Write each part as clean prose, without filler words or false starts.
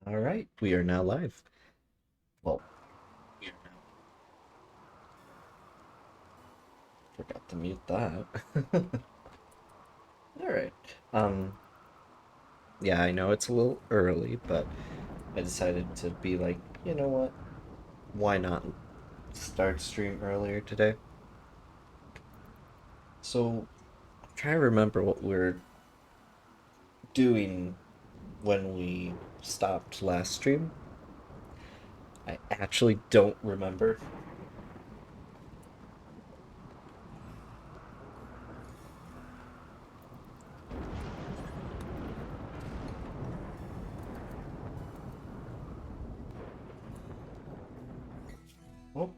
All right, we are now live. Well, we are now. Forgot to mute that. All right. Um, yeah, I know it's a little early, but I decided to be like, you know what? Why not start stream earlier today? So, I'm trying to remember what we're doing when we stopped last stream. I actually don't remember. Well,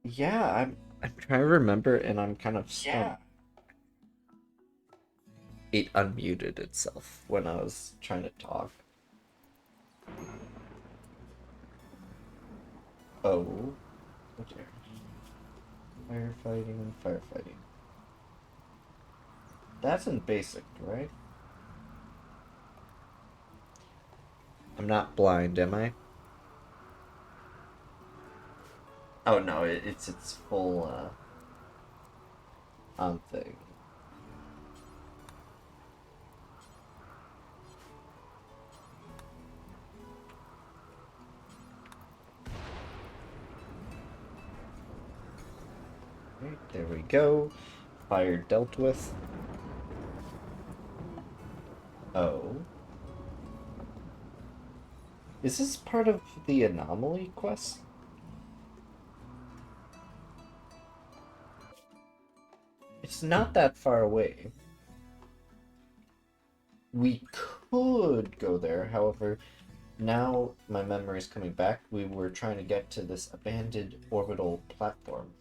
yeah, I'm trying to remember, and I'm kind of stumped. It unmuted itself when I was trying to talk. Oh, oh dear. Firefighting, firefighting. That's in basic, right? I'm not blind, am I? Oh no, it's its full on thing. Right, there we go. Fire dealt with. Oh. Is this part of the anomaly quest? It's not that far away. We could go there, however, now my memory is coming back. We were trying to get to this abandoned orbital platform.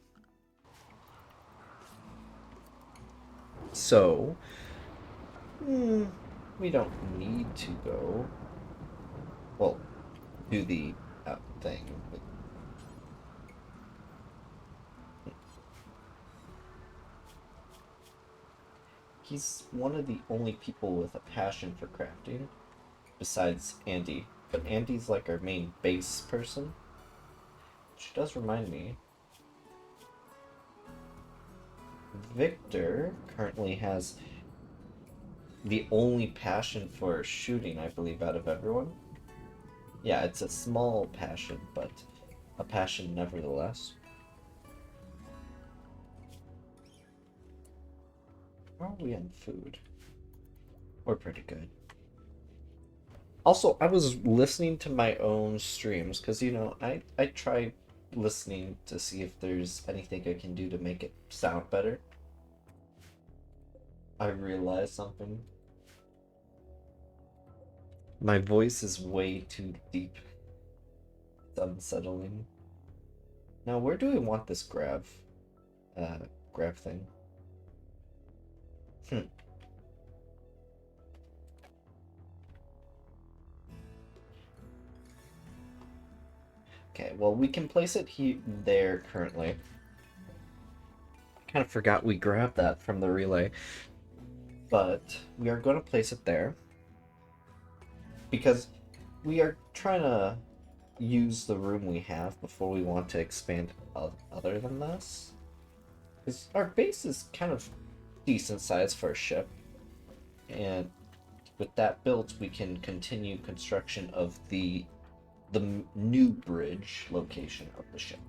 So, hmm, we don't need to go. Well, do the thing. But he's one of the only people with a passion for crafting, besides Andy. But Andy's like our main base person, which does remind me. Victor currently has the only passion for shooting, I believe, out of everyone. Yeah, it's a small passion, but a passion nevertheless. How are we on food? We're pretty good. Also, I was listening to my own streams because I try listening to see if there's anything I can do to make it sound better. I realized something. My voice is way too deep. It's unsettling. Now, where do we want this uh, grab thing? Hmm. Okay, well, we can place it there currently. I kind of forgot we grabbed that from the relay, but we are going to place it there because we are trying to use the room we have before we want to expand other than this. Because our base is kind of decent size for a ship, and with that built, we can continue construction of the new bridge location of the ship.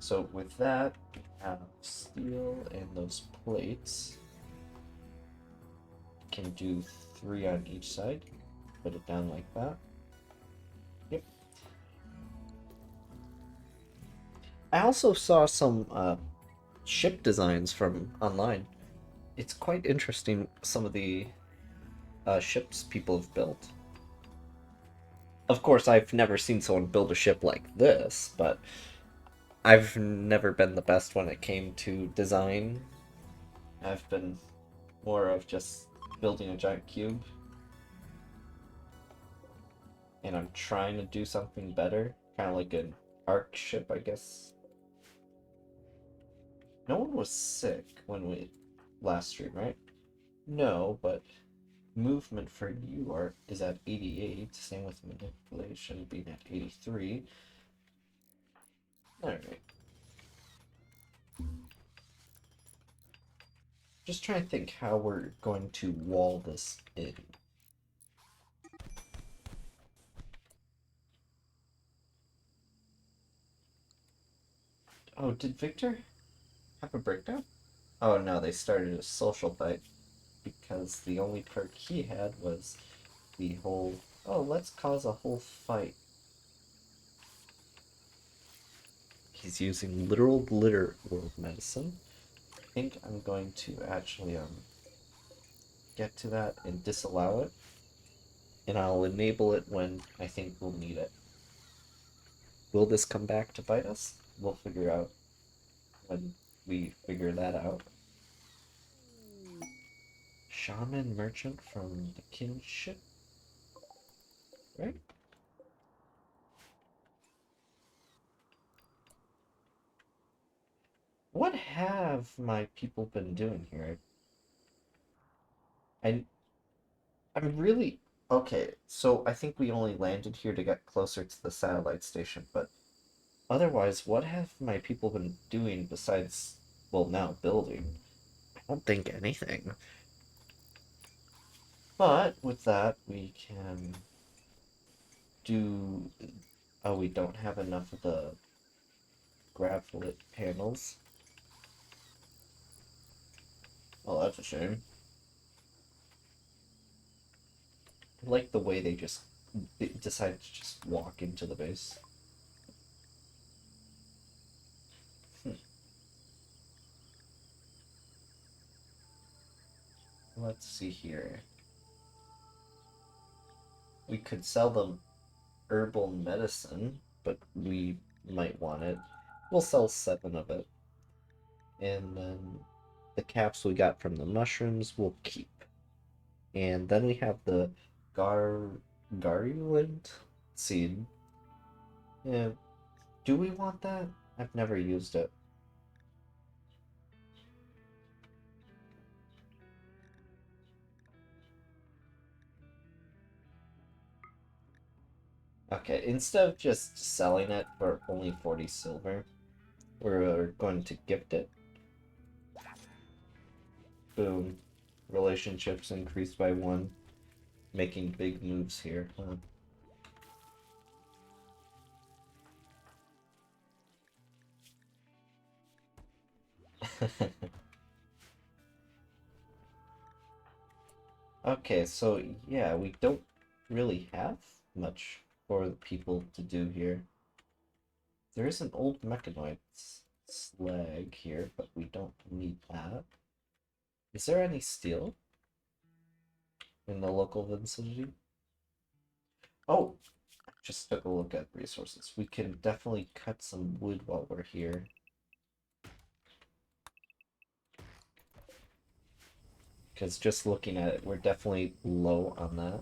So with that, we have steel and those plates. Can do 3 on each side. Put it down like that. Yep. I also saw some ship designs from online. It's quite interesting, some of the ships people have built. Of course, I've never seen someone build a ship like this, but I've never been the best when it came to design. I've been more of just building a giant cube, and I'm trying to do something better, kind of like an arc ship, I guess. No one was sick when we last streamed, right? No, but movement for you is at 88, same with manipulation being at 83. Alright. Just trying to think how we're going to wall this in. Oh, did Victor have a breakdown? Oh no, they started a social fight because the only perk he had was the whole, oh, let's cause a whole fight. He's using literal litter world medicine. I think I'm going to actually get to that and disallow it, and I'll enable it when I think we'll need it. Will this come back to bite us? We'll figure out when we figure that out. Shaman merchant from the kinship, right? What have my people been doing here? I I'm really okay. So I think we only landed here to get closer to the satellite station, but otherwise, what have my people been doing besides, well, now building? I don't think anything. But with that, we can do. Oh, we don't have enough of the Gravship panels. Oh, that's a shame. I like the way they just decided to just walk into the base. Hmm. Let's see here. We could sell them herbal medicine, but we might want it. We'll sell 7 of it. And then the caps we got from the mushrooms we'll keep. And then we have the gar garland seed. Yeah, do we want that? I've never used it. Okay, instead of just selling it for only 40 silver, we're going to gift it. Boom. Relationships increased by 1. Making big moves here, huh? Okay, so yeah, we don't really have much for the people to do here. There is an old mechanoid slag here, but we don't need that. Is there any steel in the local vicinity? Oh, just took a look at resources. We can definitely cut some wood while we're here. Because just looking at it, we're definitely low on that.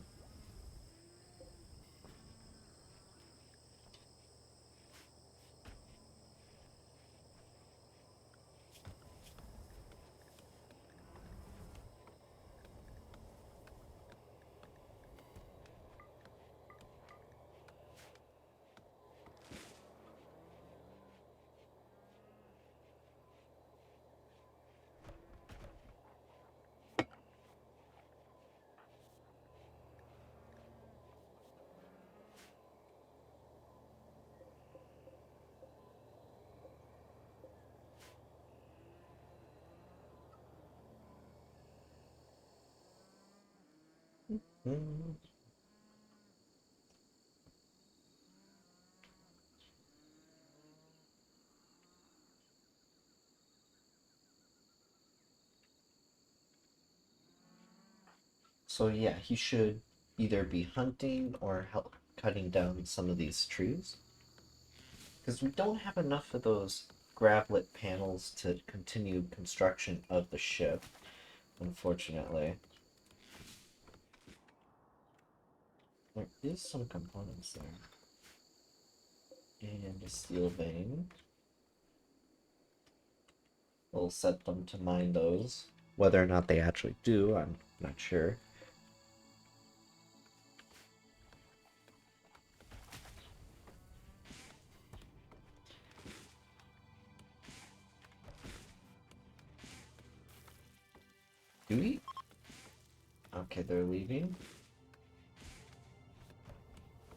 Mm. So yeah, he should either be hunting or help cutting down some of these trees. Because we don't have enough of those gravlet panels to continue construction of the ship, unfortunately. There is some components there. And a steel vein. We'll set them to mine those. Whether or not they actually do, I'm not sure. Do we? Okay, they're leaving.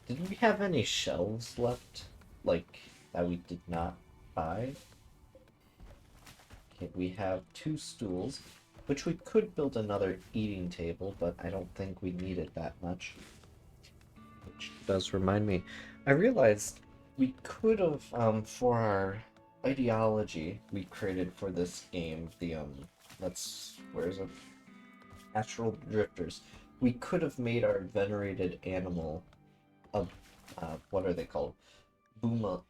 Did we have any shelves left? Like, that we did not buy? Okay, we have 2 stools, which we could build another eating table, but I don't think we need it that much. Which does remind me, I realized we could have, for our ideology we created for this game, the, where is it? Astral Drifters. We could have made our venerated animal a, what are they called? Booma,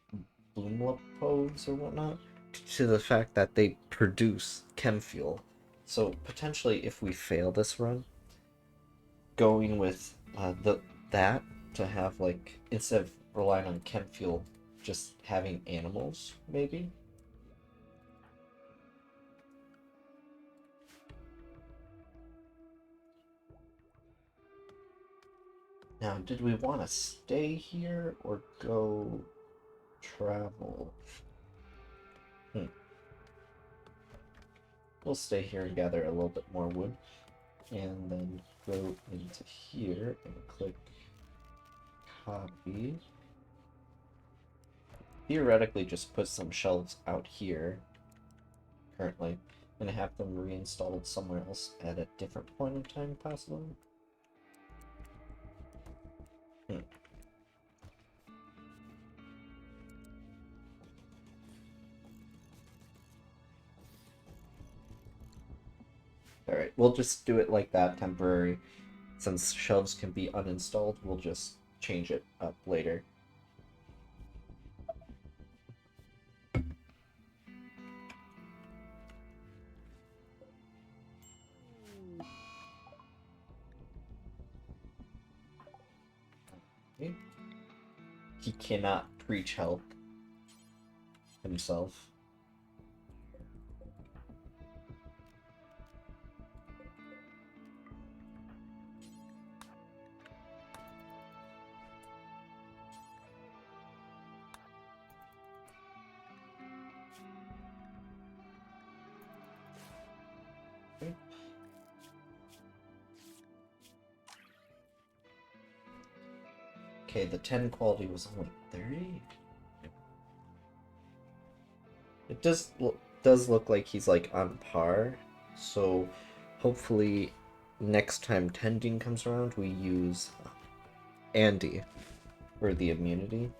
Boomlapodes or whatnot, to the fact that they produce chem fuel. So potentially, if we fail this run, going with that to have, like, instead of relying on chem fuel, just having animals, maybe. Now, did we want to stay here or go travel? We'll stay here and gather a little bit more wood, and then go into here and click copy. Theoretically, just put some shelves out here currently, and have them reinstalled somewhere else at a different point in time, possibly. Alright, we'll just do it like that, temporary. Since shelves can be uninstalled, we'll just change it up later. Okay. He cannot preach help himself. Okay. Okay, the 10 quality was only 30? It does look like he's, like, on par, so hopefully next time tending comes around we use Andy for the immunity.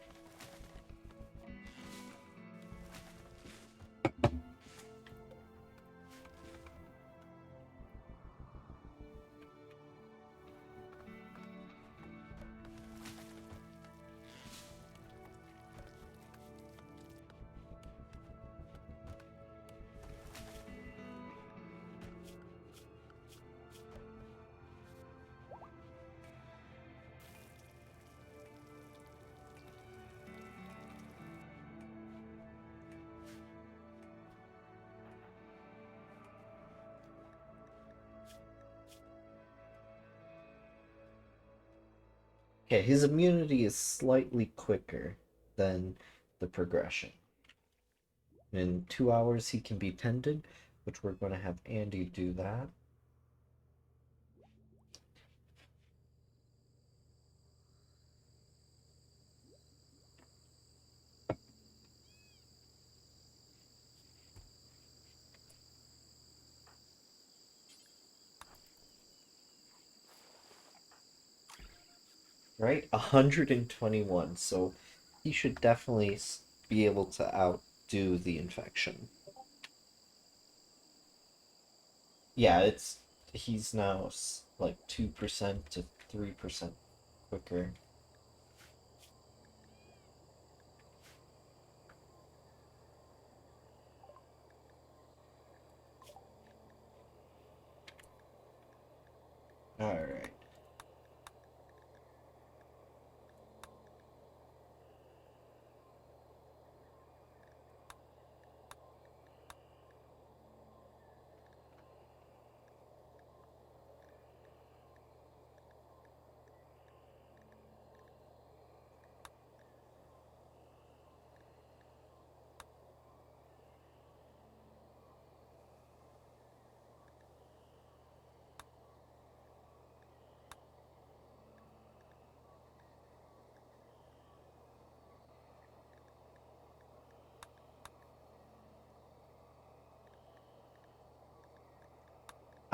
Okay, his immunity is slightly quicker than the progression. In 2 hours he can be tended, which we're going to have Andy do that. Right? 121, so he should definitely be able to outdo the infection. Yeah, he's now like 2% to 3% quicker. Alright.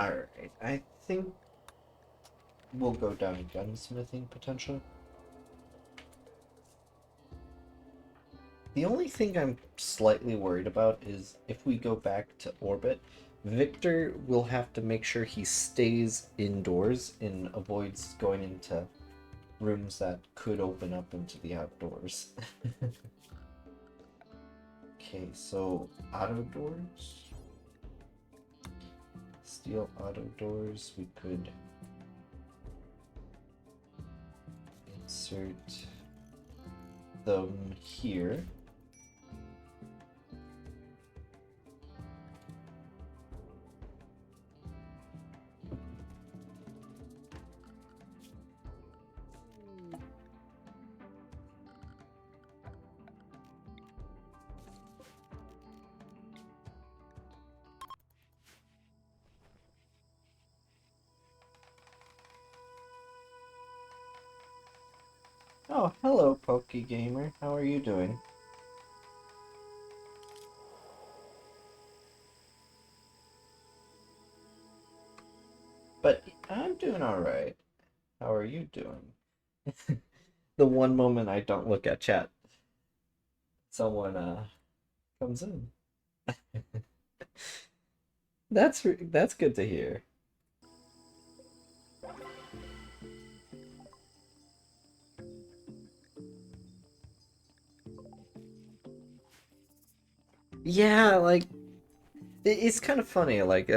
Alright, I think we'll go down gunsmithing potential. The only thing I'm slightly worried about is if we go back to orbit, Victor will have to make sure he stays indoors and avoids going into rooms that could open up into the outdoors. Okay, so auto doors. Steel auto doors, we could insert them here. Oh, hello, Gamer. How are you doing? But I'm doing alright. How are you doing? The one moment I don't look at chat, someone comes in. That's good to hear. Yeah, like it's kind of funny. Like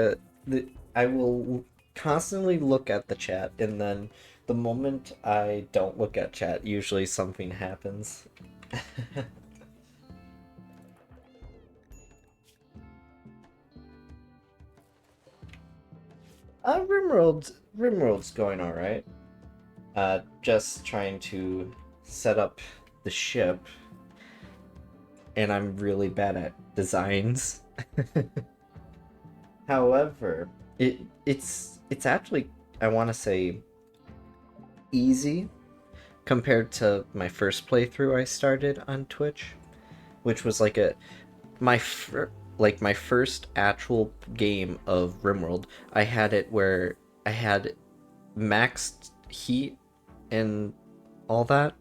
I will constantly look at the chat, and then the moment I don't look at chat, usually something happens. Rimworld's going all right. Just trying to set up the ship, and I'm really bad at designs. However, it's actually, I want to say, easy compared to my first playthrough I started on Twitch, which was like my my first actual game of Rimworld. I had it where I had maxed heat and all that.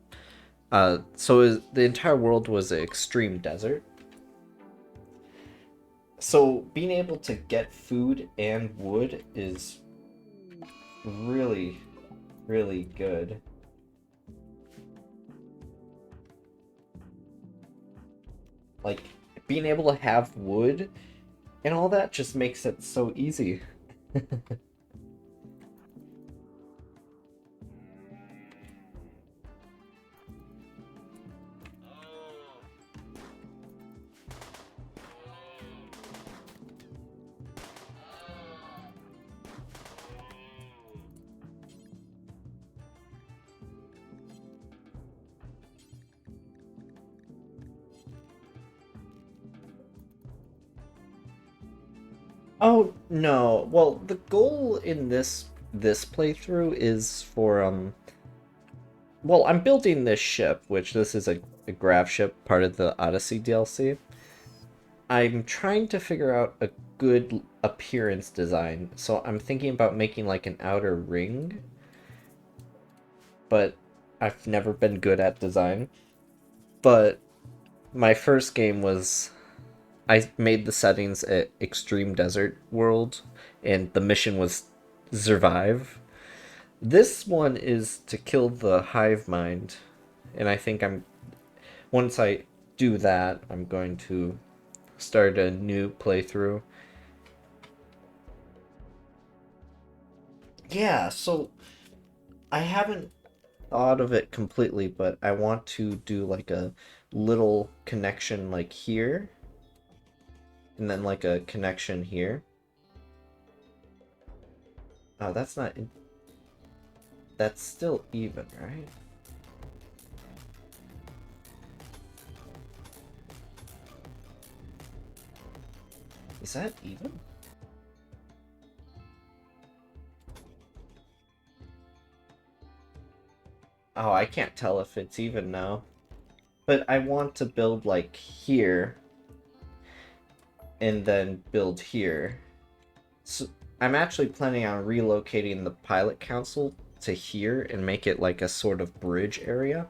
So the entire world was an extreme desert. So being able to get food and wood is really, really good. Like, being able to have wood and all that just makes it so easy. Oh, no. Well, the goal in this playthrough is for well, I'm building this ship, which this is a Gravship, part of the Odyssey DLC. I'm trying to figure out a good appearance design, so I'm thinking about making like an outer ring, but I've never been good at design. But my first game was, I made the settings at Extreme Desert World, and the mission was survive. This one is to kill the hive mind, and I think once I do that, I'm going to start a new playthrough. Yeah, so I haven't thought of it completely, but I want to do like a little connection like here, and then like a connection here. Oh, that's still even, right? Is that even? Oh, I can't tell if it's even now. But I want to build like here and then build here. I'm actually planning on relocating the pilot council to here and make it like a sort of bridge area.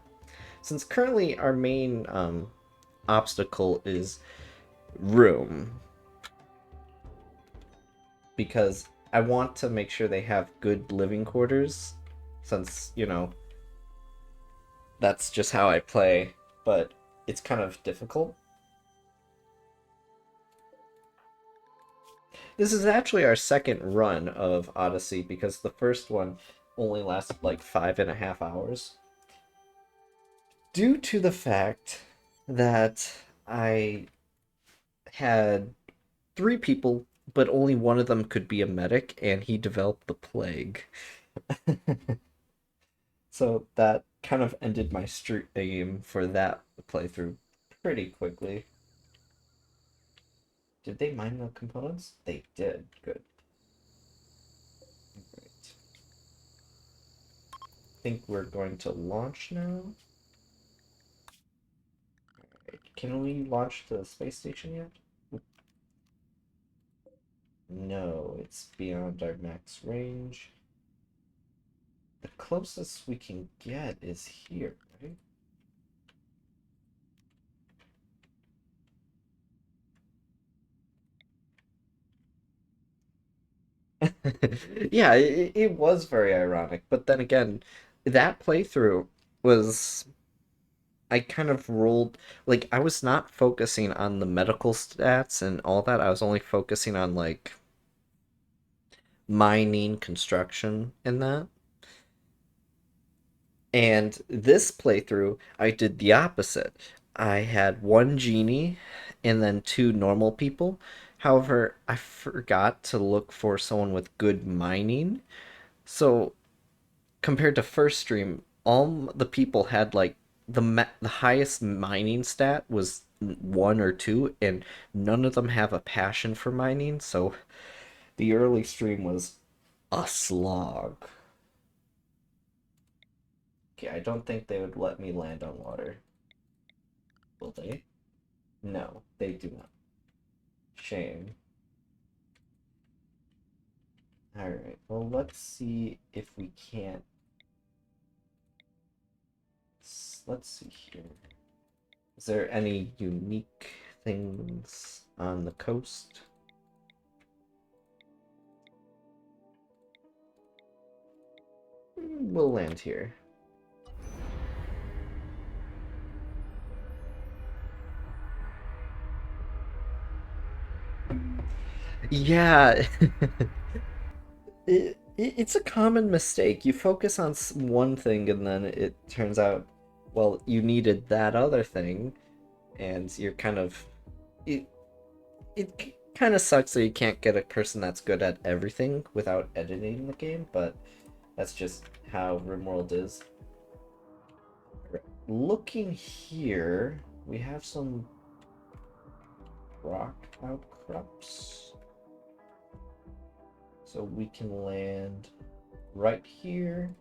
Since currently our main obstacle is room, because I want to make sure they have good living quarters, since, that's just how I play, but it's kind of difficult. This is actually our second run of Odyssey because the first one only lasted like 5.5 hours. Due to the fact that I had three people, but only one of them could be a medic, and he developed the plague. So that kind of ended my stream for that playthrough pretty quickly. Did they mine the components? They did. Good. Right. I think we're going to launch now. Right. Can we launch the space station yet? No, it's beyond our max range. The closest we can get is here, right? Yeah, it was very ironic, but then again, that playthrough was I kind of rolled like I was not focusing on the medical stats and all that. I was only focusing on like mining, construction, and that. And this playthrough, I did the opposite. I had one genie and then two normal people. However, I forgot to look for someone with good mining. So compared to first stream, all the people had like the highest mining stat was one or two, and none of them have a passion for mining. So the early stream was a slog. Okay, I don't think they would let me land on water. Will they? No, they do not. Shame. Alright, well, let's see if we can't. Let's see here. Is there any unique things on the coast? We'll land here. Yeah, it's a common mistake. You focus on one thing and then it turns out, well, you needed that other thing, and you're kind of it. It kind of sucks that you can't get a person that's good at everything without editing the game, but that's just how Rimworld is. Looking here, we have some rock outcrops, so we can land right here.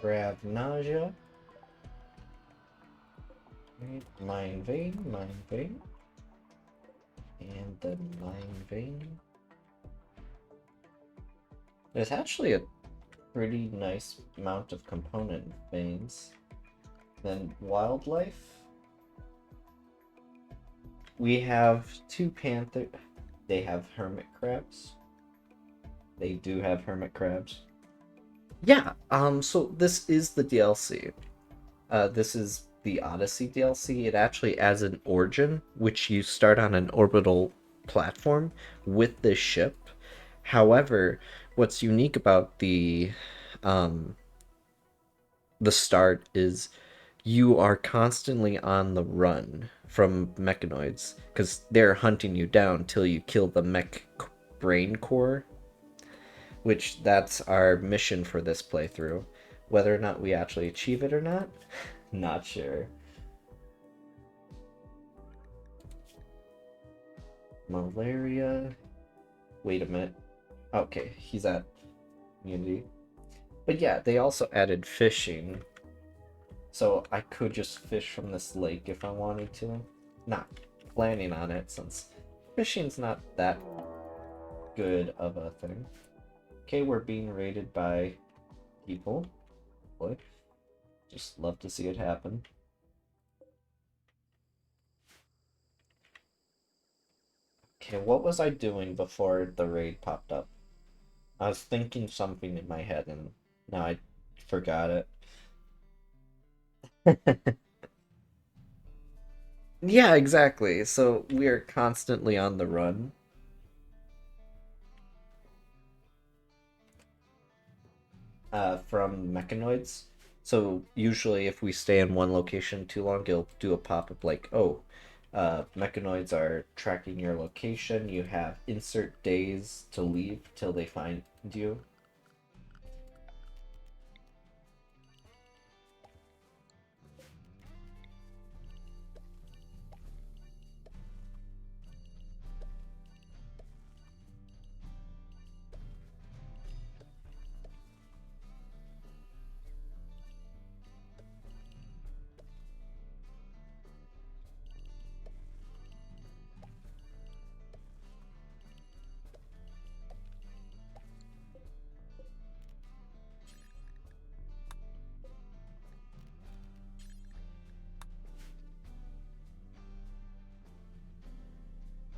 Grab nausea. Right. Mine vein, and then mine vein. There's actually a pretty nice amount of component veins. Then wildlife. We have two panther. They have hermit crabs. They do have hermit crabs. Yeah, so this is the DLC. This is the Odyssey DLC. It actually adds an origin, which you start on an orbital platform with this ship. However, what's unique about um, the start is you are constantly on the run from mechanoids because they're hunting you down till you kill the mech brain core, which that's our mission for this playthrough. Whether or not we actually achieve it or not, not sure. Malaria. Wait a minute. Okay, he's at immunity. But yeah, they also added fishing. So I could just fish from this lake if I wanted to. Not planning on it since fishing's not that good of a thing. Okay, we're being raided by people. Boy, just love to see it happen. Okay, what was I doing before the raid popped up? I was thinking something in my head and now I forgot it. Yeah, exactly. So we are constantly on the run. From mechanoids. So usually, if we stay in one location too long, it'll do a pop-up like, "Oh, mechanoids are tracking your location. You have insert days to leave till they find you."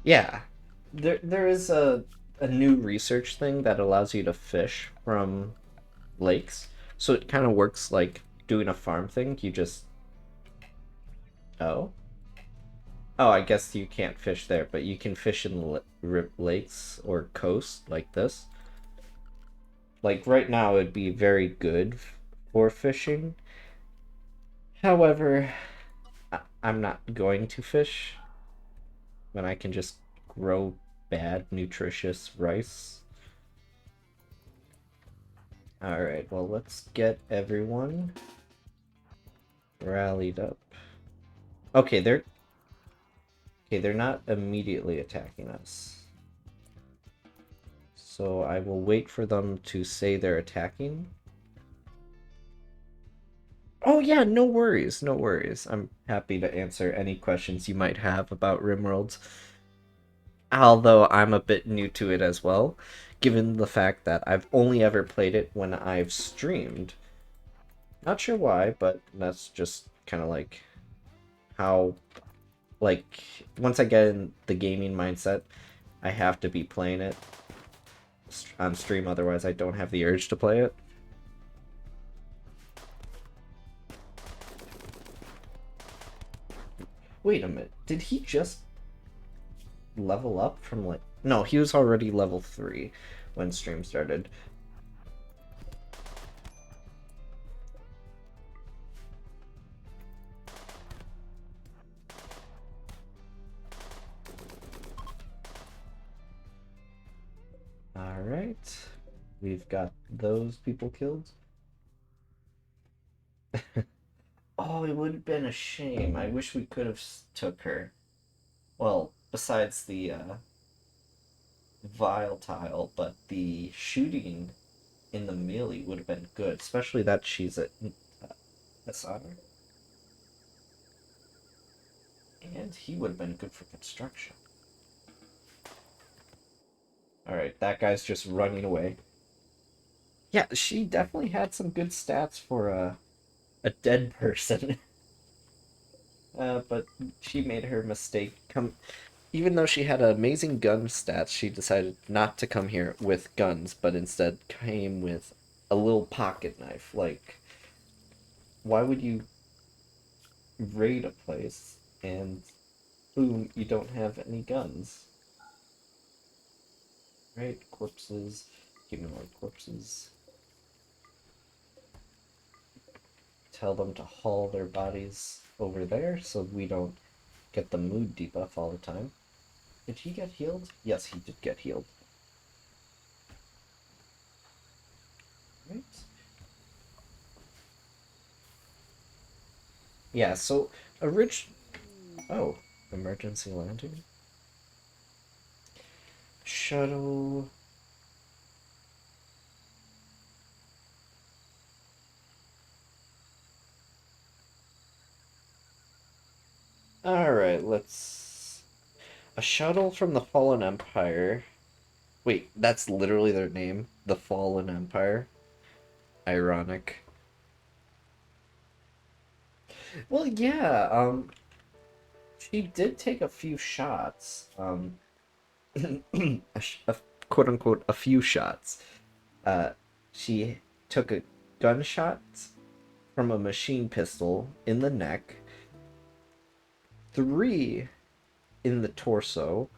Yeah, there is a new research thing that allows you to fish from lakes. So it kind of works like doing a farm thing. You just oh. Oh, I guess you can't fish there, but you can fish in lakes or coast like this. Like right now, it'd be very good for fishing. However, I'm not going to fish when I can just grow bad, nutritious rice. Alright, well, let's get everyone rallied up. Okay, they're not immediately attacking us. So I will wait for them to say they're attacking. Oh yeah, no worries, no worries. I'm happy to answer any questions you might have about Rimworld. Although I'm a bit new to it as well, given the fact that I've only ever played it when I've streamed. Not sure why, but that's just kind of like how, like, once I get in the gaming mindset, I have to be playing it on stream, otherwise I don't have the urge to play it. Wait a minute, did he just level up from like... No, he was already level 3 when stream started. Alright, we've got those people killed. Oh, it would have been a shame. I wish we could have took her. Well, besides the volatile, but the shooting in the melee would have been good, especially that she's at SR. And he would have been good for construction. Alright, that guy's just running away. Yeah, she definitely had some good stats for a dead person. But she made her mistake. Even though she had amazing gun stats, she decided not to come here with guns, but instead came with a little pocket knife. Like, why would you raid a place and boom, you don't have any guns? Right? Corpses. Give me more corpses. Tell them to haul their bodies over there so we don't get the mood debuff all the time. Did he get healed? Yes, he did get healed. Right? Yeah, so oh, emergency landing? Shuttle... Alright, let's... A shuttle from the Fallen Empire. Wait, that's literally their name? The Fallen Empire? Ironic. Well, yeah, she did take a few shots. A quote unquote, a few shots. Uh, she took a gunshot from a machine pistol in the neck, three in the torso.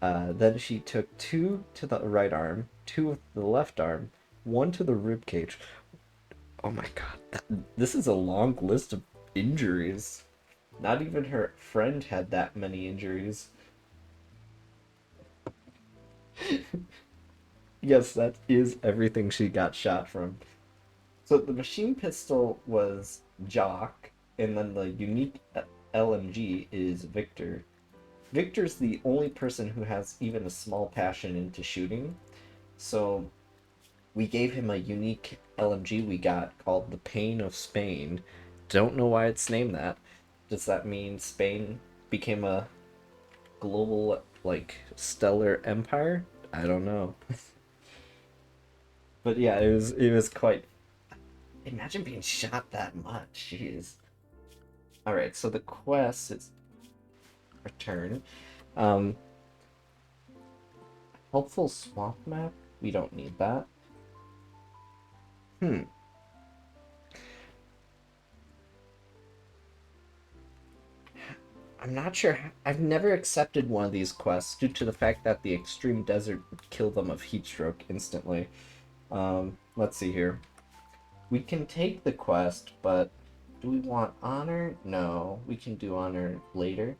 Then she took two to the right arm, two with the left arm, one to the rib cage. Oh my god, this is a long list of injuries. Not even her friend had that many injuries. Yes, that is everything she got shot from. So the machine pistol was Jock, and then the unique LMG is Victor. Victor's the only person who has even a small passion into shooting, so we gave him a unique LMG we got called the Pain of Spain. Don't know why it's named that. Does that mean Spain became a global, like, stellar empire? I don't know. But yeah, it was quite. Imagine being shot that much. Jeez. All right, so the quest is return. Um, helpful swamp map. We don't need that. Hmm. I'm not sure. I've never accepted one of these quests due to the fact that the extreme desert would kill them of heat stroke instantly. Let's see here. We can take the quest, but do we want honor? No, we can do honor later,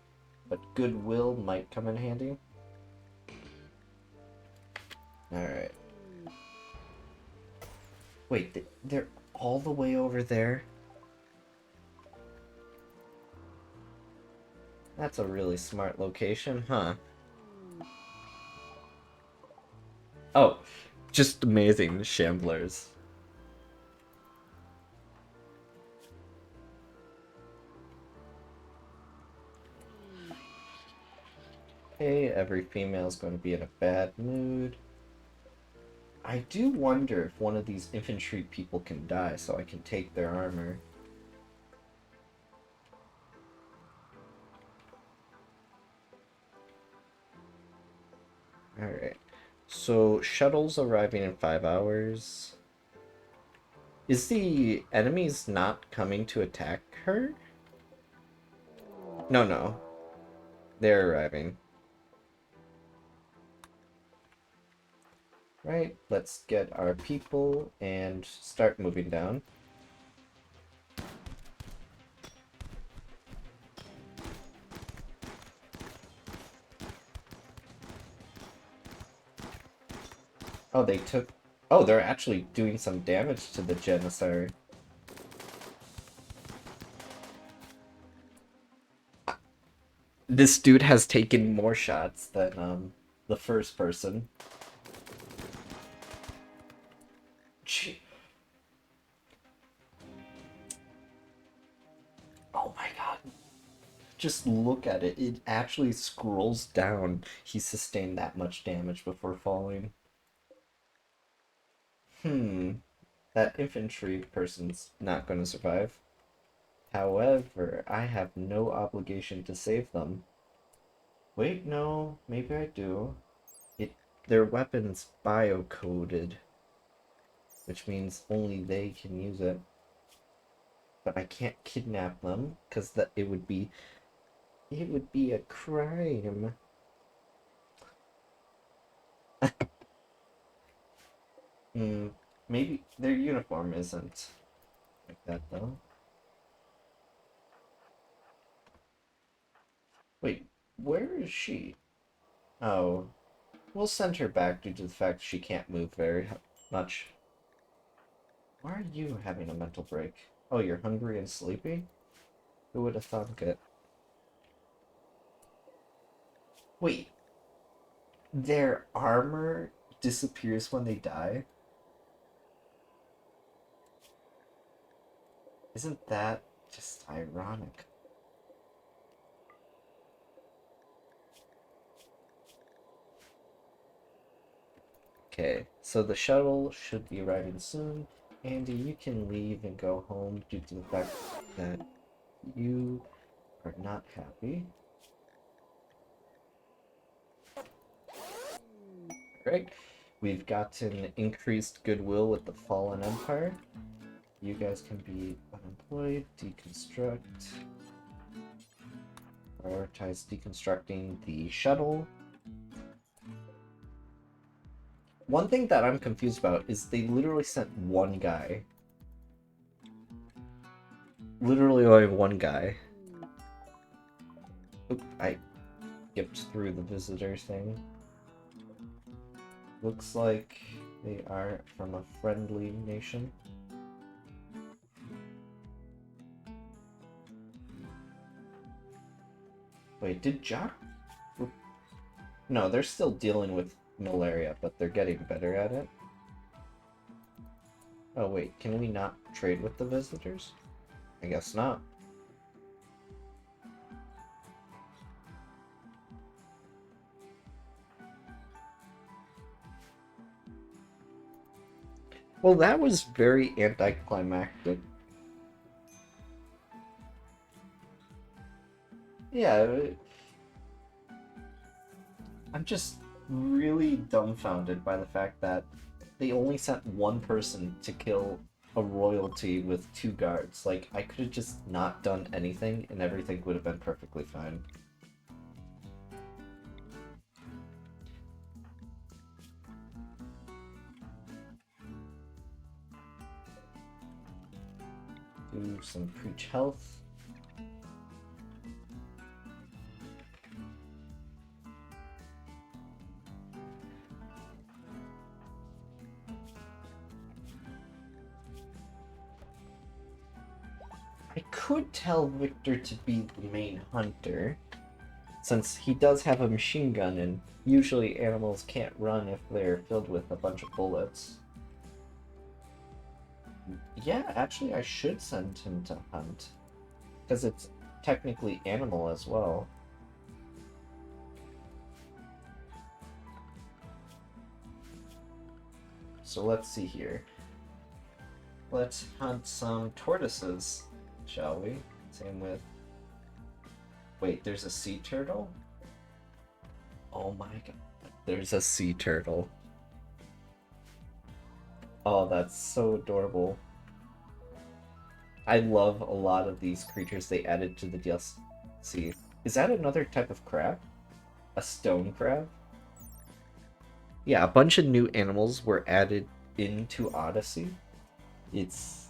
but goodwill might come in handy. Alright. Wait, they're all the way over there? That's a really smart location, huh? Oh, just amazing shamblers. Hey, every female's going to be in a bad mood. I do wonder if one of these infantry people can die so I can take their armor. Alright. So, shuttle's arriving in 5 hours. Is the enemies not coming to attack her? No, no. They're arriving. Right, let's get our people and start moving down. Oh, they took... Oh, they're actually doing some damage to the Janissary. This dude has taken more shots than, the first person. Oh my god. Just look at it. It actually scrolls down. He sustained that much damage before falling. Hmm. That infantry person's not going to survive. However, I have no obligation to save them. Wait, no. Maybe I do. Their weapon's bio-coded, which means only they can use it. But I can't kidnap them, because it would be a crime. Hmm, maybe their uniform isn't like that though. Wait, where is she? Oh, we'll send her back due to the fact she can't move very much. Why are you having a mental break? Oh, you're hungry and sleepy? Who would have thunk it? Wait, their armor disappears when they die? Isn't that just ironic? Okay, so the shuttle should be arriving soon. Andy, you can leave and go home due to the fact that you are not happy. Great. We've gotten increased goodwill with the Fallen Empire. You guys can be unemployed, deconstruct. Prioritize deconstructing the shuttle. One thing that I'm confused about is they literally sent one guy. Literally only one guy. Oop, I skipped through the visitor thing. Looks like they are from a friendly nation. Wait, did Jock? No, they're still dealing with malaria, but they're getting better at it. Oh wait, can we not trade with the visitors? I guess not. Well, that was very anticlimactic. Yeah, I'm just really dumbfounded by the fact that they only sent one person to kill a royalty with 2 guards. Like, I could have just not done anything and everything would have been perfectly fine. Do some preach health. I could tell Victor to be the main hunter, since he does have a machine gun and usually animals can't run if they're filled with a bunch of bullets. Yeah, actually I should send him to hunt, because it's technically animal as well. So let's see here. Let's hunt some tortoises, shall we? Same with... Wait, there's a sea turtle? Oh my god. There's a sea turtle. Oh, that's so adorable. I love a lot of these creatures they added to the DLC. Is that another type of crab? A stone crab? Yeah, a bunch of new animals were added into Odyssey. It's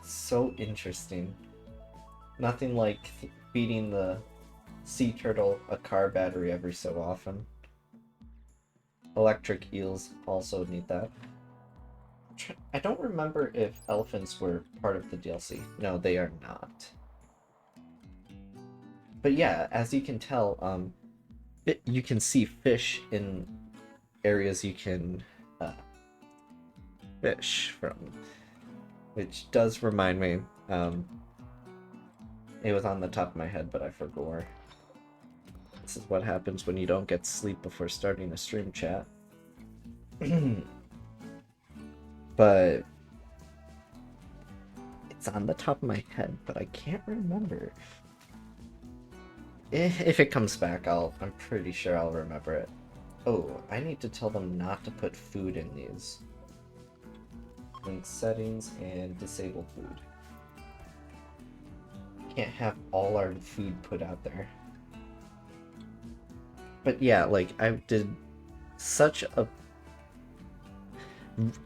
so interesting. Nothing like feeding the sea turtle a car battery every so often. Electric eels also need that. I don't remember if elephants were part of the DLC. No, they are not. But yeah, as you can tell, you can see fish in areas you can fish from, which does remind me. It was on the top of my head, but I forgot. This is what happens when you don't get sleep before starting a stream chat. But it's on the top of my head, but I can't remember. If it comes back, I'm pretty sure I'll remember it. Oh, I need to tell them not to put food in these. Link settings and disable food. Can't have all our food put out there. But yeah, like, I did such a...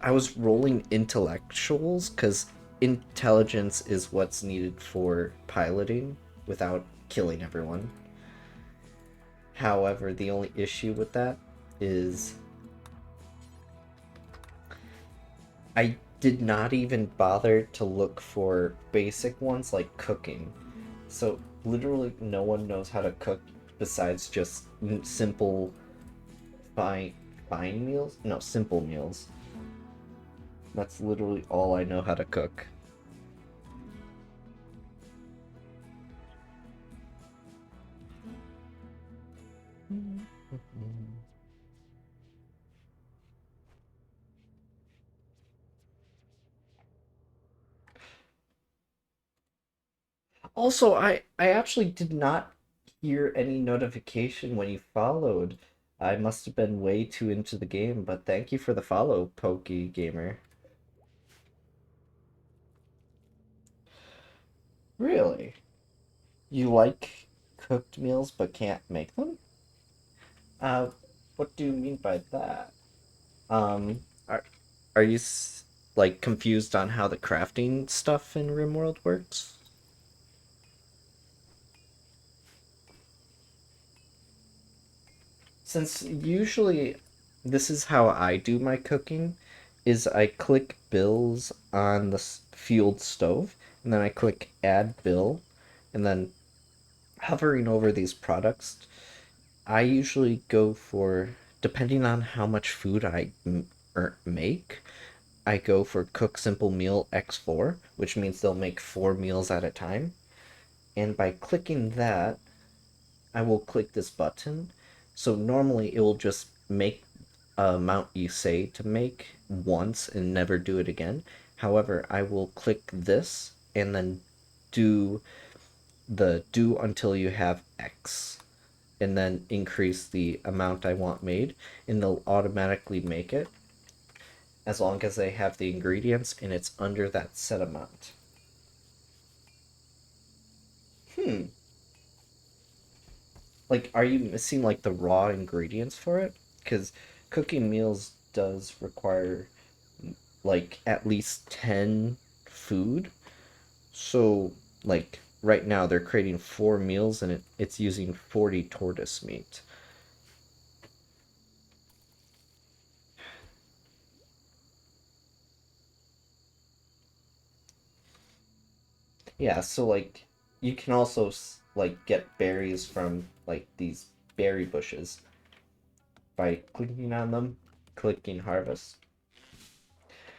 I was rolling intellectuals, because intelligence is what's needed for piloting without killing everyone. However, the only issue with that is I did not even bother to look for basic ones like cooking. So literally no one knows how to cook besides just simple fine meals? No, simple meals. That's literally all I know how to cook. Also, I actually did not hear any notification when you followed. I must have been way too into the game, but thank you for the follow, Pokey Gamer. Really? You like cooked meals but can't make them? What do you mean by that? Are you like confused on how the crafting stuff in Rimworld works? Since usually this is how I do my cooking, is I click bills on the fueled stove, and then I click add bill, and then hovering over these products, I usually go for, depending on how much food make, I go for cook simple meal X4, which means they'll make 4 meals at a time. And by clicking that, I will click this button. So normally it will just make a amount you say to make once and never do it again. However, I will click this and then do the do until you have X and then increase the amount I want made, and they'll automatically make it as long as they have the ingredients and it's under that set amount. Hmm. Like, are you missing like the raw ingredients for it? Because cooking meals does require like at least 10 food. So, like, right now they're creating 4 meals and it's using 40 tortoise meat. Yeah, so like you can also like get berries from like these berry bushes by clicking on them, clicking harvest.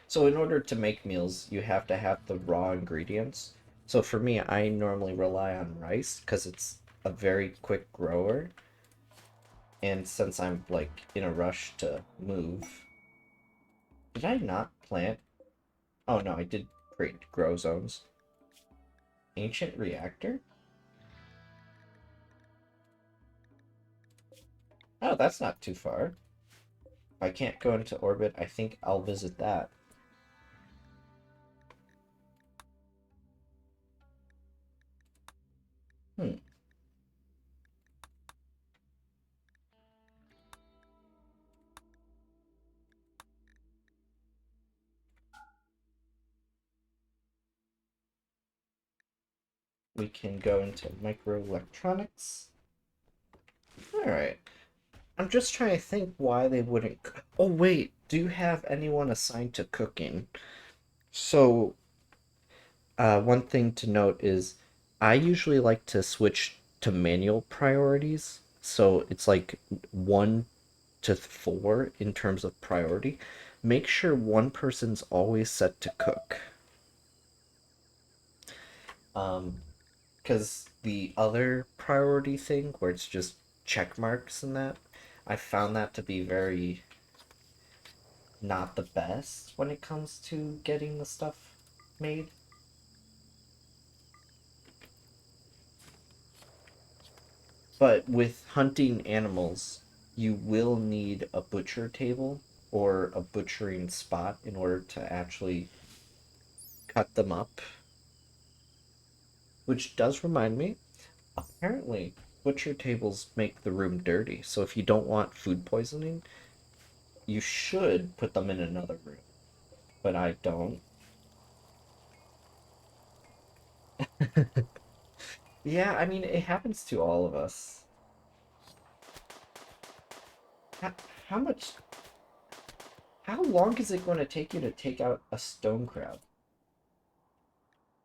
So in order to make meals, you have to have the raw ingredients. So for me, I normally rely on rice because it's a very quick grower. And since I'm like in a rush to move, did I not plant? Oh no, I did create grow zones. Ancient reactor? Oh, that's not too far. If I can't go into orbit, I think I'll visit that. Hmm. We can go into microelectronics. All right. I'm just trying to think why they wouldn't. Oh, wait. Do you have anyone assigned to cooking? So, one thing to note is I usually like to switch to manual priorities. So it's like 1 to 4 in terms of priority. Make sure one person's always set to cook. Um, because the other priority thing where it's just check marks and that, I found that to be very not the best when it comes to getting the stuff made. But with hunting animals, you will need a butcher table or a butchering spot in order to actually cut them up. Which does remind me, apparently, butcher tables make the room dirty. So if you don't want food poisoning, you should put them in another room. But I don't. Yeah, I mean, it happens to all of us. How, how much, how long is it going to take you to take out a stone crab?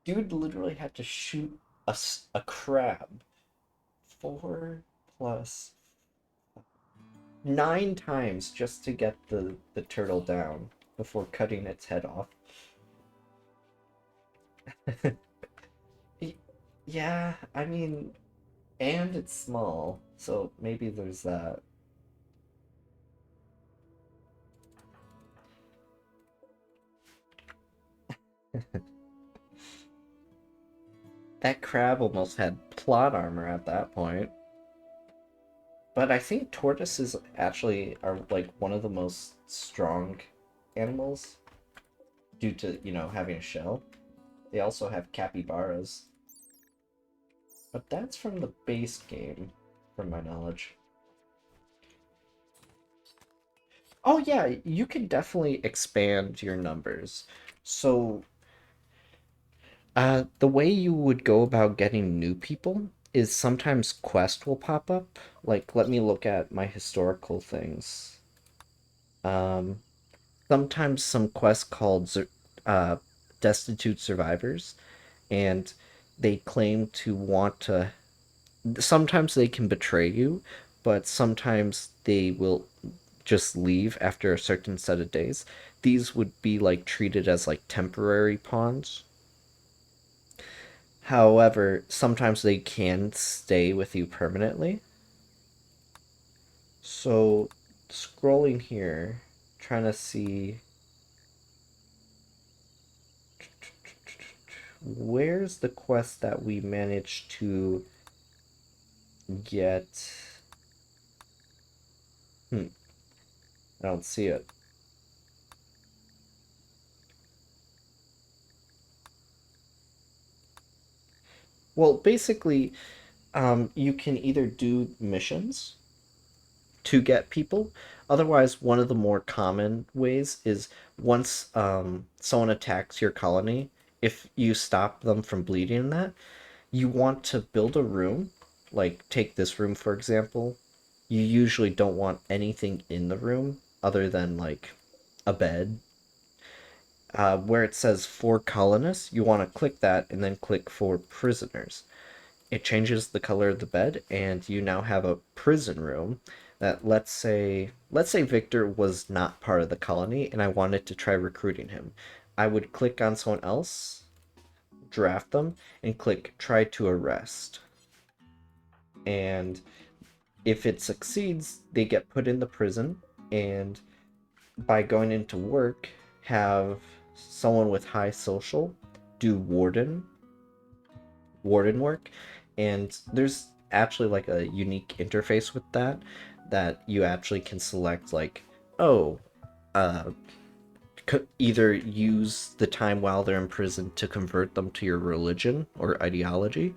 Dude literally had to shoot a crab 4 plus 9 times just to get the turtle down before cutting its head off. Yeah, I mean, and it's small, so maybe there's that. That crab almost had plot armor at that point. But I think tortoises actually are like one of the most strong animals due to, having a shell. They also have capybaras. But that's from the base game, from my knowledge. Oh yeah, you can definitely expand your numbers. So, the way you would go about getting new people is sometimes quest will pop up. Like, let me look at my historical things. Um, Sometimes some quests called uh, Destitute Survivors, and they claim to want to. Sometimes they can betray you, but sometimes they will just leave after a certain set of days. These would be like treated as like temporary pawns. However, sometimes they can stay with you permanently. So, scrolling here, trying to see where's the quest that we managed to get. Hmm, I don't see it. Well, basically, you can either do missions to get people. Otherwise, one of the more common ways is once someone attacks your colony, if you stop them from bleeding in that, you want to build a room. Like, take this room, for example. You usually don't want anything in the room other than, like, a bed. Where it says for colonists, you want to click that and then click for prisoners. It changes the color of the bed, and you now have a prison room that, let's say Victor was not part of the colony and I wanted to try recruiting him. I would click on someone else, draft them, and click try to arrest. And if it succeeds, they get put in the prison, and by going into work, have someone with high social do warden work, and there's actually like a unique interface with that you actually can select, like, oh, uh either use the time while they're in prison to convert them to your religion or ideology,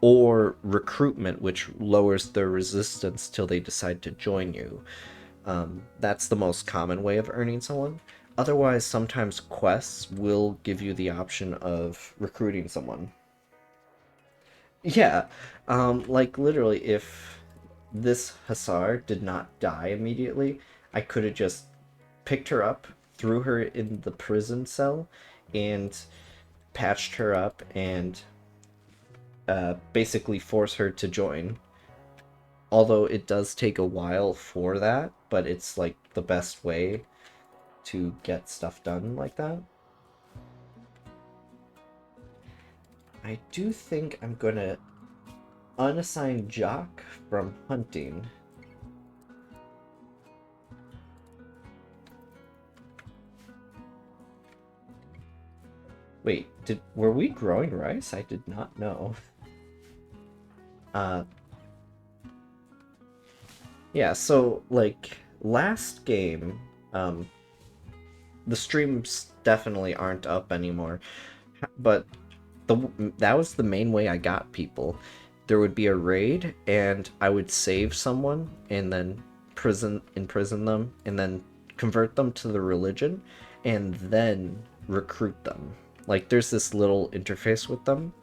or recruitment, which lowers their resistance till they decide to join you. That's the most common way of earning someone. Otherwise, sometimes quests will give you the option of recruiting someone. Yeah, like literally, if this Hussar did not die immediately, I could have just picked her up, threw her in the prison cell, and patched her up and basically force her to join. Although it does take a while for that, but it's like the best way to get stuff done like that. I do think I'm gonna unassign Jock from hunting. Wait, were we growing rice? I did not know. Uh, yeah, so like last game, um, the streams definitely aren't up anymore, but the that was the main way I got people. There would be a raid, and I would save someone, and then imprison them, and then convert them to the religion, and then recruit them. Like there's this little interface with them.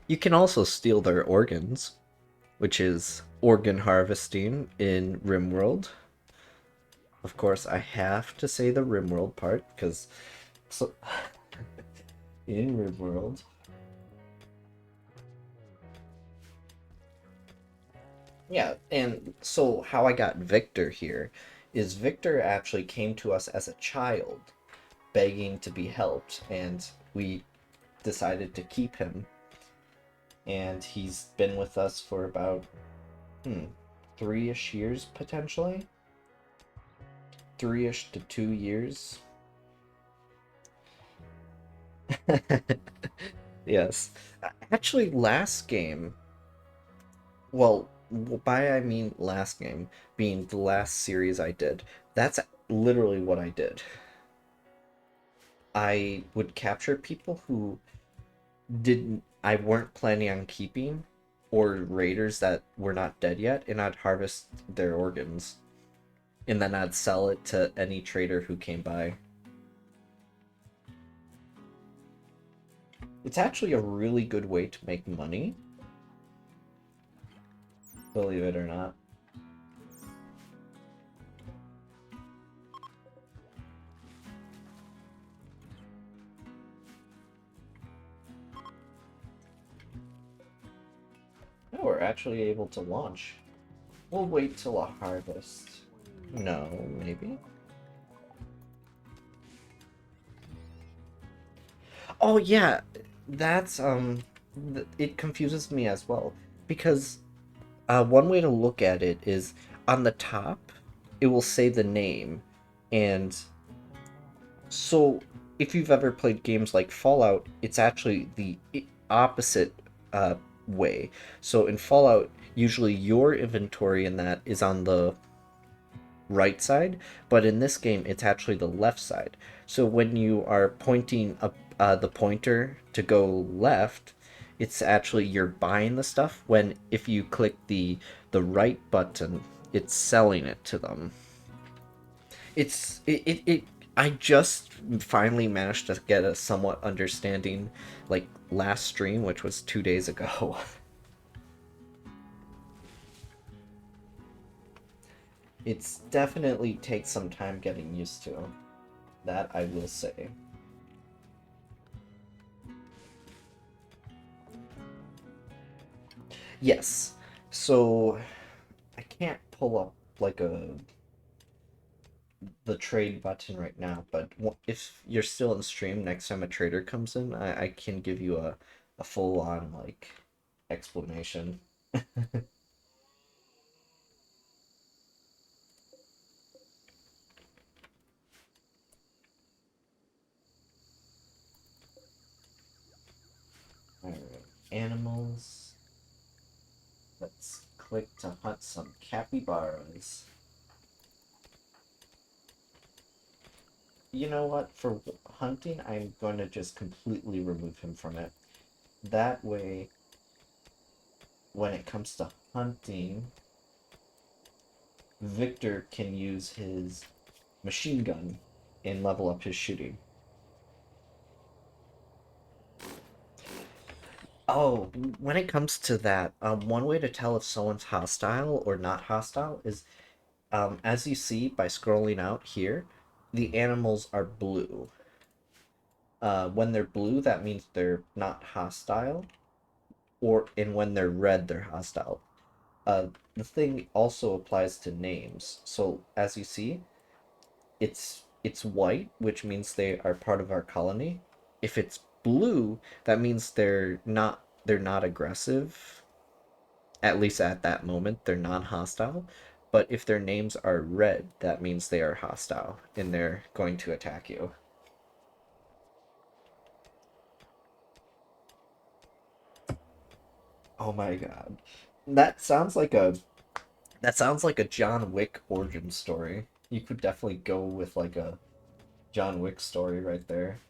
You can also steal their organs, which is organ harvesting in Rimworld. Of course, I have to say the Rimworld part because so in Rimworld. Yeah, and so how I got Victor here is Victor actually came to us as a child, begging to be helped, and we decided to keep him. And he's been with us for about 3-ish years potentially. 3-ish to 2 years. Yes. Actually, last game, well, by I mean last game, being the last series I did, that's literally what I did. I would capture people who didn't, I weren't planning on keeping, or raiders that were not dead yet, and I'd harvest their organs. And then I'd sell it to any trader who came by. It's actually a really good way to make money, believe it or not. Oh, we're actually able to launch. We'll wait till a harvest. No, maybe? Oh yeah, that's it confuses me as well because one way to look at it is on the top, it will say the name, and so if you've ever played games like Fallout, it's actually the opposite uh, way. So in Fallout, usually your inventory in that is on the right side, but in this game, it's actually the left side. So when you are pointing up the pointer to go left, it's actually you're buying the stuff. When if you click the right button, it's selling it to them. It I just finally managed to get a somewhat understanding like last stream, which was 2 days ago. It's definitely takes some time getting used to. That I will say. Yes. So I can't pull up like a the trade button right now, but if you're still in stream next time a trader comes in, I can give you a full on like explanation. Alright, animals. Let's click to hunt some capybaras. You know what? For hunting, I'm going to just completely remove him from it. That way, when it comes to hunting, Victor can use his machine gun and level up his shooting. Oh, when it comes to that, one way to tell if someone's hostile or not hostile is, as you see by scrolling out here, the animals are blue. When they're blue, that means they're not hostile, and when they're red, they're hostile. The thing also applies to names. So as you see, it's white, which means they are part of our colony. If it's blue, that means they're not aggressive. At least at that moment, they're non-hostile. But if their names are red, that means they are hostile and they're going to attack you. Oh my god. That sounds like a that sounds like a John Wick origin story. You could definitely go with like a John Wick story right there.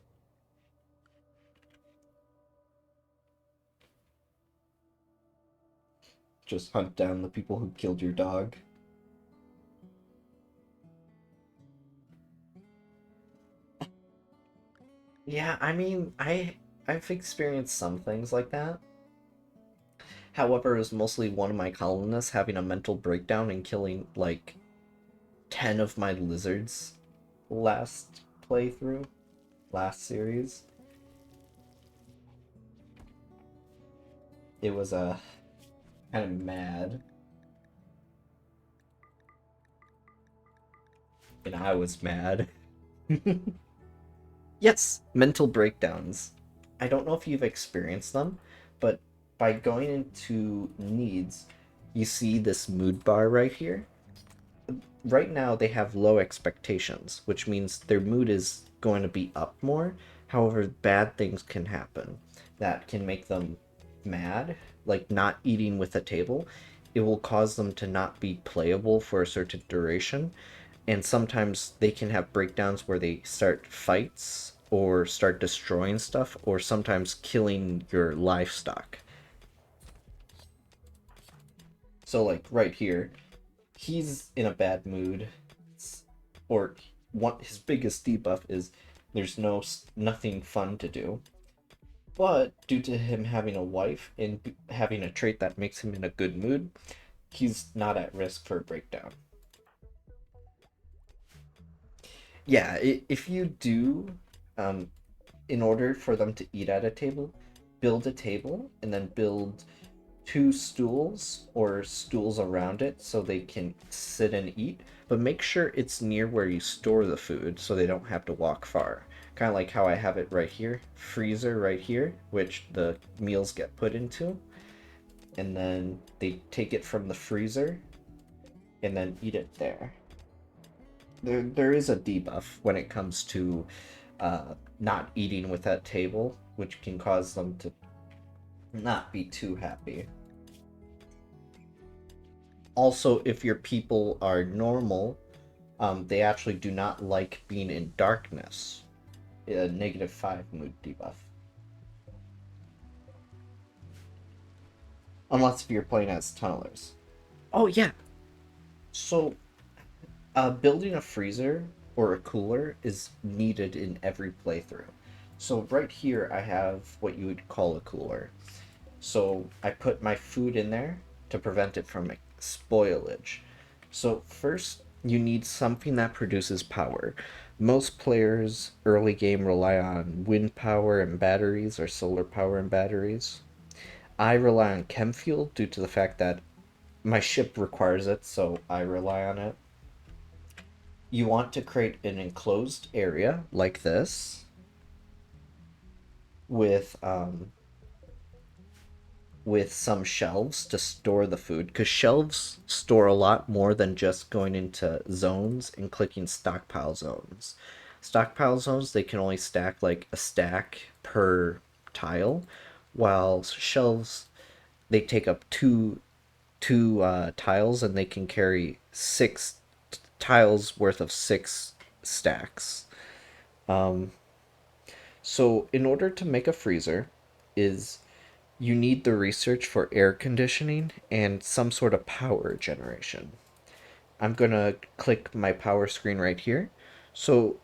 Just hunt down the people who killed your dog. Yeah, I mean, I've experienced some things like that. However, it was mostly one of my colonists having a mental breakdown and killing like 10 of my lizards last playthrough, last series. It was kind of mad, and I was mad. Yes, mental breakdowns. I don't know if you've experienced them, but by going into needs, you see this mood bar right here. right now they have low expectations, which means their mood is going to be up more. However, bad things can happen that can make them mad, like not eating with a table. It will cause them to not be playable for a certain duration. And sometimes they can have breakdowns where they start fights or start destroying stuff or sometimes killing your livestock. So, like right here, he's in a bad mood, or his biggest debuff is there's nothing fun to do. But due to him having a wife and having a trait that makes him in a good mood, he's not at risk for a breakdown. Yeah, if you do, um, in order for them to eat at a table, build a table and then build two stools or stools around it so they can sit and eat, but make sure it's near where you store the food so they don't have to walk far. Kind of like how I have it right here, freezer right here, which the meals get put into, and then they take it from the freezer and then eat it there. There is a debuff when it comes to not eating with that table, which can cause them to not be too happy. Also, if your people are normal, they actually do not like being in darkness. A -5 mood debuff. Unless if you're playing as tunnelers. Oh, yeah. So, building a freezer or a cooler is needed in every playthrough. So, right here, I have what you would call a cooler. So, I put my food in there to prevent it from spoilage. So, first, you need something that produces power. Most players early game rely on wind power and batteries or solar power and batteries. I rely on chem fuel due to the fact that my ship requires it, so I rely on it. You want to create an enclosed area like this with some shelves to store the food, because shelves store a lot more than just going into zones and clicking stockpile zones. Stockpile zones, they can only stack like a stack per tile, while shelves, they take up two tiles and they can carry six tiles worth of six stacks. So in order to make a freezer is you need the research for air conditioning and some sort of power generation. I'm gonna click my power screen right here. So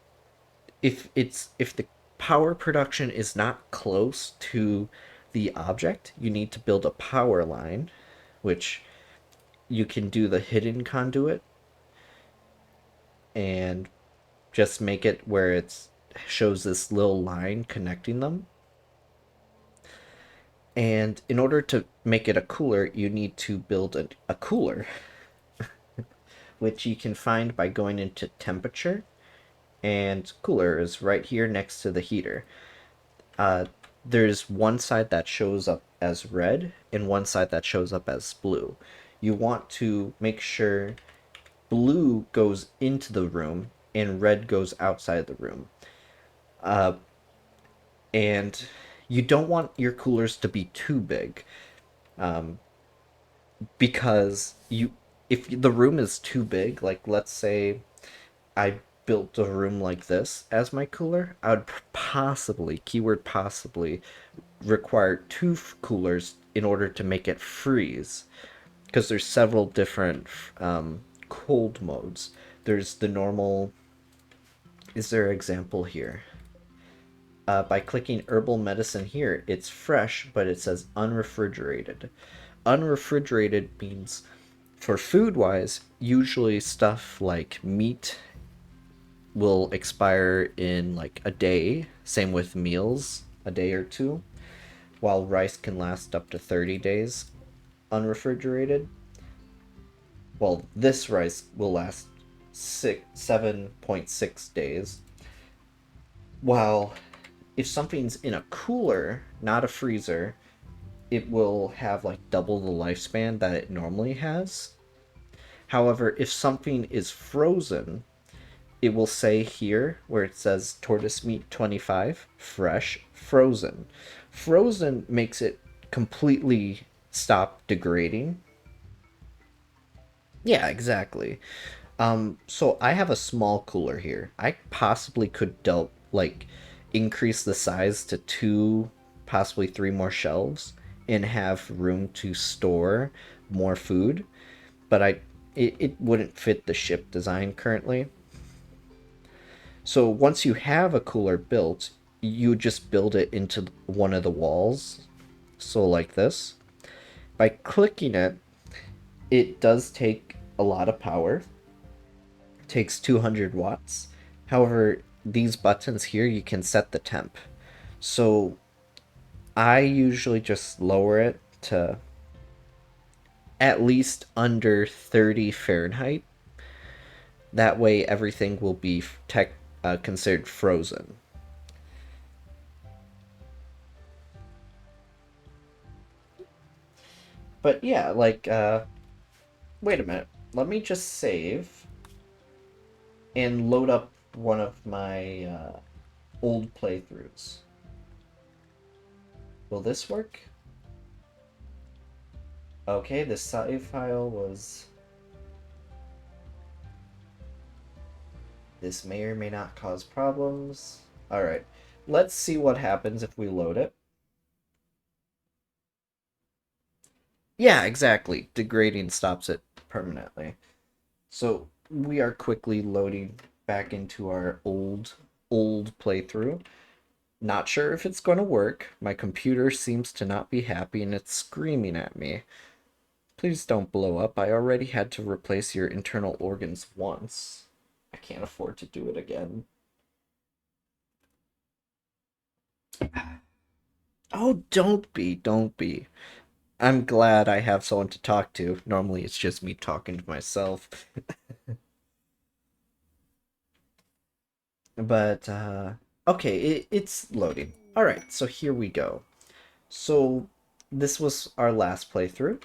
if the power production is not close to the object, you need to build a power line, which you can do the hidden conduit and just make it where it shows this little line connecting them. And in order to make it a cooler, you need to build a cooler, which you can find by going into temperature, and cooler is right here next to the heater. Uh, there's one side that shows up as red and one side that shows up as blue. You want to make sure blue goes into the room and red goes outside the room. Uh, and you don't want your coolers to be too big, because if the room is too big, like let's say I built a room like this as my cooler, I would possibly, keyword possibly, require two coolers in order to make it freeze, because there's several different cold modes. There's the normal. Is there an example here? By clicking herbal medicine here, it's fresh, but it says unrefrigerated. Unrefrigerated means, for food wise, usually stuff like meat will expire in like a day. Same with meals, a day or two, while rice can last up to 30 days unrefrigerated. Well, this rice will last 7.6 days. While if something's in a cooler, not a freezer, it will have like double the lifespan that it normally has. However, if something is frozen, it will say here where it says tortoise meat 25, fresh, frozen. Frozen makes it completely stop degrading. Yeah, exactly. So I have a small cooler here. I possibly could like increase the size to two, possibly three more shelves and have room to store more food, but it wouldn't fit the ship design currently. So once you have a cooler built, you just build it into one of the walls. So like this. By clicking it, it does take a lot of power. It takes 200 watts. However, these buttons here, you can set the temp. So I usually just lower it to at least under 30 Fahrenheit. That way everything will be considered frozen. But yeah, like, wait a minute. Let me just save and load up one of my old playthroughs. Will this work? Okay, the save file was... This may or may not cause problems. Alright, let's see what happens if we load it. Yeah, exactly. Degrading stops it permanently. So we are quickly loading back into our old playthrough. Not sure if it's going to work. My computer seems to not be happy and it's screaming at me. Please don't blow up. I already had to replace your internal organs once. I can't afford to do it again. Oh, don't be. I'm glad I have someone to talk to. Normally it's just me talking to myself. But, okay, it's loading. Alright, so here we go. So, this was our last playthrough.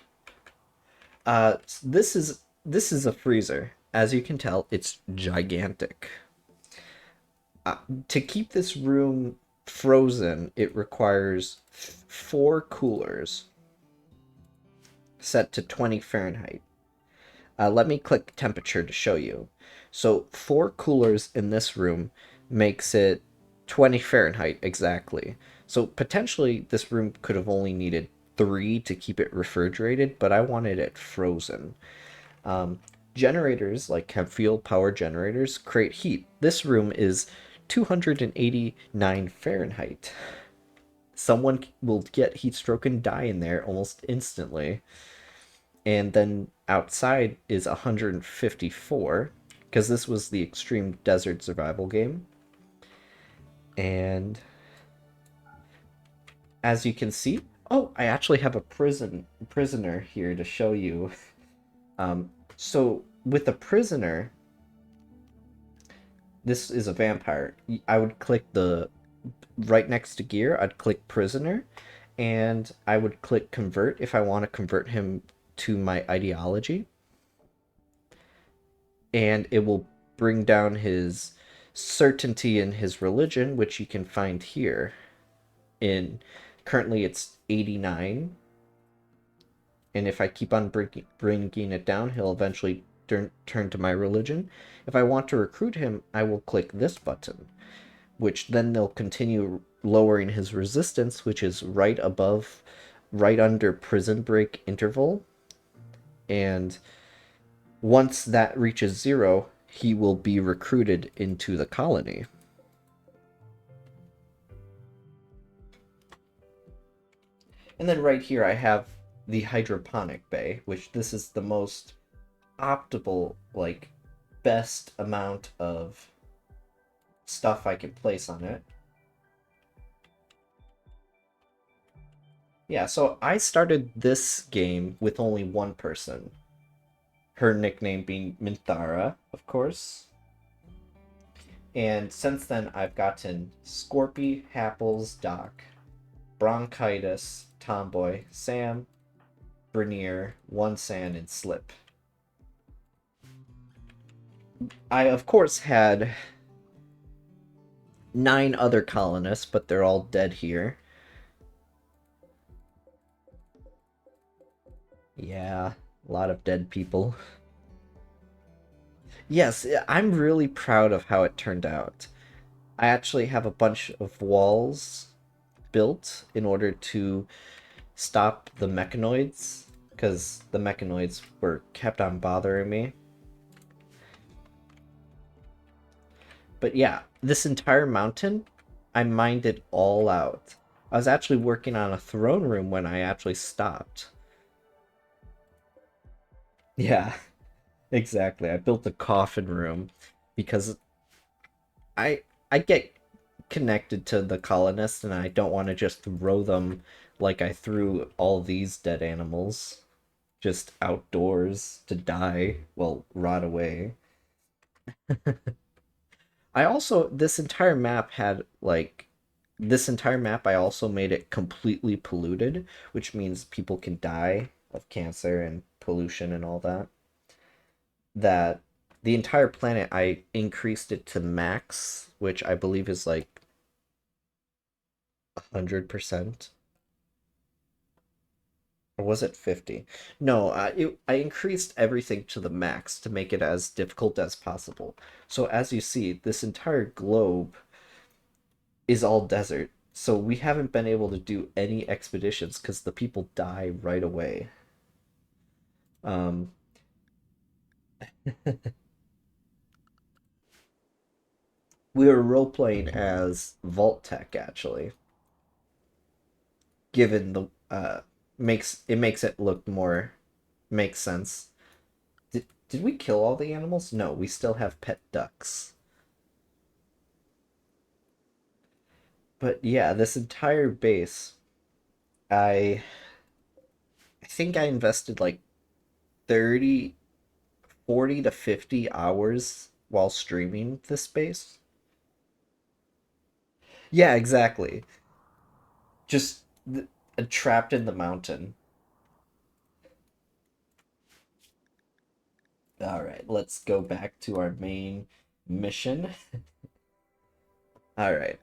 This is a freezer. As you can tell, it's gigantic. Uh, to keep this room frozen, it requires four coolers set to 20 Fahrenheit. Let me click temperature to show you. So four coolers in this room makes it 20 Fahrenheit exactly. So potentially this room could have only needed three to keep it refrigerated, but I wanted it frozen. Um, Generators, like fuel power generators, create heat. This room is 289 Fahrenheit. Someone will get heat stroke and die in there almost instantly. And then outside is 154 because this was the extreme desert survival game. And as you can see, oh, I actually have a prisoner here to show you. So with a prisoner, this is a vampire. I would click the right next to gear, I'd click prisoner, and I would click convert if I want to convert him to my ideology. And it will bring down his certainty in his religion, which you can find here. In currently it's 89, and if I keep on bringing it down, he'll eventually turn to my religion. If I want to recruit him, I will click this button, which then they'll continue lowering his resistance, which is right above, right under prison break interval. And once that reaches 0, he will be recruited into the colony. And then right here I have the hydroponic bay, which this is the most optimal, like, best amount of stuff I can place on it. Yeah, so I started this game with only one person. Her nickname being Minthara, of course. And since then, I've gotten Scorpy, Happles, Doc, Bronchitis, Tomboy, Sam, Bernier, One Sand, and Slip. I, of course, had 9 other colonists, but they're all dead here. Yeah, a lot of dead people. Yes, I'm really proud of how it turned out. I actually have a bunch of walls built in order to stop the mechanoids, because the mechanoids were kept on bothering me. But yeah, this entire mountain, I mined it all out. I was actually working on a throne room when I actually stopped. Yeah, exactly. I built a coffin room because I I get connected to the colonists and I don't want to just throw them like I threw all these dead animals just outdoors to die, well, rot away. I also this entire map I also made it completely polluted, which means people can die of cancer and pollution and all that. That the entire planet I increased it to max, which I believe is like 100%. Or was it 50? No, I increased everything to the max to make it as difficult as possible. So as you see, this entire globe is all desert. So we haven't been able to do any expeditions because the people die right away. Um, we were role playing as Vault Tech actually, given the makes it look more makes sense. Did we kill all the animals? No, we still have pet ducks. But yeah, this entire base, I I think I invested like 30, 40 to 50 hours while streaming this base. Yeah, exactly. Just trapped in the mountain. All right, let's go back to our main mission. All right.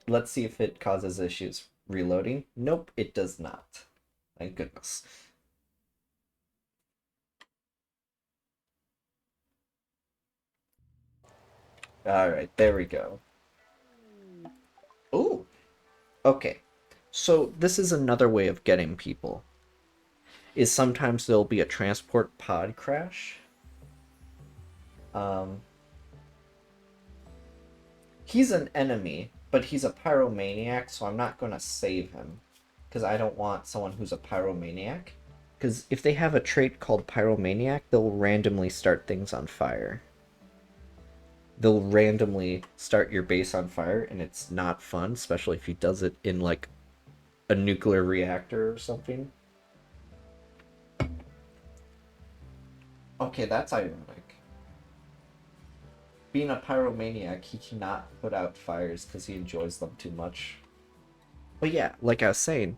Let's see if it causes issues reloading. Nope, it does not. Thank goodness. All right, there we go. Ooh, okay. So this is another way of getting people. Is sometimes there'll be a transport pod crash. Um, he's an enemy, but he's a pyromaniac, so I'm not gonna save him because I don't want someone who's a pyromaniac. Because if they have a trait called pyromaniac, they'll randomly start things on fire. They'll randomly start your base on fire, and it's not fun, especially if he does it in like a nuclear reactor or something. Okay, that's ironic. Being a pyromaniac, he cannot put out fires because he enjoys them too much. But yeah, like I was saying,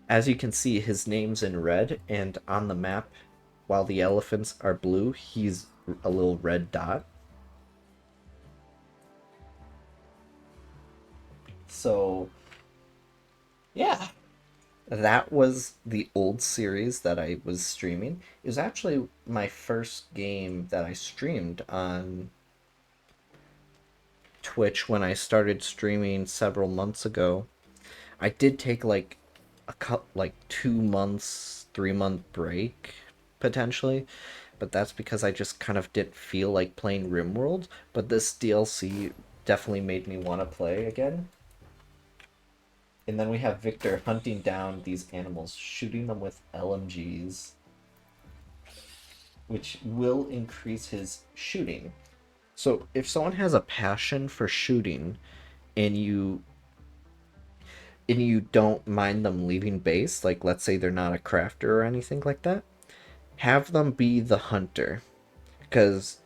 as you can see, his name's in red, and on the map, while the elephants are blue, he's a little red dot. So, yeah, that was the old series that I was streaming. It was actually my first game that I streamed on Twitch when I started streaming several months ago. I did take like like 2 months, 3 month break potentially, but that's because I just kind of didn't feel like playing Rimworld. But this DLC definitely made me want to play again. And then we have Victor hunting down these animals, shooting them with LMGs, which will increase his shooting. So if someone has a passion for shooting and you don't mind them leaving base, like let's say they're not a crafter or anything like that, have them be the hunter because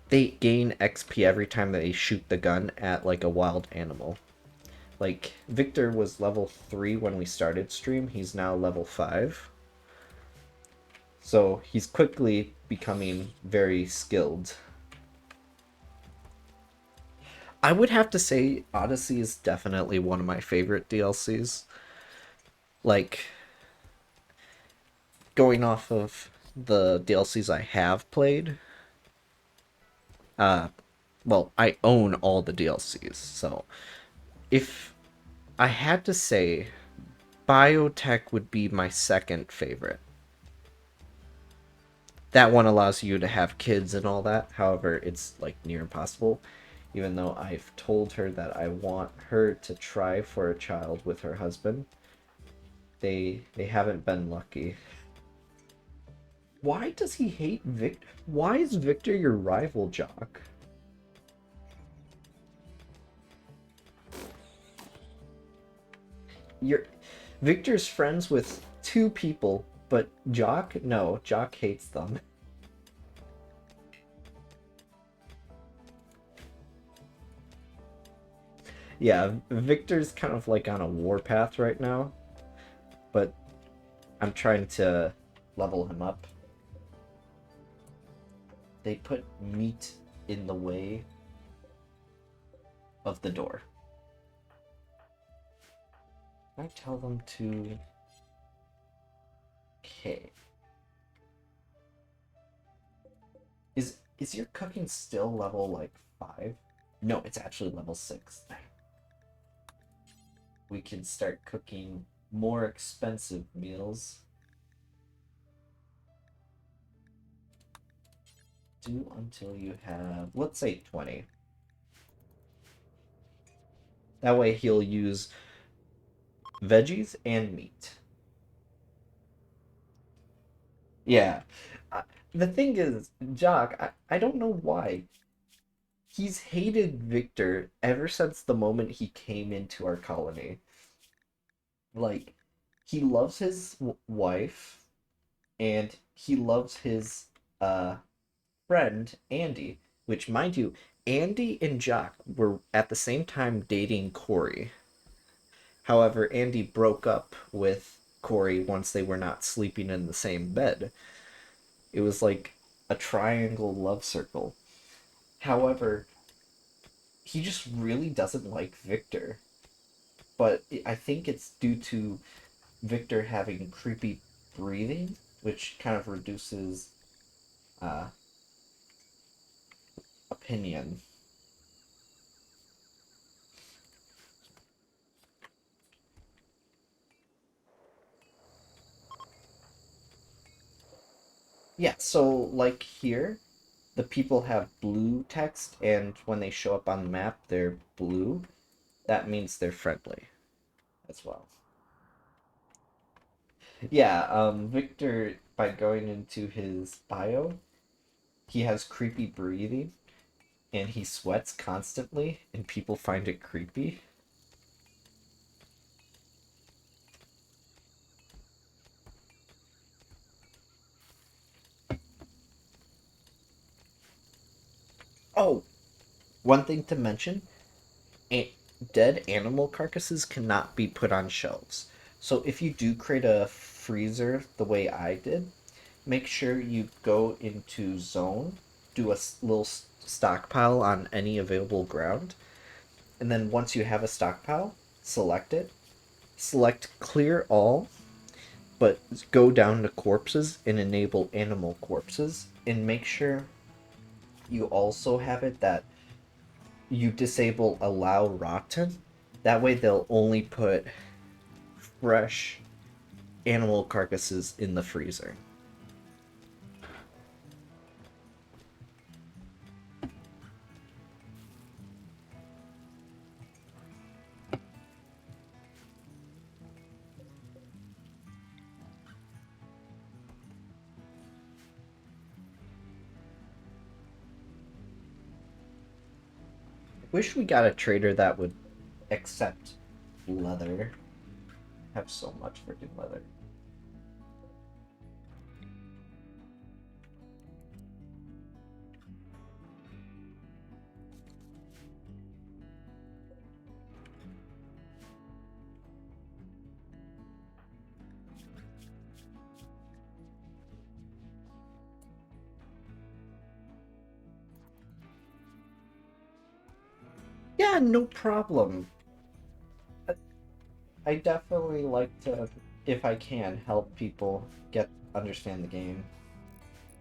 they gain XP every time they shoot the gun at like a wild animal. Like Victor was level 3 when we started stream, he's now level 5. So he's quickly becoming very skilled. I would have to say Odyssey is definitely one of my favorite DLCs. Like, going off of the DLCs I have played, uh, well, I own all the DLCs, so if I had to say, Biotech would be my second favorite. That one allows you to have kids and all that. However, it's like near impossible. Even though I've told her that I want her to try for a child with her husband, they haven't been lucky. Why does he hate Victor? Why is Victor your rival, Jock? You're Victor's friends with two people, but Jock? No, Jock hates them. Yeah, Victor's kind of like on a warpath right now, but I'm trying to level him up. They put meat in the way of the door. I tell them to... Okay. Is your cooking still level like 5? No, it's actually level 6. We can start cooking more expensive meals. Do until you have, let's say 20. That way he'll use veggies and meat. Yeah. Uh, the thing is, Jock, I don't know why. He's hated Victor ever since the moment he came into our colony. Like, he loves his wife, and he loves his uh friend Andy, which, mind you, Andy and Jock were at the same time dating Corey. However, Andy broke up with Corey once they were not sleeping in the same bed. It was like a triangle love circle. However, he just really doesn't like Victor. But I think it's due to Victor having creepy breathing, which kind of reduces uh, opinion. Yeah, so like here, the people have blue text, and when they show up on the map, they're blue. That means they're friendly as well. Yeah, Victor, by going into his bio, he has creepy breathing, and he sweats constantly, and people find it creepy. Oh, one thing to mention, a- dead animal carcasses cannot be put on shelves. So if you do create a freezer the way I did, make sure you go into zone, do a little stockpile on any available ground, and then once you have a stockpile, select it, select clear all, but go down to corpses and enable animal corpses, and make sure you also have it that you disable allow rotten. That way they'll only put fresh animal carcasses in the freezer. Wish we got a trader that would accept leather. Have so much freaking leather. Yeah, no problem. I definitely like to, if I can, help people get understand the game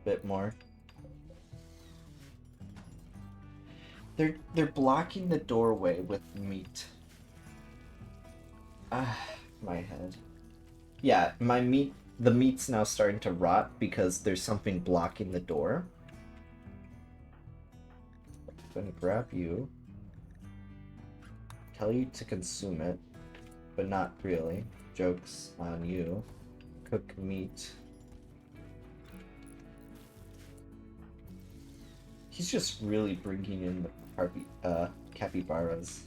a bit more. They're blocking the doorway with meat. Ah, my head. Yeah, my meat. The meat's now starting to rot because there's something blocking the door. I'm gonna grab you, tell you to consume it, but not really. Joke's on you. Cook meat. He's just really bringing in the capybaras.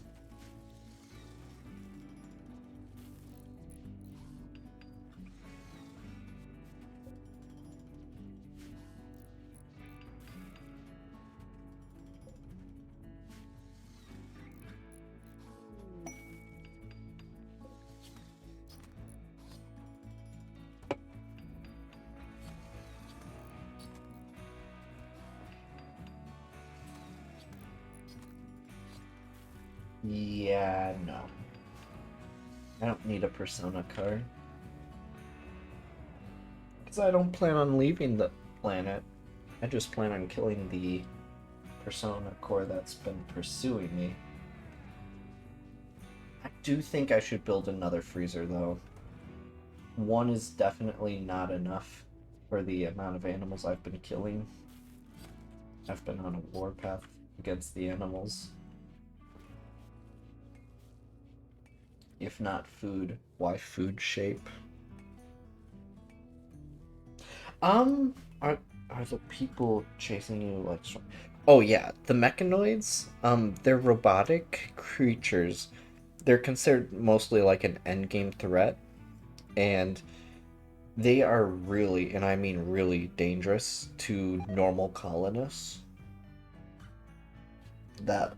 Yeah, no. I don't need a Persona card. Because I don't plan on leaving the planet. I just plan on killing the Persona core that's been pursuing me. I do think I should build another freezer, though. One is definitely not enough for the amount of animals I've been killing. I've been on a warpath against the animals. If not food, why food shape? Um, are are the people chasing you like? Oh yeah, the mechanoids. They're robotic creatures. They're considered mostly like an endgame threat, and they are really, and I mean really, dangerous to normal colonists. That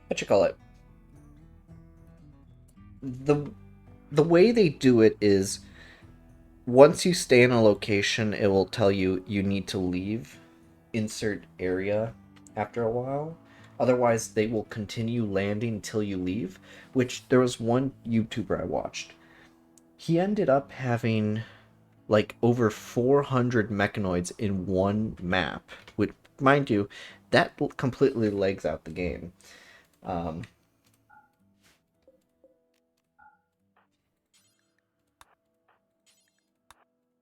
what you call it? The the way they do it is once you stay in a location, it will tell you you need to leave, insert area after a while. Otherwise, they will continue landing until you leave. Which there was one YouTuber I watched. He ended up having like over 400 mechanoids in one map. Which, mind you, that completely legs out the game. Um,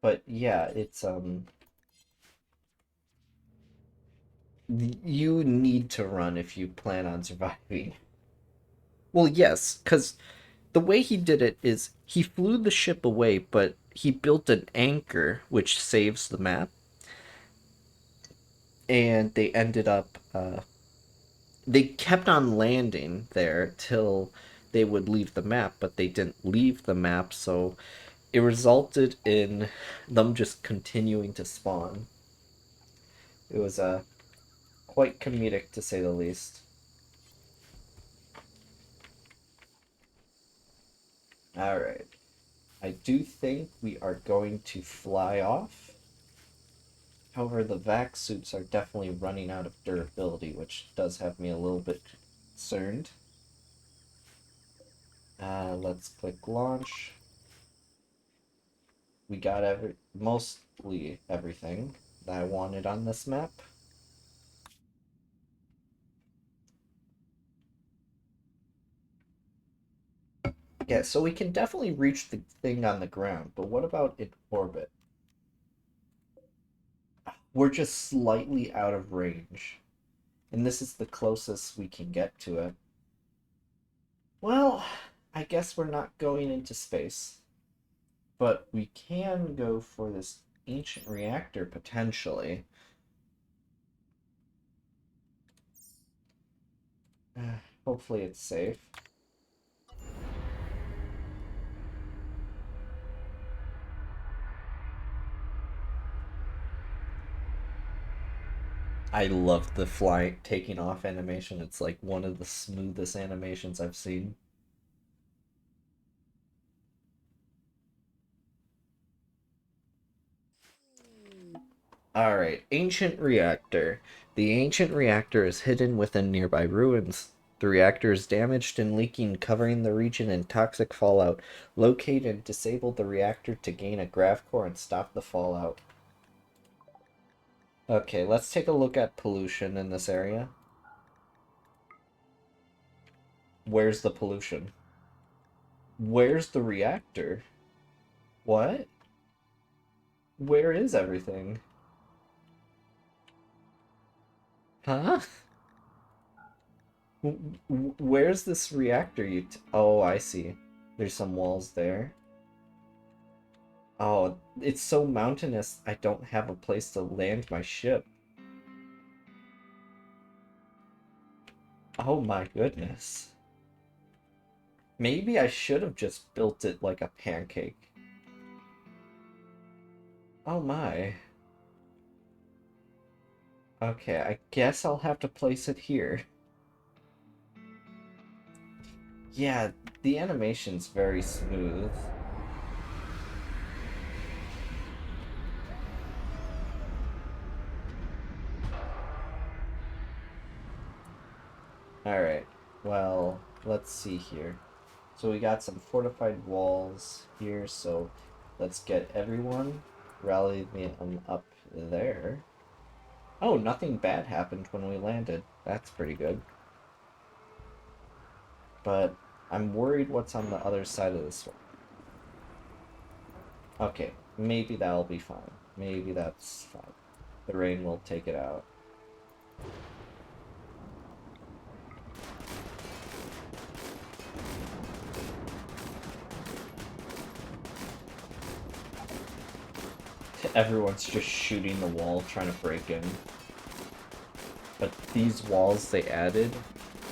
but yeah, it's you need to run if you plan on surviving. Well, yes, because the way he did it is he flew the ship away, but he built an anchor which saves the map, and they ended up they kept on landing there till they would leave the map, but they didn't leave the map, so it resulted in them just continuing to spawn. It was quite comedic to say the least. All right. I do think we are going to fly off. However, the vac suits are definitely running out of durability, which does have me a little bit concerned. Let's click launch. We got mostly everything that I wanted on this map. Yeah, so we can definitely reach the thing on the ground, but what about in orbit? We're just slightly out of range, and this is the closest we can get to it. Well, I guess we're not going into space. But we can go for this ancient reactor potentially. Hopefully it's safe. I love the flying taking off animation. It's like one of the smoothest animations I've seen. All right, ancient reactor. The ancient reactor is hidden within nearby ruins. The reactor is damaged and leaking, covering the region in toxic fallout. Locate and disable the reactor to gain a grav core and stop the fallout. Okay, let's take a look at pollution in this area. Where's the pollution? Where's the reactor? What? Where is everything? Huh? Where's this reactor Oh, I see. There's some walls there. Oh, it's so mountainous, I don't have a place to land my ship. Oh my goodness. Maybe I should have just built it like a pancake. Oh my. Okay, I guess I'll have to place it here. Yeah, the animation's very smooth. Alright, well, let's see here. So we got some fortified walls here, so let's get everyone. Rally them up there. Oh, nothing bad happened when we landed. That's pretty good. But I'm worried what's on the other side of this one. Okay, maybe that'll be fine. Maybe that's fine. The rain will take it out. Everyone's just shooting the wall, trying to break in. But these walls they added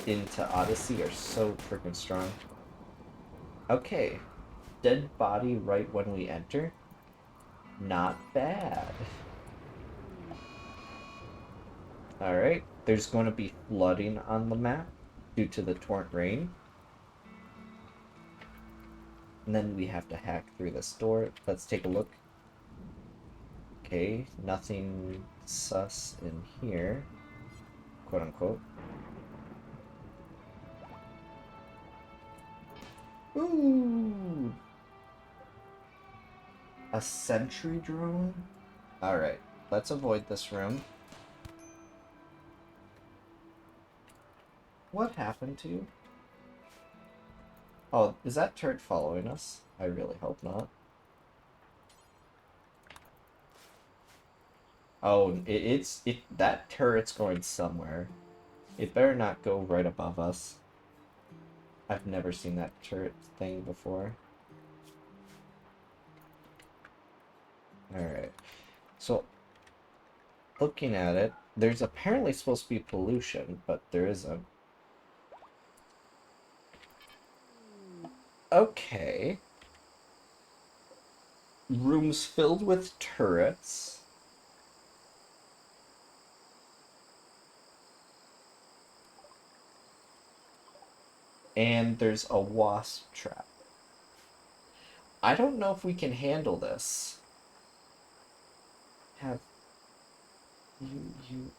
into Odyssey are so freaking strong. Okay. Dead body right when we enter. Not bad. Alright. There's going to be flooding on the map due to the torrent rain. And then we have to hack through this door. Let's take a look. Okay, nothing sus in here, quote unquote. Ooh! A sentry drone? Alright, let's avoid this room. What happened to you? Oh, is that turret following us? I really hope not. Oh, that turret's going somewhere. It better not go right above us. I've never seen that turret thing before. Alright. So, looking at it, there's apparently supposed to be pollution, but there isn't. Okay. Rooms filled with turrets. And there's a wasp trap. I don't know if we can handle this. Have you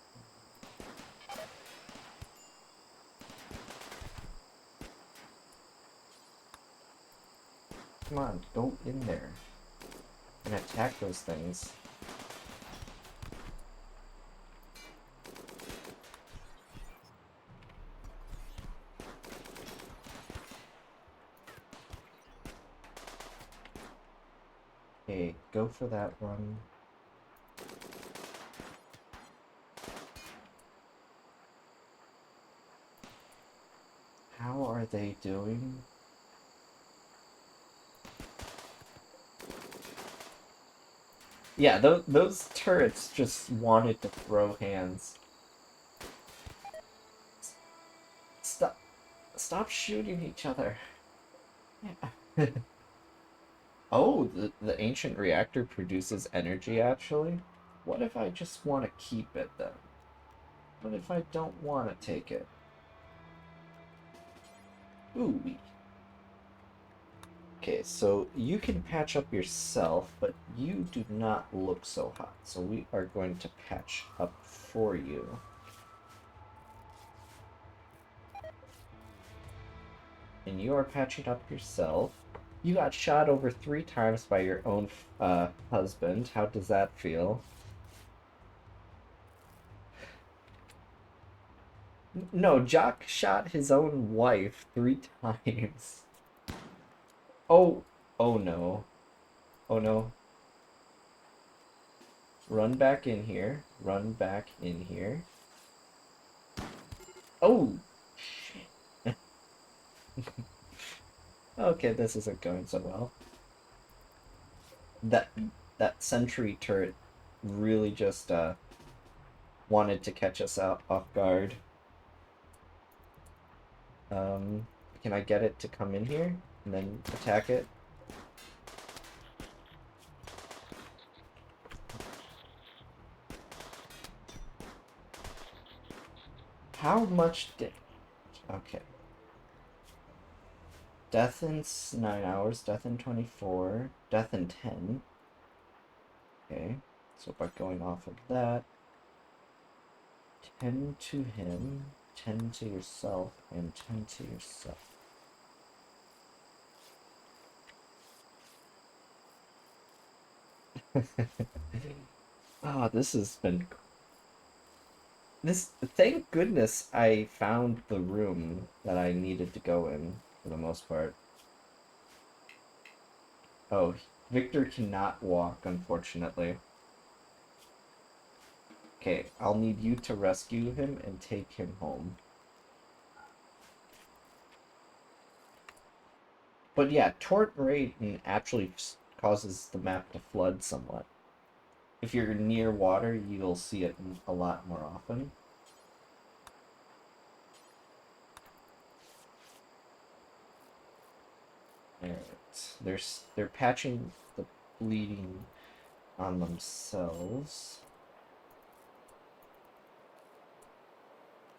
Come on, go in there and attack those things. Okay, go for that one. How are they doing? Yeah, those turrets just wanted to throw hands. Stop shooting each other. Yeah. Oh, the ancient reactor produces energy, actually? What if I just want to keep it, then? What if I don't want to take it? Ooh. Okay, so you can patch up yourself, but you do not look so hot. So we are going to patch up for you. And you are patching up yourself. You got shot over 3 times by your own husband. How does that feel? No, Jock shot his own wife 3 times. Oh, oh no. Oh no. Run back in here. Run back in here. Oh, shit. Okay, this isn't going so well. That that sentry turret really just wanted to catch us out off guard. Can I get it to come in here and then attack it? How much damage? Okay. Death in 9 hours, death in 24, death in 10. Okay, so by going off of that, 10 to him, 10 to yourself, and 10 to yourself. Oh, this has been... Thank goodness I found the room that I needed to go in, for the most part. Oh, Victor cannot walk, unfortunately. Okay, I'll need you to rescue him and take him home. But yeah, Torrent Rain actually causes the map to flood somewhat. If you're near water, you'll see it a lot more often. Alright, they're patching the bleeding on themselves.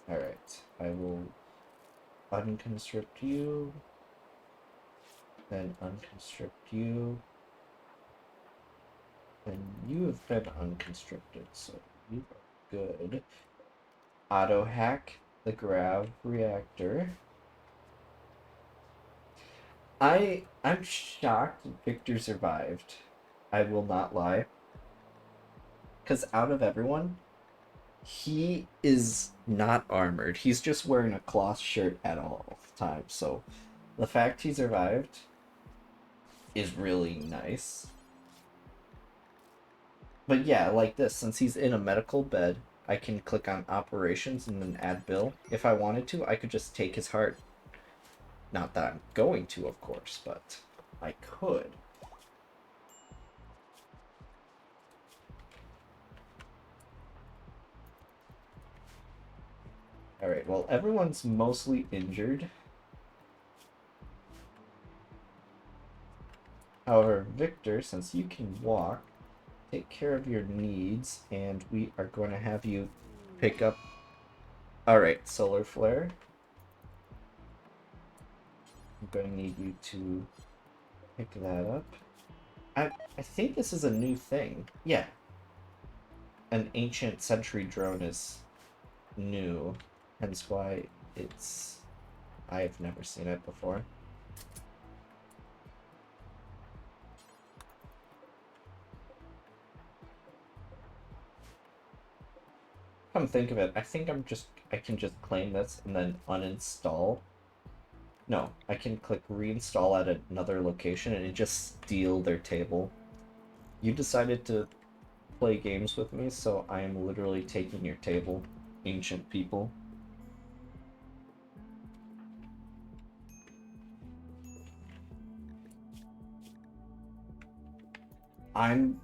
Alright, I will unconstrict you, then unconstrict you, and you have been unconstricted, so you are good. Auto hack the grav reactor. I'm shocked Victor survived. I will not lie. Because out of everyone, he is not armored. He's just wearing a cloth shirt at all times. So the fact he survived is really nice. But yeah, like this, since he's in a medical bed, I can click on operations and then add bill. If I wanted to, I could just take his heart. Not that I'm going to, of course, but I could. Alright, well, everyone's mostly injured. However, Victor, since you can walk, take care of your needs, and we are going to have you pick up... Alright, Solar Flare. I'm going to need you to pick that up. I think this is a new thing. Yeah. An ancient sentry drone is new, hence why it's... I've never seen it before. Come think of it, I think I can just claim this and then uninstall. No, I can click reinstall at another location and it just steal their table. You decided to play games with me, so I am literally taking your table, ancient people. I'm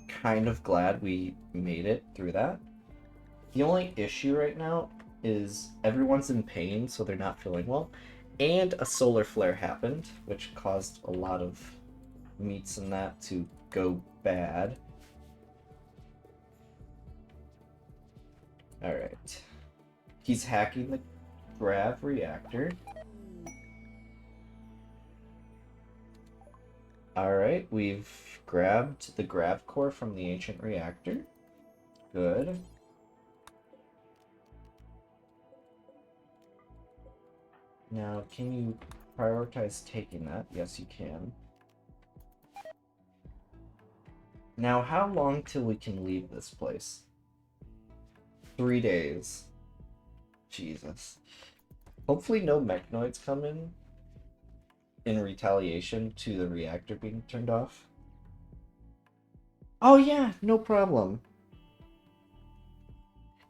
kind of glad we made it through that. The only issue right now is everyone's in pain, so they're not feeling well. And a solar flare happened, which caused a lot of meats and that to go bad. Alright. He's hacking the grav reactor. Alright, we've grabbed the grav core from the ancient reactor. Good. Now, can you prioritize taking that? Yes, you can. Now, how long till we can leave this place? 3 days. Jesus. Hopefully no mechanoids come in retaliation to the reactor being turned off. Oh yeah, no problem.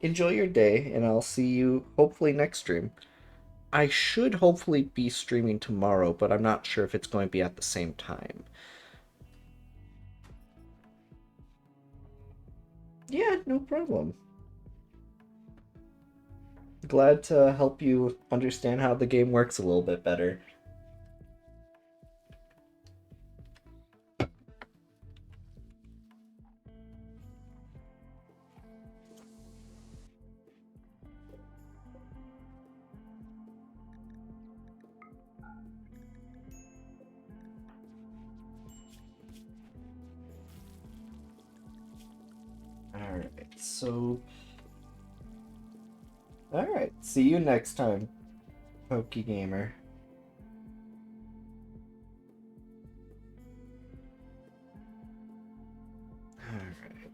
Enjoy your day, and I'll see you hopefully next stream. I should hopefully be streaming tomorrow, but I'm not sure if it's going to be at the same time. Yeah, no problem. Glad to help you understand how the game works a little bit better. Alright, so... Alright, see you next time, PokeGamer. Alright.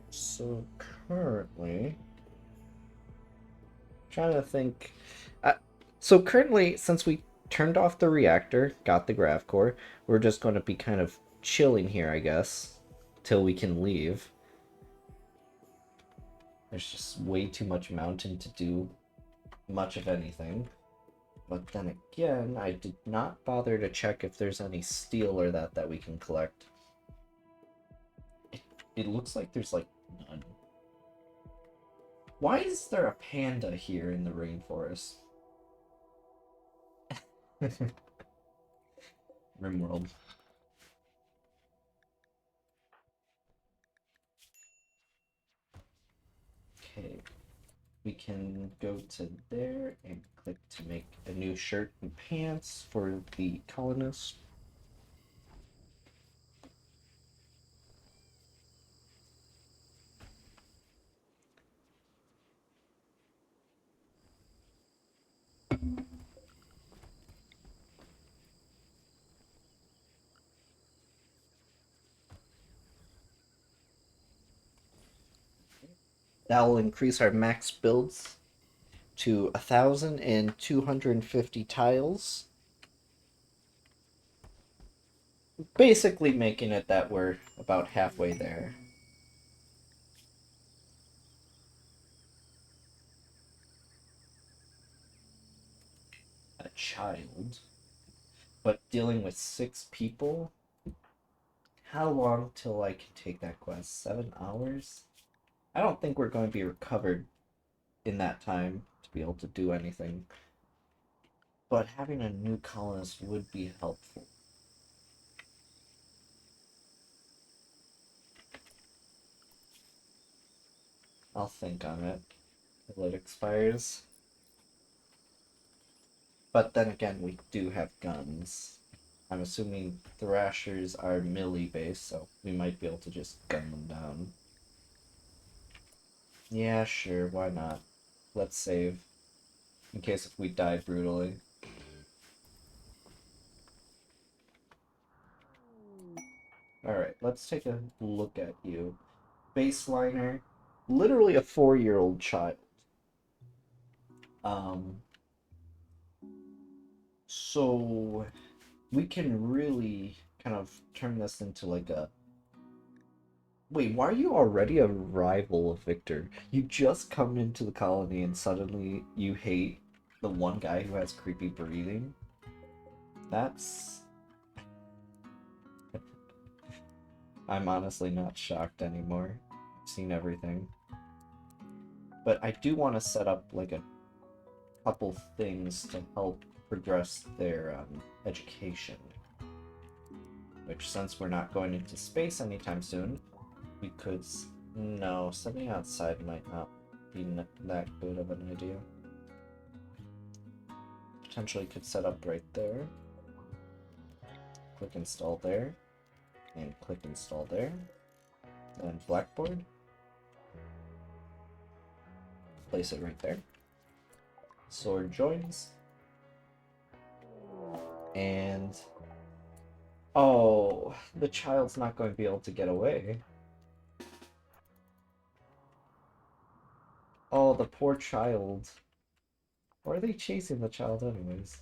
So currently... Trying to think... so currently, since we turned off the reactor, got the grav core, we're just going to be kind of chilling here, I guess, till we can leave. There's just way too much mountain to do much of anything. But then again, I did not bother to check if there's any steel or that we can collect. It looks like there's like none. Why is there a panda here in the rainforest? Rimworld. Okay. We can go to there and click to make a new shirt and pants for the colonist. That will increase our max builds to 1,250 tiles. Basically making it that we're about halfway there. A child. But dealing with 6 people? How long till I can take that quest? 7 hours? I don't think we're going to be recovered in that time to be able to do anything. But having a new colonist would be helpful. I'll think on it till it expires. But then again, we do have guns. I'm assuming Thrashers are melee based, so we might be able to just gun them down. Yeah, sure, why not? Let's save. In case if we die brutally. Alright, let's take a look at you. Baseliner, literally a 4-year-old child. So we can really kind of turn this into like a... Wait, why are you already a rival of Victor? You just come into the colony and suddenly you hate the one guy who has creepy breathing? That's... I'm honestly not shocked anymore. I've seen everything. But I do want to set up like a couple things to help progress their education. Which, since we're not going into space anytime soon, we could... No, sending outside might not be that good of an idea. Potentially could set up right there. Click install there. And click install there. And Blackboard. Place it right there. Sword joins. And... oh, the child's not going to be able to get away. Oh, the poor child. Why are they chasing the child anyways?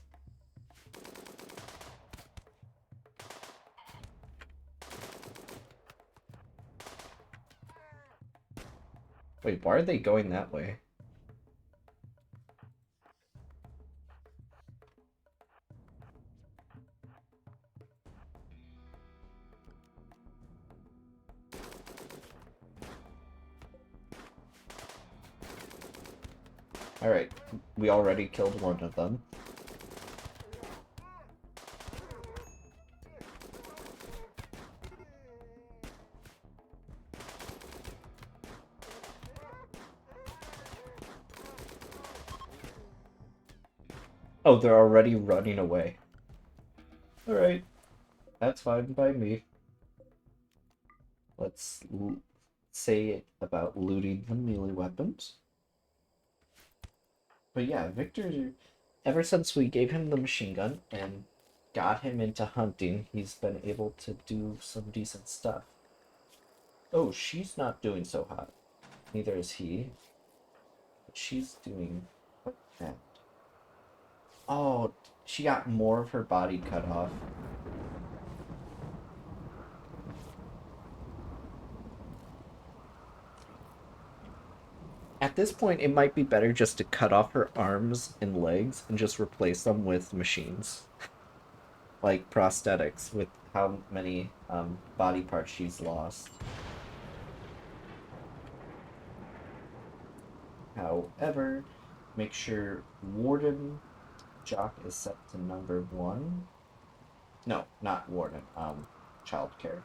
Wait, why are they going that way? Alright, we already killed one of them. Oh, they're already running away. Alright, that's fine by me. Let's say about looting the melee weapons. But yeah, Victor, ever since we gave him the machine gun and got him into hunting, he's been able to do some decent stuff. Oh, she's not doing so hot. Neither is he. But she's doing quite bad. Oh, she got more of her body cut off. At this point, it might be better just to cut off her arms and legs and just replace them with machines. Like prosthetics, with how many body parts she's lost. However, make sure Warden Jock is set to number 1. No, not Warden, childcare.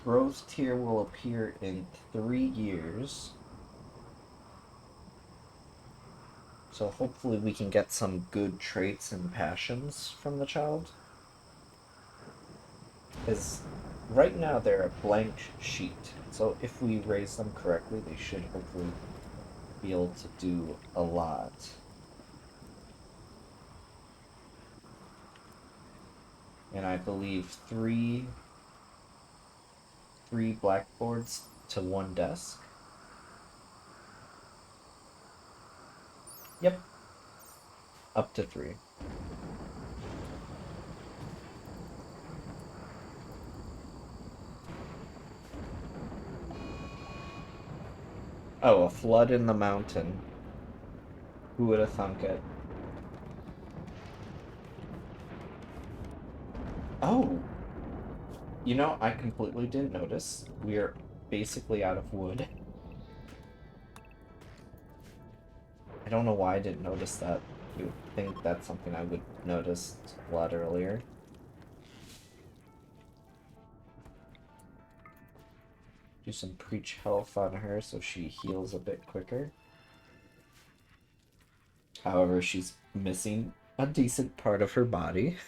Rose tier will appear in 3 years. So hopefully we can get some good traits and passions from the child. Because right now they're a blank sheet. So if we raise them correctly, they should hopefully be able to do a lot. And I believe three blackboards to 1 desk. Yep. Up to 3. Oh, a flood in the mountain. Who would have thunk it? Oh! You know, I completely didn't notice. We are basically out of wood. I don't know why I didn't notice that. You would think that's something I would notice a lot earlier. Do some preach health on her so she heals a bit quicker. However, she's missing a decent part of her body.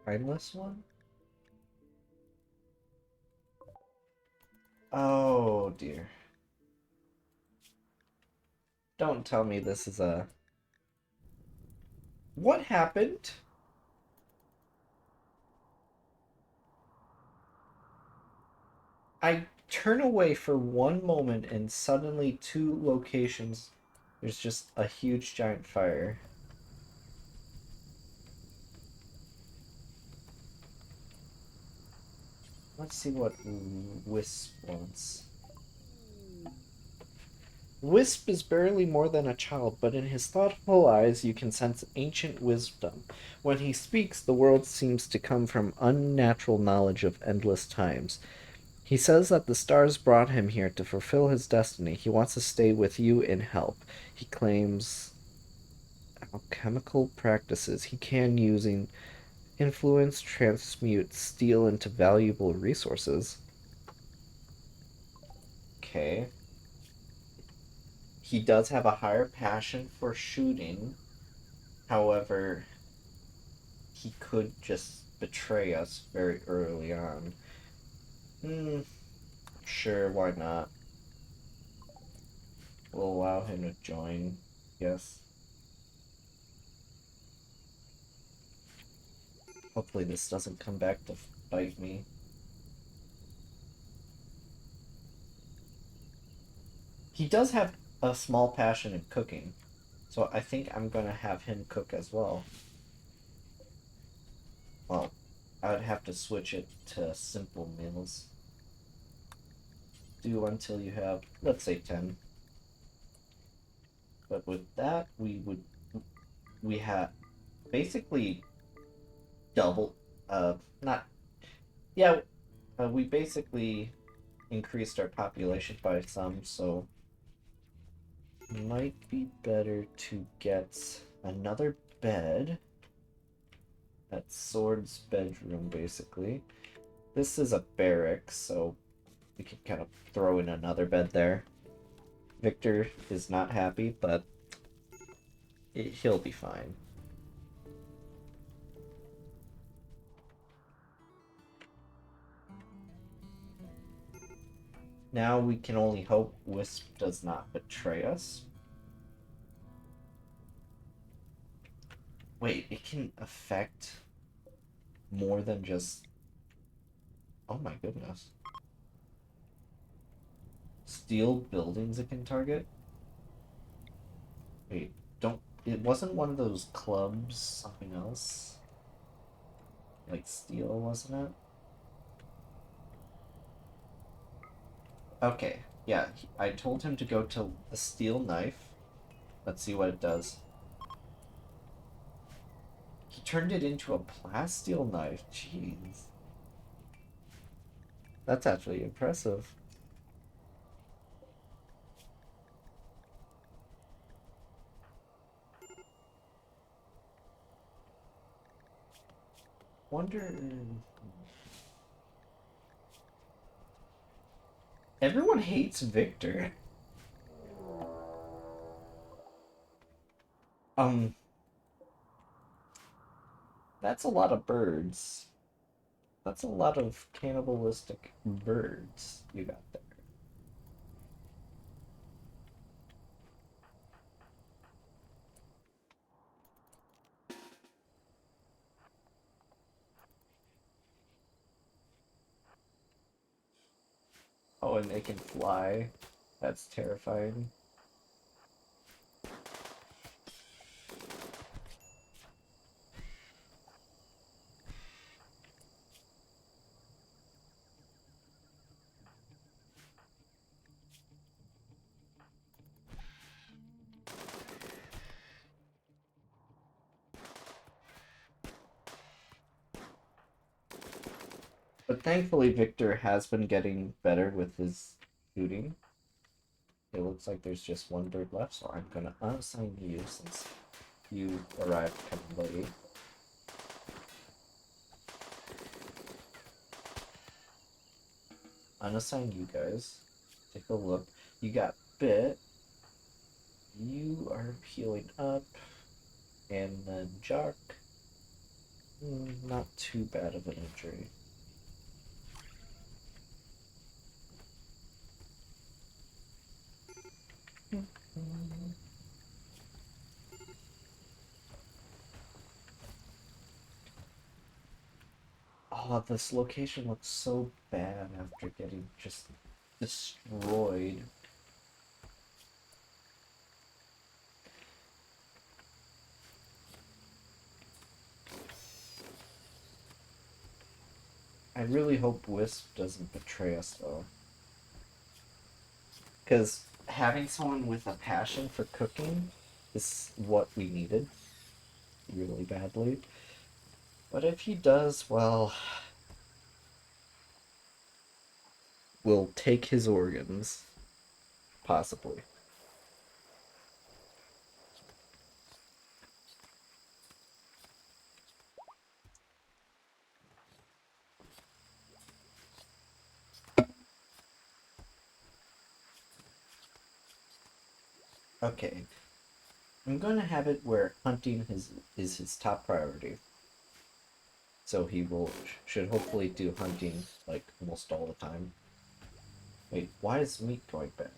Timeless one? Oh dear. Don't tell me this is a... What happened? I turn away for one moment and suddenly 2 locations, there's just a huge giant fire. Let's see what Wisp wants. Wisp is barely more than a child, but in his thoughtful eyes you can sense ancient wisdom. When he speaks, the world seems to come from unnatural knowledge of endless times. He says that the stars brought him here to fulfill his destiny. He wants to stay with you and help. He claims alchemical practices he can using influence transmute steel into valuable resources. Okay. He does have a higher passion for shooting. However, he could just betray us very early on. Hmm, sure, why not? We'll allow him to join, yes. Hopefully this doesn't come back to bite me. He does have a small passion in cooking, so I think I'm gonna have him cook as well. Well, I would have to switch it to simple meals. Do until you have, let's say, 10. But with that, we have basically double, not, yeah, we basically increased our population by some, so might be better to get another bed. That's Sword's bedroom, basically. This is a barracks, so we can kind of throw in another bed there. Victor is not happy, but he'll be fine. Now we can only hope Wisp does not betray us. Wait, it can affect more than just... Oh my goodness. Steel buildings it can target? Wait, don't... It wasn't one of those clubs something else? Like steel, wasn't it? Okay, yeah, I told him to go to the steel knife. Let's see what it does. He turned it into a plasteel knife. Jeez. That's actually impressive. Wonder... Everyone hates Victor. Um, that's a lot of birds. That's a lot of cannibalistic birds you got there. Oh, and they can fly. That's terrifying. But thankfully, Victor has been getting better with his shooting. It looks like there's just one bird left, so I'm gonna unassign you since you arrived kind of late. Unassign you guys. Take a look. You got bit. You are healing up. And then Jock. Not too bad of an injury. Oh, this location looks so bad after getting just destroyed. I really hope Wisp doesn't betray us, though. Because having someone with a passion for cooking is what we needed really badly. But if he does, well... will take his organs. Possibly. Okay. I'm going to have it where hunting is his top priority. So he will should hopefully do hunting like almost all the time. Wait, why is meat going bad?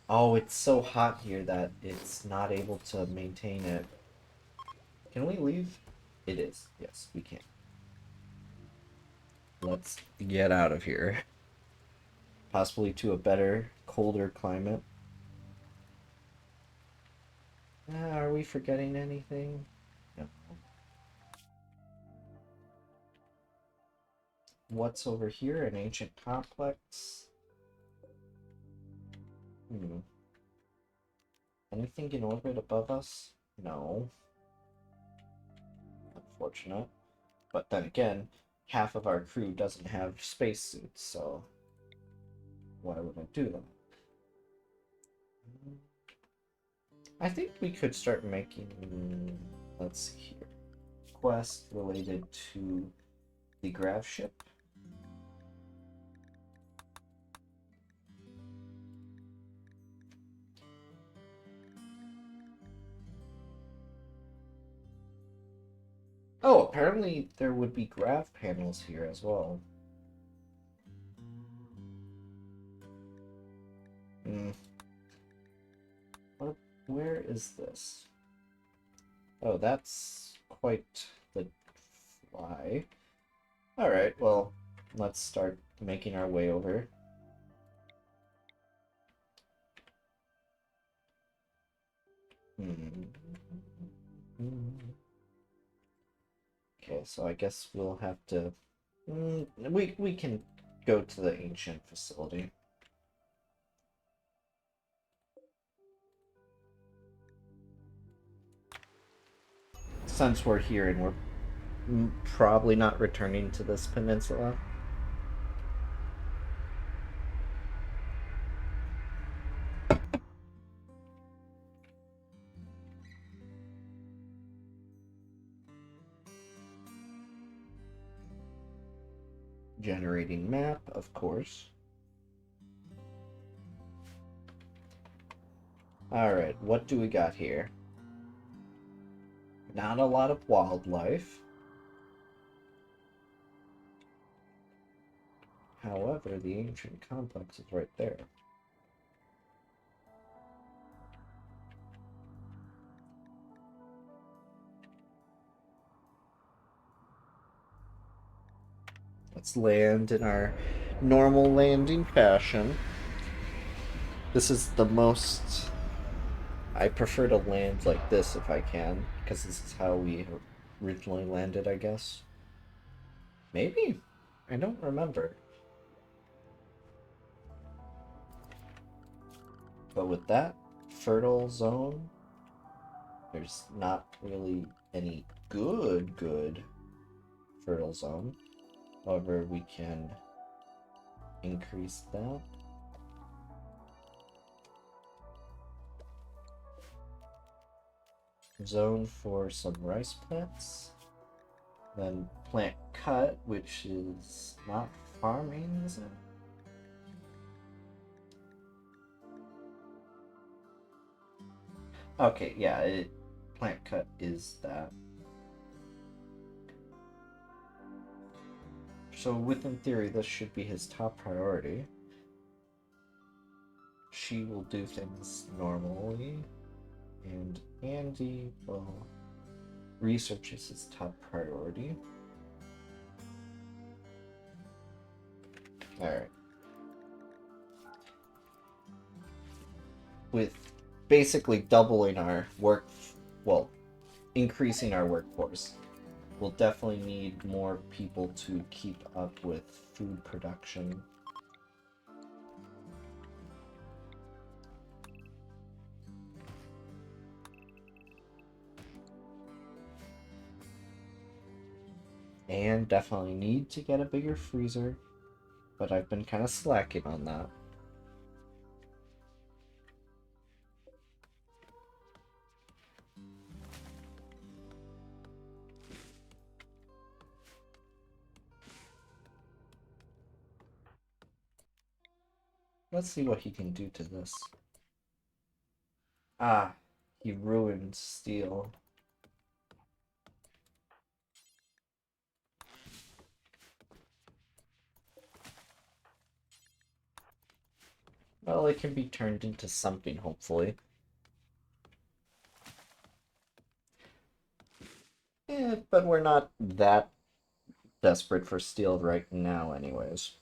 Oh, it's so hot here that it's not able to maintain it. Can we leave? It is. Yes, we can. Let's get out of here. Possibly to a better, colder climate. Are we forgetting anything? No. What's over here? An ancient complex? Hmm. Anything in orbit above us? No. Unfortunate. But then again, half of our crew doesn't have spacesuits, so why would I do that? I think we could start making, let's see here, quests related to the Gravship. Oh, apparently there would be grav panels here as well. Hmm. Where is this? Oh, that's quite the fly. Alright, well, let's start making our way over. Hmm. Okay, so I guess we'll have to... we can go to the ancient facility. Since we're here and we're probably not returning to this peninsula. Generating map, of course. Alright, what do we got here? Not a lot of wildlife. However, the ancient complex is right there. Let's land in our normal landing fashion. This is the most... I prefer to land like this if I can, because this is how we originally landed, I guess. Maybe? I don't remember. But with that fertile zone, there's not really any good fertile zone. However, we can increase that. Zone for some rice plants. Then plant cut, which is not farming, is it? Okay, yeah, plant cut is that. So within theory, this should be his top priority. She will do things normally, and Andy will research is his top priority. Alright. With basically doubling our increasing our workforce, we'll definitely need more people to keep up with food production. And definitely need to get a bigger freezer, but I've been kind of slacking on that. Let's see what he can do to this. Ah, he ruined steel. Well, it can be turned into something, hopefully. But we're not that desperate for steel right now, anyways.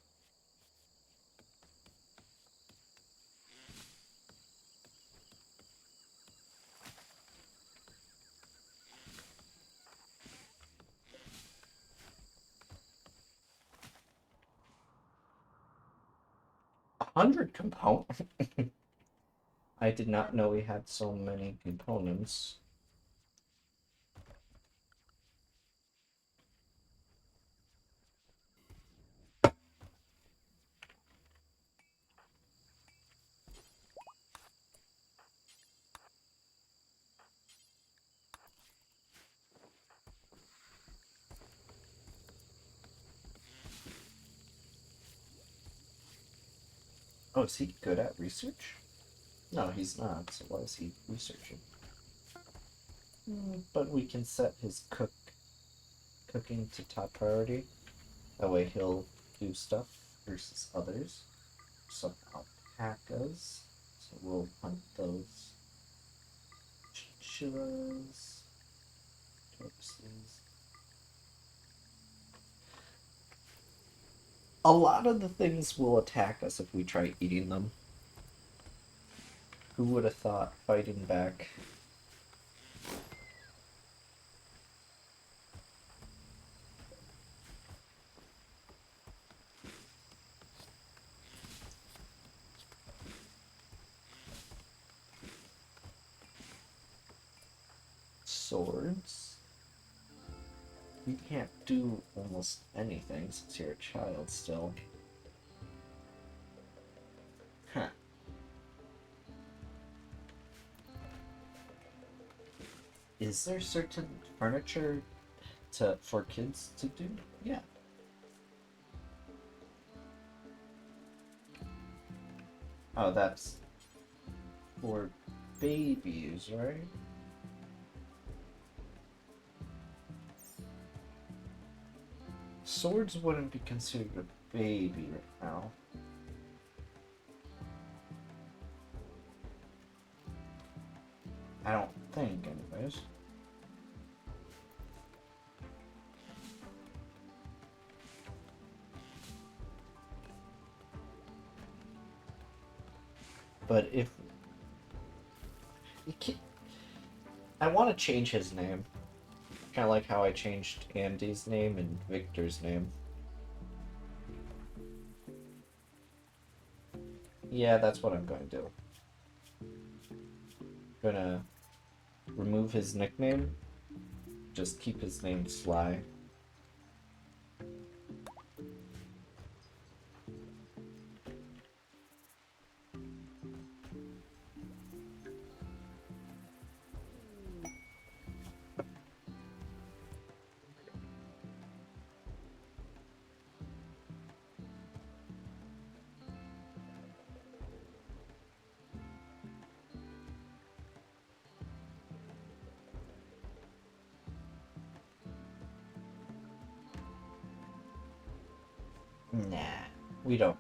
$100 components? I did not know we had so many components. Oh, is he good at research? No, he's not, so why is he researching? But we can set his cooking to top priority. That way he'll do stuff versus others. Some alpacas. So we'll hunt those. Chinchillas. Tortoises. A lot of the things will attack us if we try eating them. Who would have thought fighting back? Swords? You can't do almost anything since you're a child still. Huh. Is there certain furniture for kids to do? Yeah. Oh, that's for babies, right? Swords wouldn't be considered a baby right now. I don't think, anyways. But if you can't, I want to change his name. Kind of like how I changed Andy's name and Victor's name. Yeah, that's what I'm going to do. Gonna remove his nickname. Just keep his name Sly. Nah, we don't.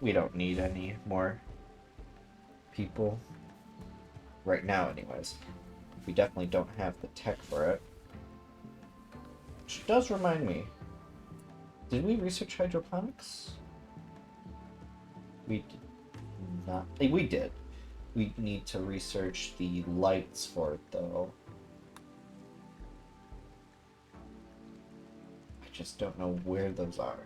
We don't need any more people right now, anyways. We definitely don't have the tech for it. Which does remind me. Did we research hydroponics? We did not. We did. We need to research the lights for it, though. I just don't know where those are.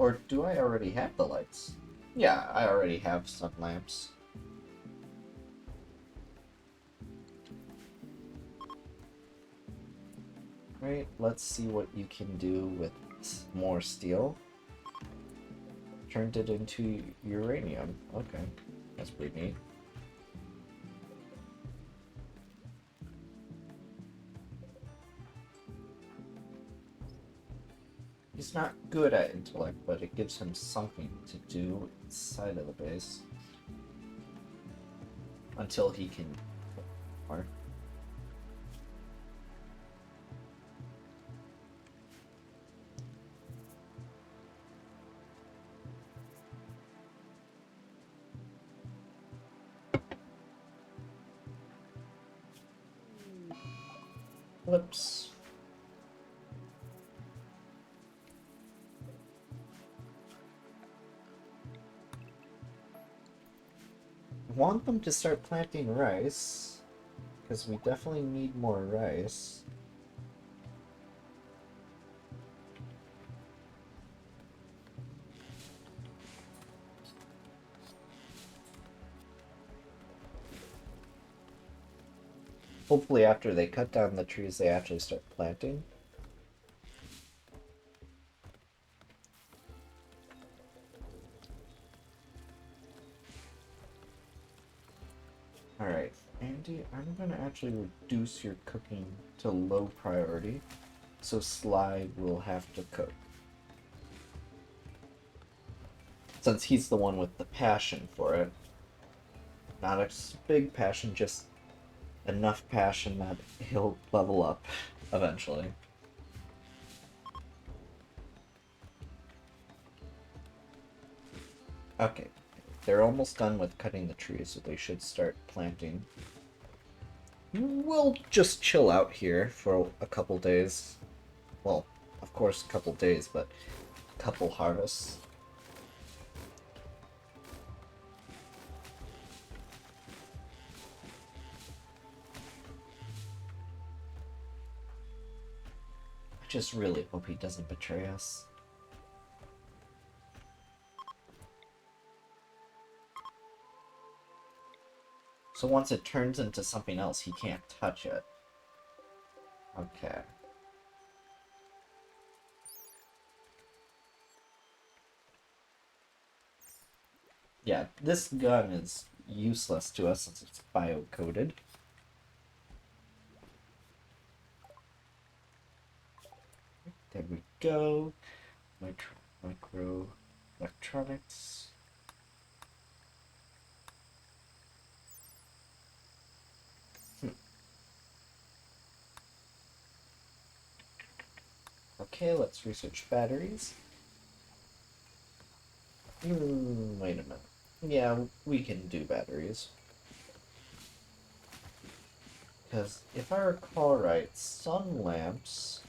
Or do I already have the lights? Yeah, I already have sun lamps. Right, let's see what you can do with more steel. Turned it into uranium. Okay, that's pretty neat. He's not good at intellect, but it gives him something to do inside of the base. Until he can... Or... Whoops. I want them to start planting rice, because we definitely need more rice. Hopefully after they cut down the trees, they actually start planting. Alright, Andy, I'm gonna actually reduce your cooking to low priority, so Sly will have to cook. Since he's the one with the passion for it. Not a big passion, just enough passion that he'll level up eventually. Okay, they're almost done with cutting the trees, so they should start planting. We'll just chill out here for a couple days. Well, of course, a couple days, but a couple harvests. I just really hope he doesn't betray us. So once it turns into something else, he can't touch it. Okay. Yeah, this gun is useless to us since it's bio-coded. There we go. Micro electronics. Okay, let's research batteries. Wait a minute. Yeah, we can do batteries. Because if I recall right, sun lamps,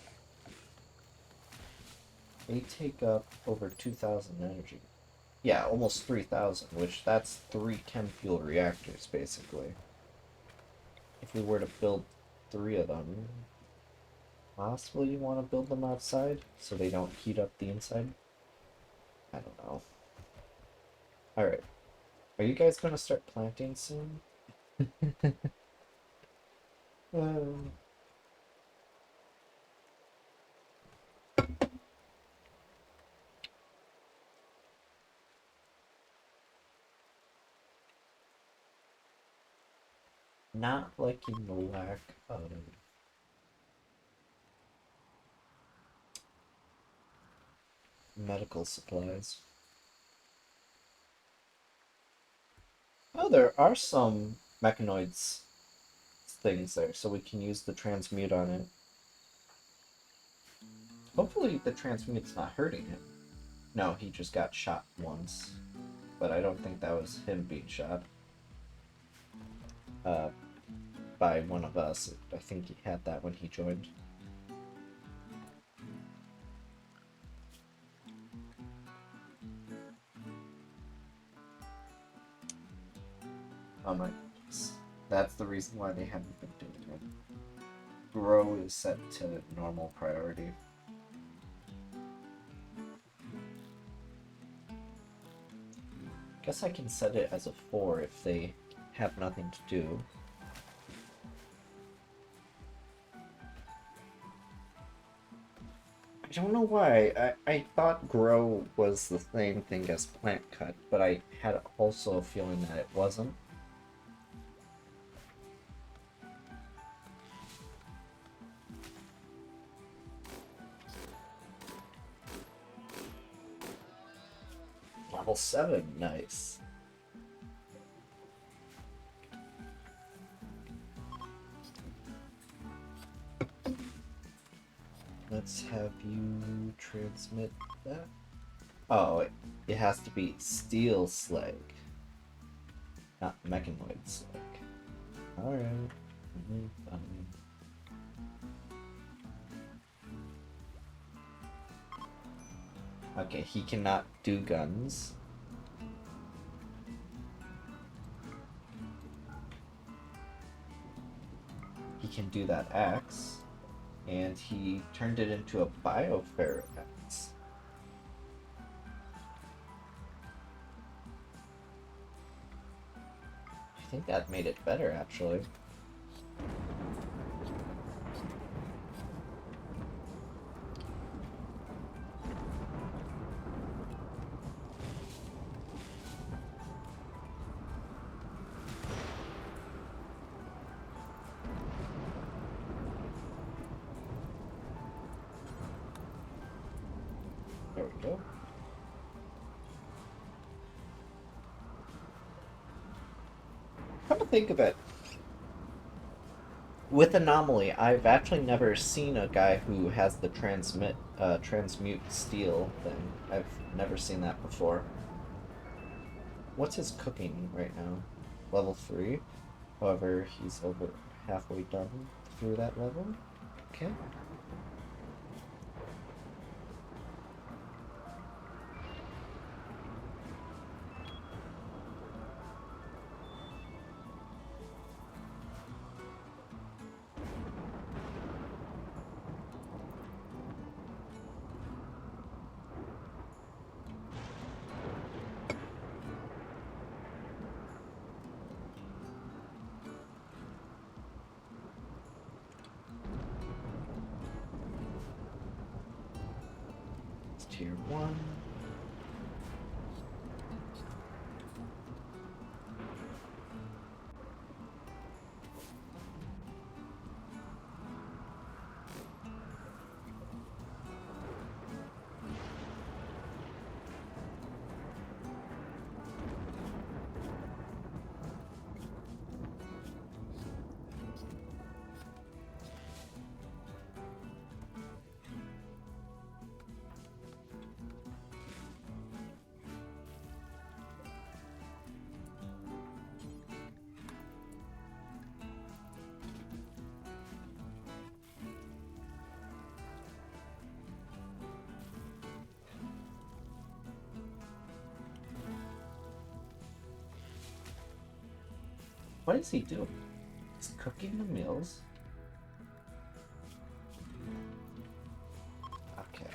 they take up over 2,000 energy. Yeah, almost 3,000, which that's 3 chem fuel reactors, basically. If we were to build 3 of them, possibly you want to build them outside so they don't heat up the inside? I don't know. Alright. Are you guys going to start planting soon? um, not liking the lack of medical supplies. Oh, there are some mechanoids things there, so we can use the transmute on it. Hopefully the transmute's not hurting him. No, he just got shot once. But I don't think that was him being shot. By one of us. I think he had that when he joined. Oh my goodness. That's the reason why they haven't been doing it. Grow is set to normal priority. Guess I can set it as a 4 if they have nothing to do. I don't know why. I thought grow was the same thing as plant cut, but I had also a feeling that it wasn't. Level 7, nice. Let's have you transmit that. Oh, it has to be steel slag, not mechanoid slag. Alright. Okay, he cannot do guns. He can do that axe. And he turned it into a bioferret axe. I think that made it better, actually. There we go. Come to think of it, with Anomaly, I've actually never seen a guy who has the transmute steel thing. I've never seen that before. What's his cooking right now? Level 3. However, he's over halfway done through that level. Okay. Tier 1. What is he doing? He's cooking the meals. Okay.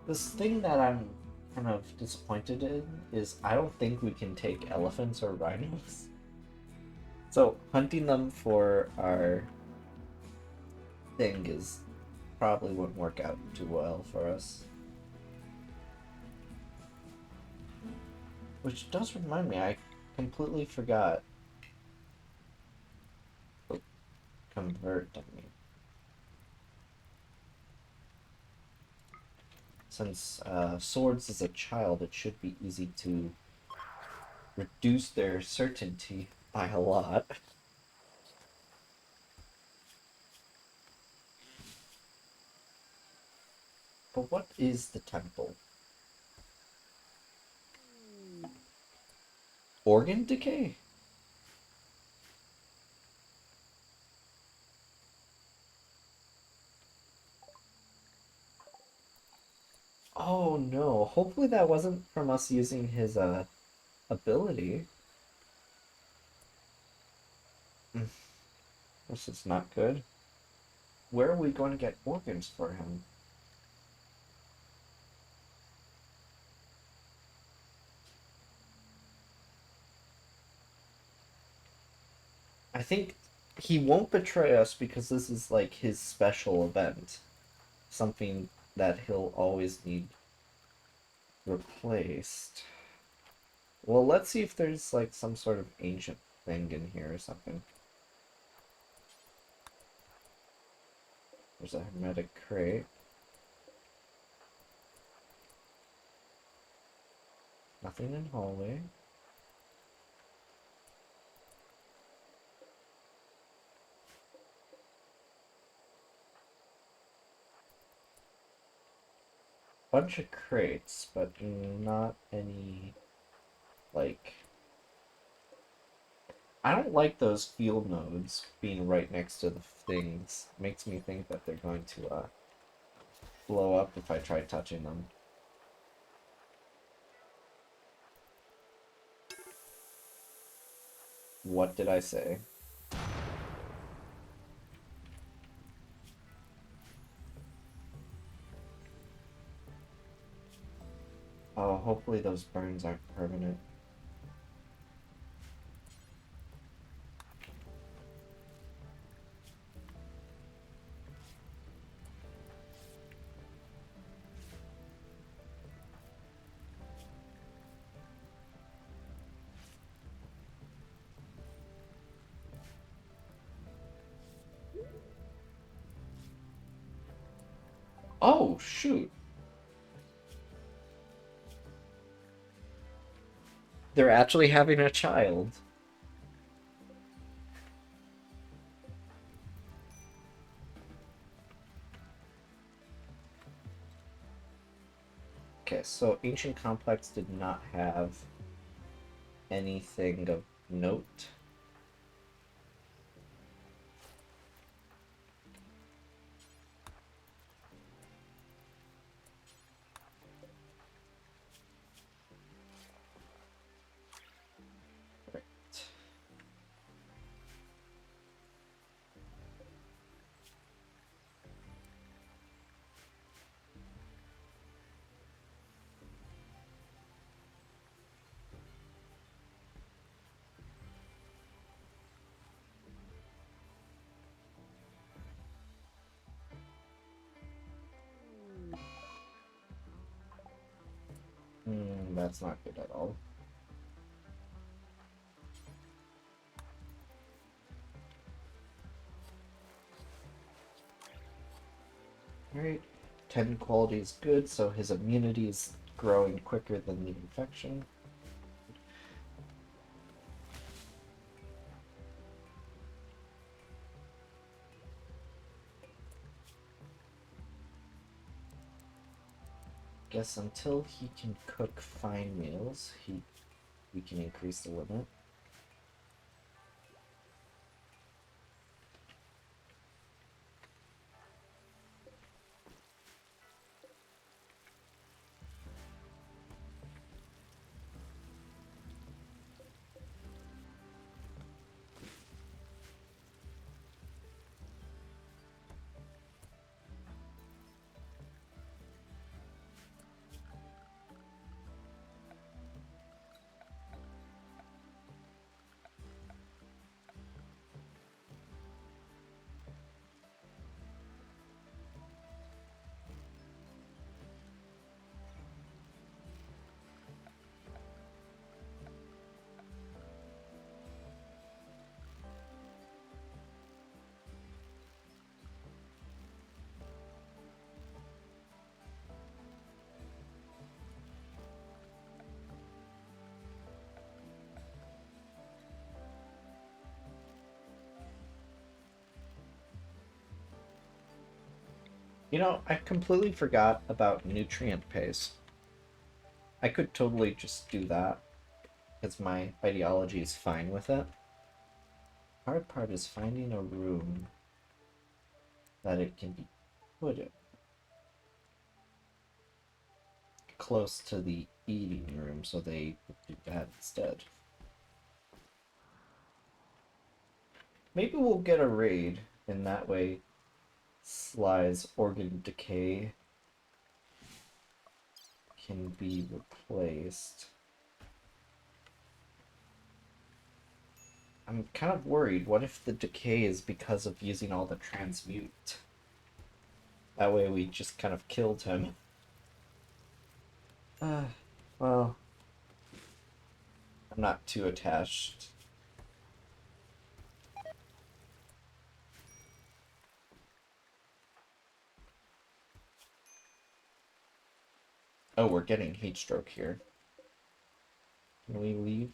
This thing that I'm kind of disappointed in is I don't think we can take elephants or rhinos. So hunting them for our thing is probably wouldn't work out too well for us. Which does remind me, I completely forgot. Oh, convert, I mean. Since swords is a child, it should be easy to reduce their certainty by a lot. But what is the temple? Organ decay? Oh no, hopefully that wasn't from us using his ability. This is not good. Where are we going to get organs for him? I think he won't betray us because this is like his special event. Something that he'll always need replaced. Well, let's see if there's like some sort of ancient thing in here or something. There's a hermetic crate. Nothing in hallway. Bunch of crates, but not any, like... I don't like those field nodes being right next to the things. Makes me think that they're going to blow up if I try touching them. What did I say? Oh, hopefully those burns aren't permanent. Oh, shoot. They're actually having a child. Okay, so Ancient Complex did not have anything of note. Right. That's not good at all. Alright, 10 quality is good, so his immunity is growing quicker than the infection. Guess until he can cook fine meals, we can increase the limit. You know, I completely forgot about nutrient paste. I could totally just do that, because my ideology is fine with it. Hard part is finding a room that it can be put in. Close to the eating room, so they would do that instead. Maybe we'll get a raid, and that way Sly's organ decay can be replaced. I'm kind of worried. What if the decay is because of using all the transmute? That way we just kind of killed him. Uh, well, I'm not too attached. Oh, we're getting heat stroke here. Can we leave?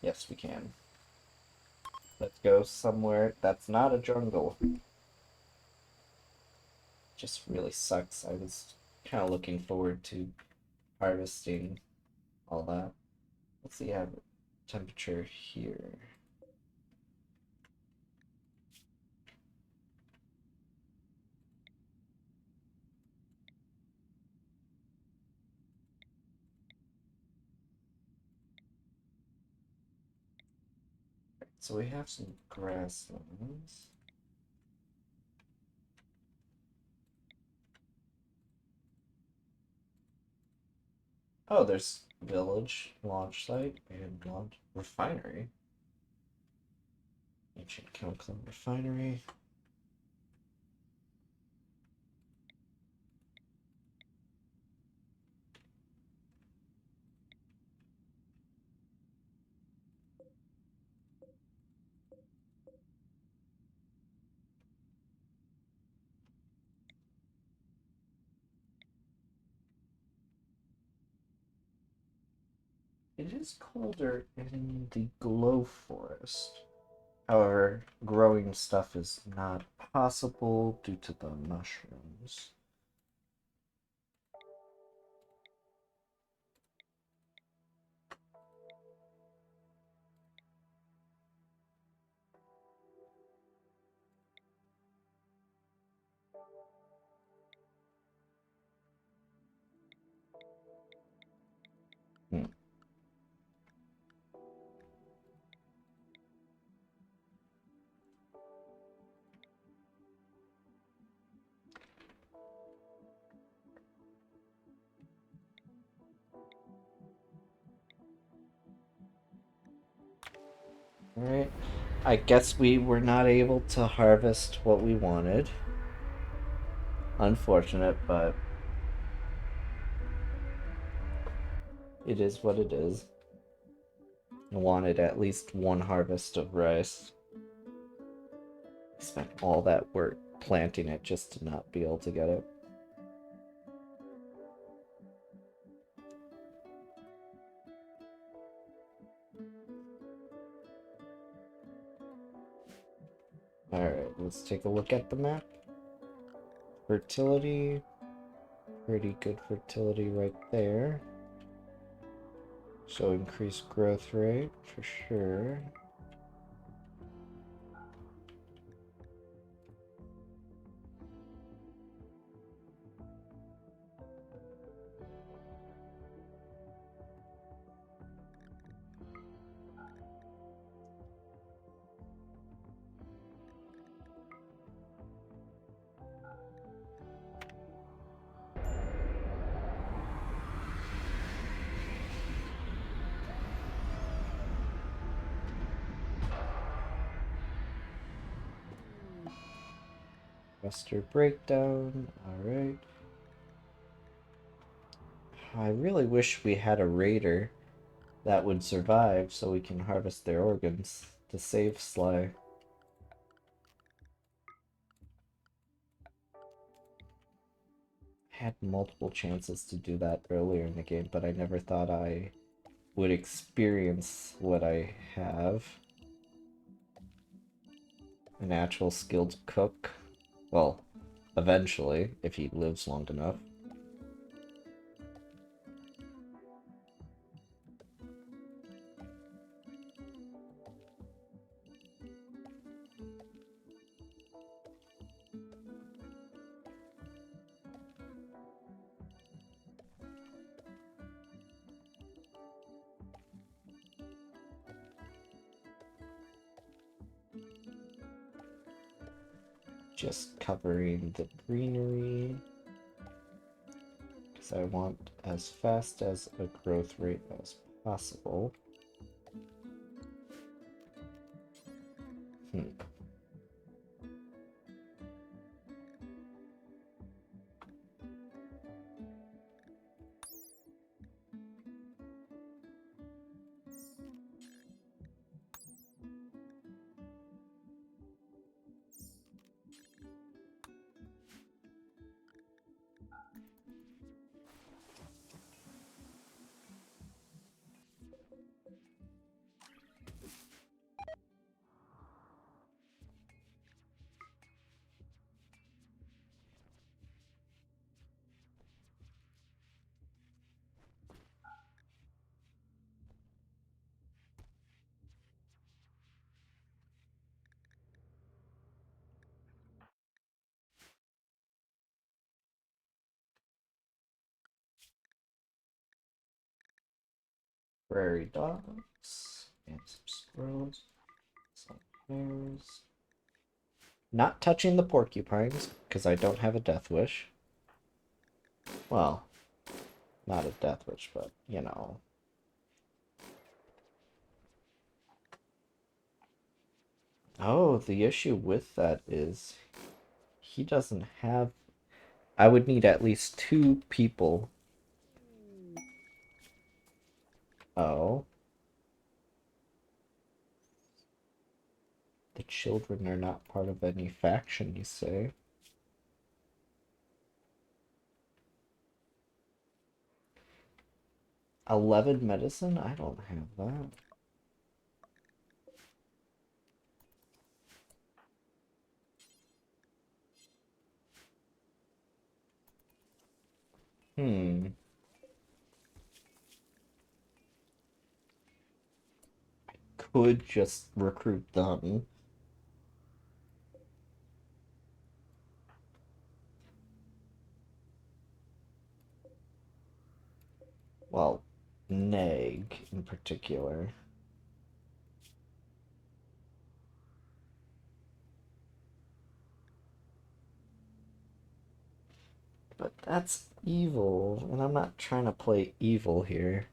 Yes, we can. Let's go somewhere that's not a jungle. Just really sucks. I was kind of looking forward to harvesting all that. Let's see, have temperature here. So we have some grasslands. Oh, there's village, launch site, and launch refinery. Ancient chemical refinery. It is colder in the glow forest. However, growing stuff is not possible due to the mushrooms. Hmm. Alright. I guess we were not able to harvest what we wanted. Unfortunate, but it is what it is. I wanted at least one harvest of rice. I spent all that work planting it just to not be able to get it. Alright, let's take a look at the map. Fertility. Pretty good fertility right there. So increased growth rate for sure. Cluster breakdown. Alright. I really wish we had a raider that would survive so we can harvest their organs to save Sly. I had multiple chances to do that earlier in the game, but I never thought I would experience what I have. An actual skilled cook. Well, eventually, if he lives long enough. Just covering the greenery. Because I want as fast as a growth rate as possible. prairie dogs and some squirrels, some hares. Not touching the porcupines, because I don't have a death wish. Well, not a death wish, but, you know. Oh, the issue with that is he doesn't have... I would need at least 2 people. Oh. The children are not part of any faction, you say? $11 medicine? I don't have that. Could just recruit them. Well, Neg in particular. But that's evil, and I'm not trying to play evil here.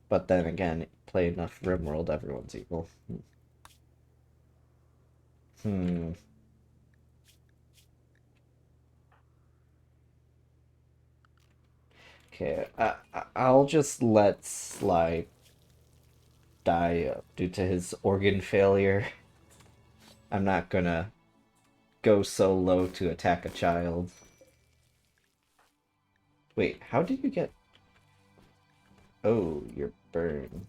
But then again, play enough Rimworld, everyone's evil. Hmm. Okay, I'll just let Sly die due to his organ failure. I'm not gonna go so low to attack a child. Wait, how did you get... Oh, you're burned.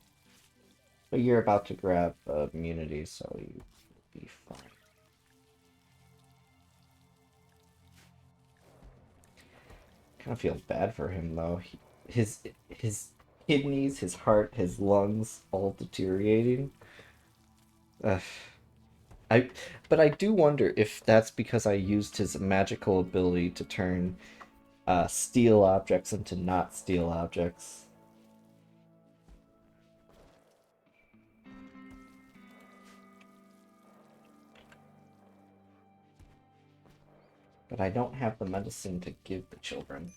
But you're about to grab immunity, so you'll be fine. Kind of feel bad for him though. His kidneys, his heart, his lungs all deteriorating. Ugh. I but I do wonder if that's because I used his magical ability to turn steel objects into not steel objects. But I don't have the medicine to give the children.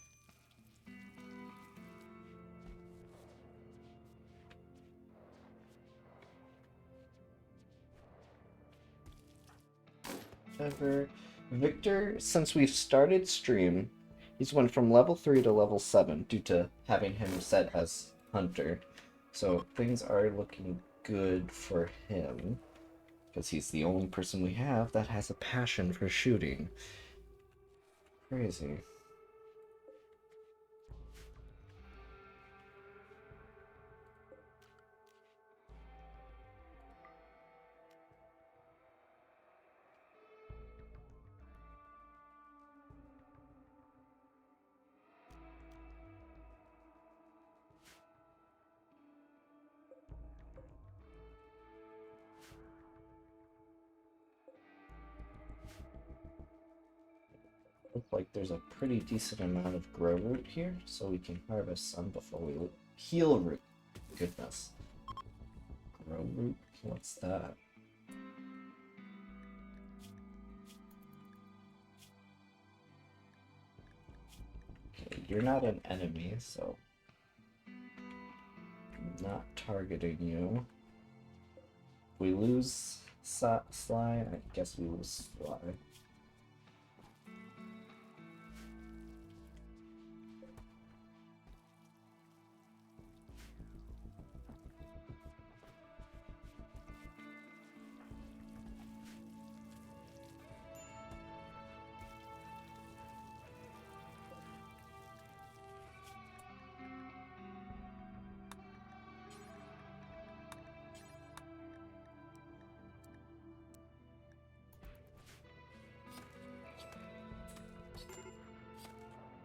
Ever. Victor, since we've started stream, he's went from level 3 to level 7 due to having him set as hunter. So things are looking good for him, because he's the only person we have that has a passion for shooting. Crazy. Looks like there's a pretty decent amount of grow root here, so we can harvest some before we heal root. Goodness. Grow root? What's that? Okay, you're not an enemy, so I'm not targeting you. If we lose Sly, I guess we lose Sly.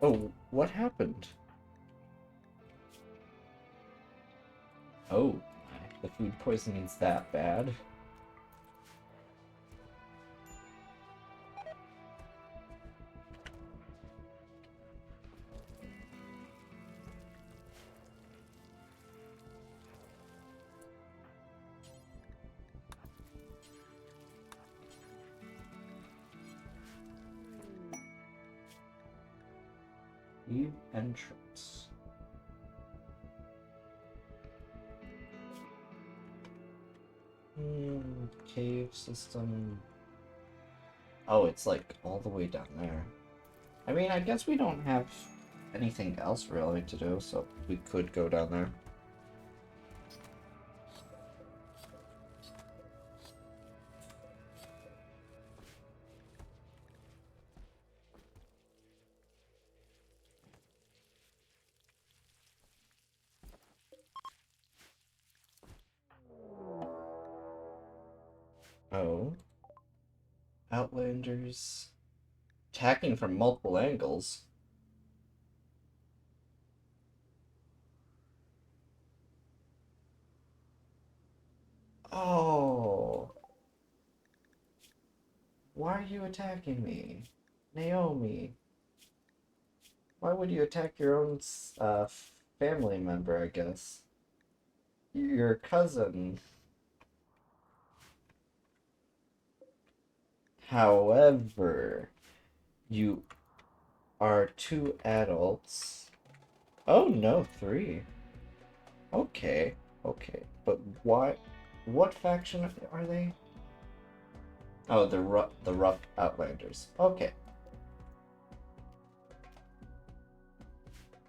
Oh, what happened? Oh, the food poisoning's that bad? Cave entrance. Cave system. Oh, it's like all the way down there. I mean, I guess we don't have anything else really to do, so we could go down there. Oh. Outlanders. Attacking from multiple angles. Oh. Why are you attacking me? Naomi. Why would you attack your own family member, I guess? Your cousin. However, you are two adults. Oh no, three. Okay, okay. But why? What faction are they? Oh, the rough Outlanders. Okay.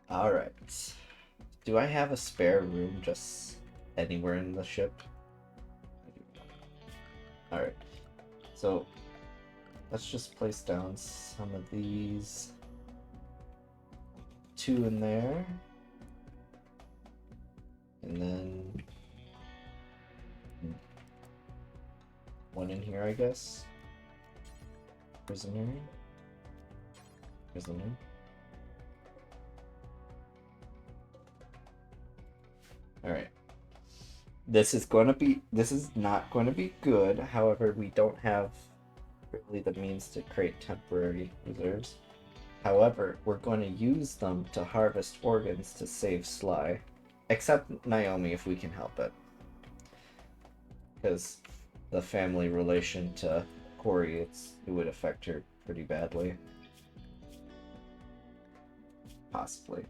Alright. Do I have a spare room just anywhere in the ship? Alright. So, let's just place down some of these. Two in there. And then one in here, I guess. Prisoner. Prisoner. Alright. This is not going to be good. However, we don't have really the means to create temporary reserves. However, we're going to use them to harvest organs to save Sly. Except Naomi, if we can help it. Because the family relation to Corey, it would affect her pretty badly. Possibly.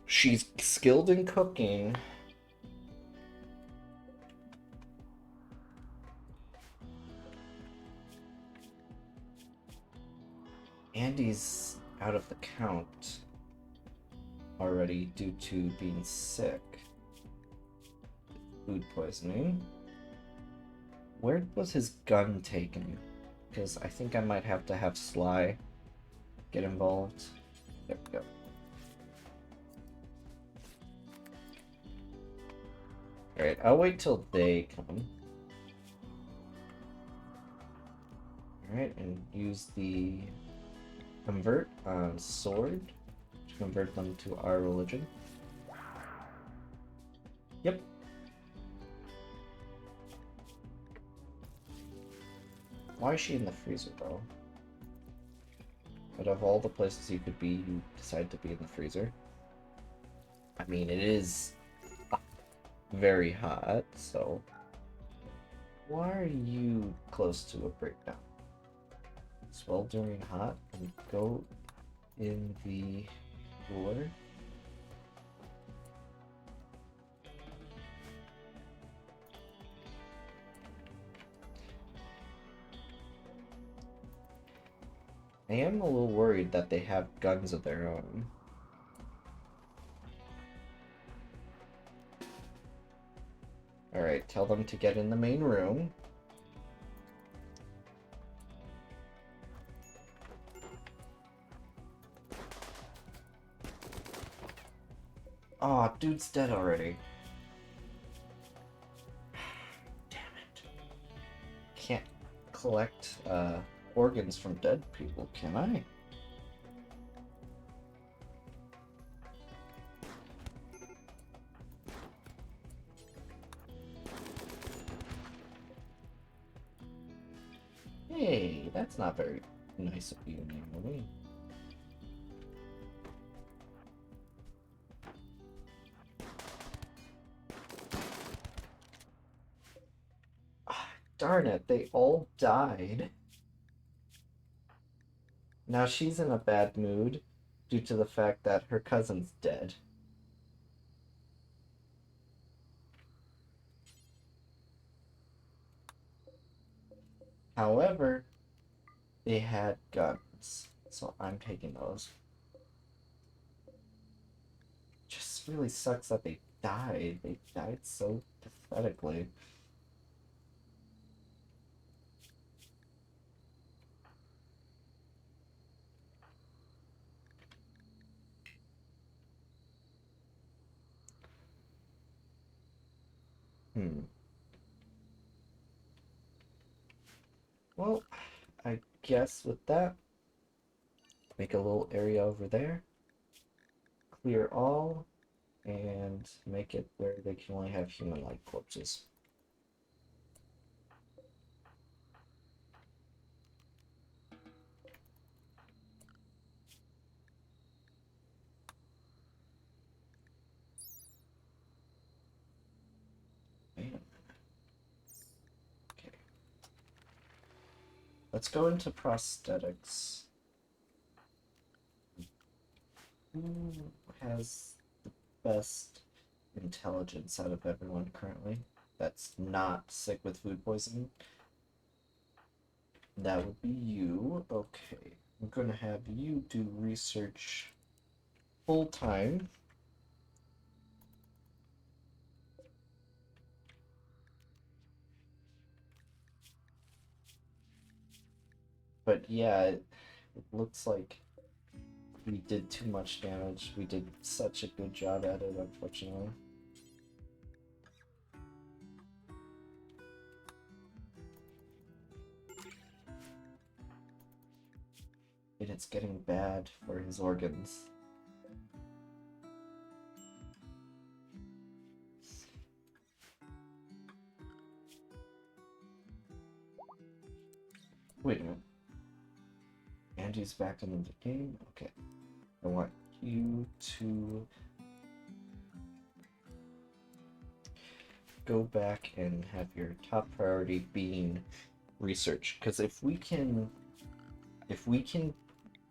She's skilled in cooking. Andy's out of the count already due to being sick. Food poisoning. Where was his gun taken? Because I think I might have to have Sly get involved. There we go. Alright, I'll wait till they come. Alright, and use the convert on sword to convert them to our religion. Yep. Why is she in the freezer, though? Out of all the places you could be, you decide to be in the freezer. I mean, it is very hot, so why are you close to a breakdown? Swell during hot and go in the cooler. I am a little worried that they have guns of their own. Alright, tell them to get in the main room. Aw, dude's dead already. Damn it. Can't collect organs from dead people, can I? Hey, that's not very nice of you, Naomi. Ah, darn it, they all died. Now she's in a bad mood due to the fact that her cousin's dead. However, they had guns, so I'm taking those. Just really sucks that they died. They died so pathetically. Hmm. Well, I guess with that, make a little area over there, clear all, and make it where they can only have human-like corpses. Wait a minute. Okay. Let's go into prosthetics. Who has the best intelligence out of everyone currently that's not sick with food poisoning? That would be you. Okay. I'm gonna have you do research full time. But yeah, it looks like we did too much damage. We did such a good job at it, unfortunately. And it's getting bad for his organs. Wait a minute. Andy's back in the game? Okay. I want you to go back and have your top priority being research. Because if we can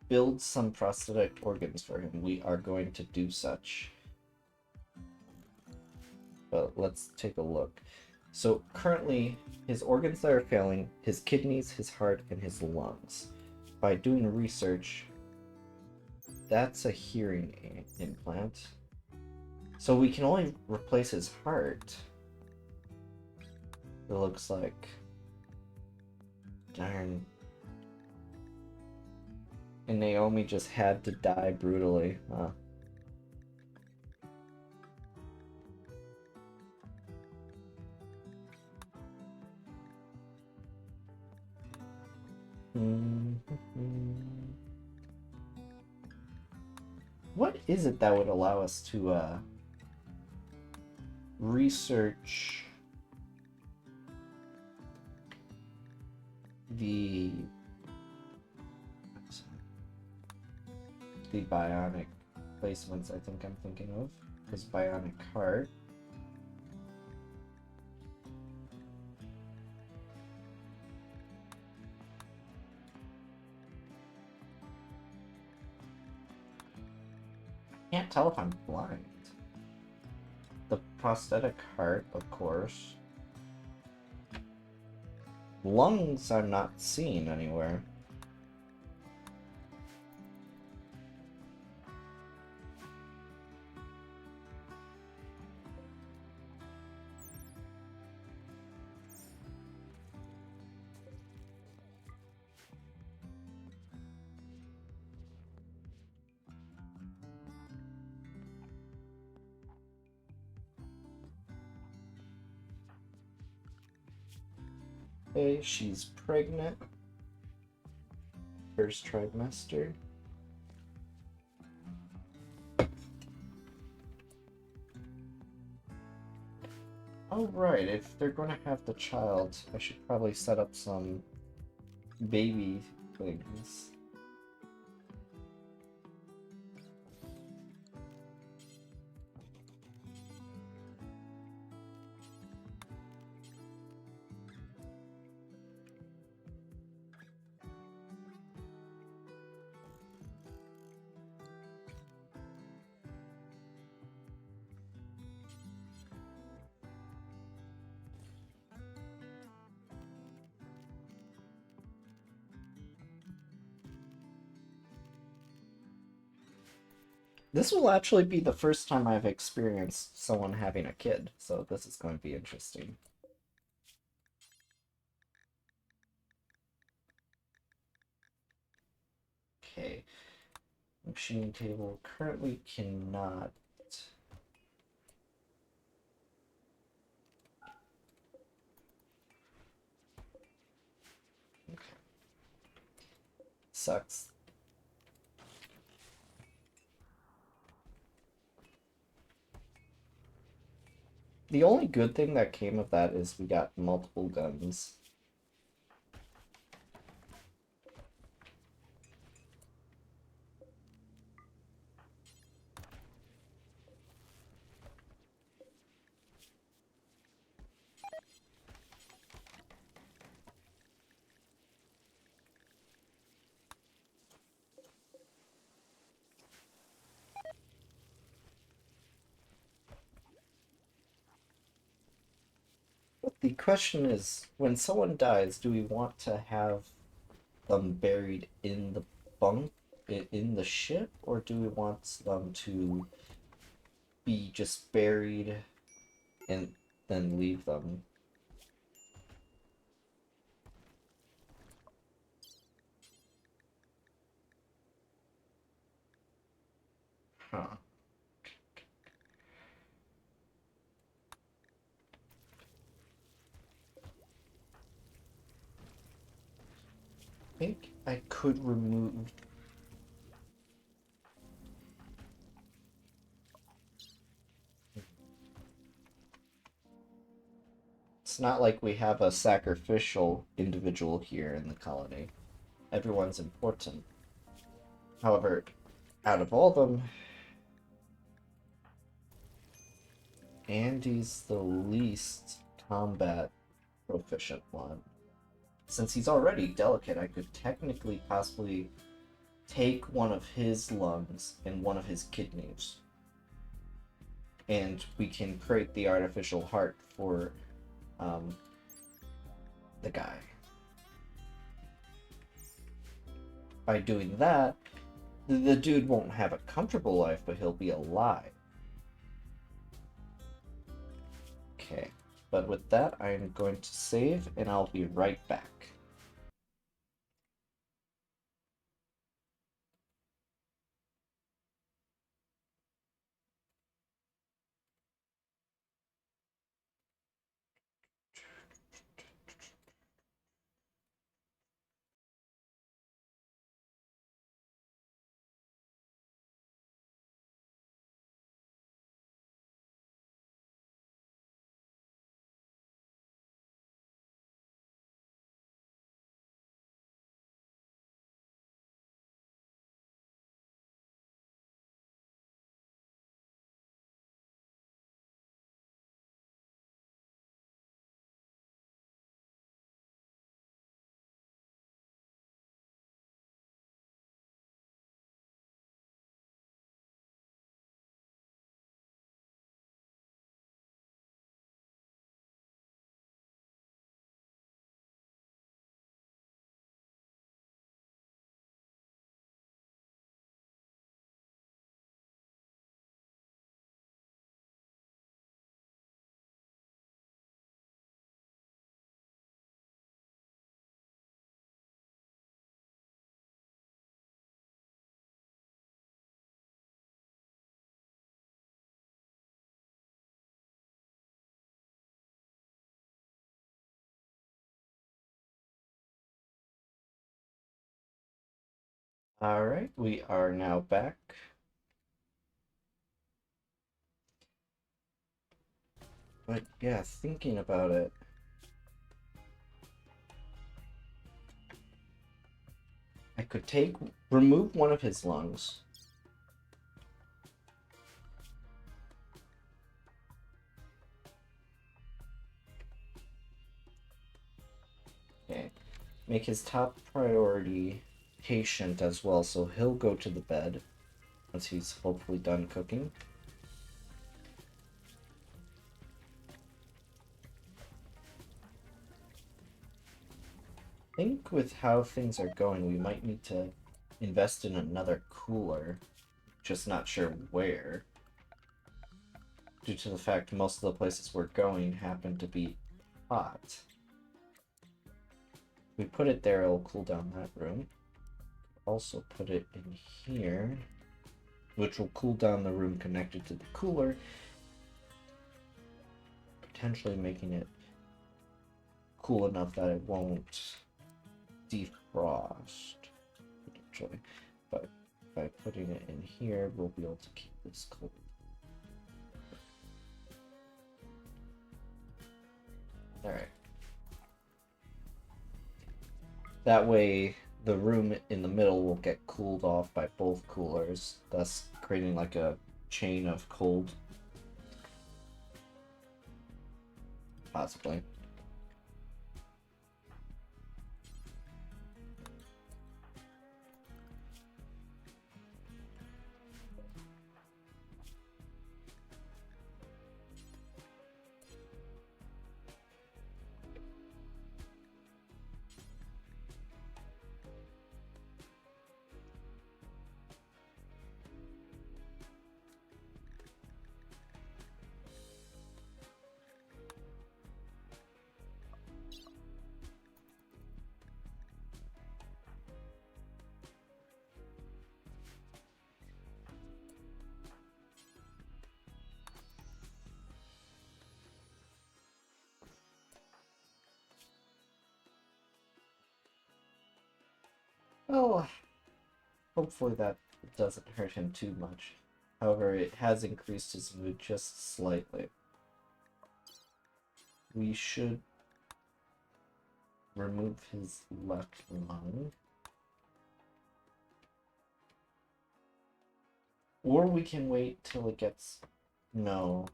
build some prosthetic organs for him, we are going to do such. But let's take a look. So currently, his organs that are failing, his kidneys, his heart, and his lungs. By doing research, that's a hearing implant. So we can only replace his heart. It looks like. Darn. And Naomi just had to die brutally, huh? What is it that would allow us to research the bionic placements I think I'm thinking of? His bionic heart. Can't tell if I'm blind. The prosthetic heart, of course. Lungs I'm not seeing anywhere. Okay, she's pregnant. First trimester. Alright, if they're going to have the child, I should probably set up some baby things. This will actually be the first time I've experienced someone having a kid, so this is going to be interesting. Okay. Machine table currently cannot. Okay. Sucks. The only good thing that came of that is we got multiple guns. But the question is, when someone dies, do we want to have them buried in the bunk in the ship, or do we want them to be just buried and then leave them? Huh. I think I could remove. It's not like we have a sacrificial individual here in the colony. Everyone's important. However, out of all of them, Andy's the least combat proficient one. Since he's already delicate, I could technically possibly take one of his lungs and one of his kidneys. And we can create the artificial heart for um, the guy. By doing that, the dude won't have a comfortable life, but he'll be alive. Okay, but with that, I'm going to save, and I'll be right back. Alright, we are now back. But yeah, thinking about it, I could remove one of his lungs. Okay. Make his top priority patient as well, so he'll go to the bed once he's hopefully done cooking. I think with how things are going, we might need to invest in another cooler just not sure where. Due to the fact most of the places we're going happen to be hot. We put it there, it'll cool down that room. Also put it in here, which will cool down the room connected to the cooler, potentially making it cool enough that it won't defrost, potentially. But by putting it in here, we'll be able to keep this cold. Alright. That way, the room in the middle will get cooled off by both coolers, thus creating like a chain of cold. Possibly. Well, hopefully that doesn't hurt him too much. However, it has increased his mood just slightly. We should remove his left lung. Or we can wait till it gets... No,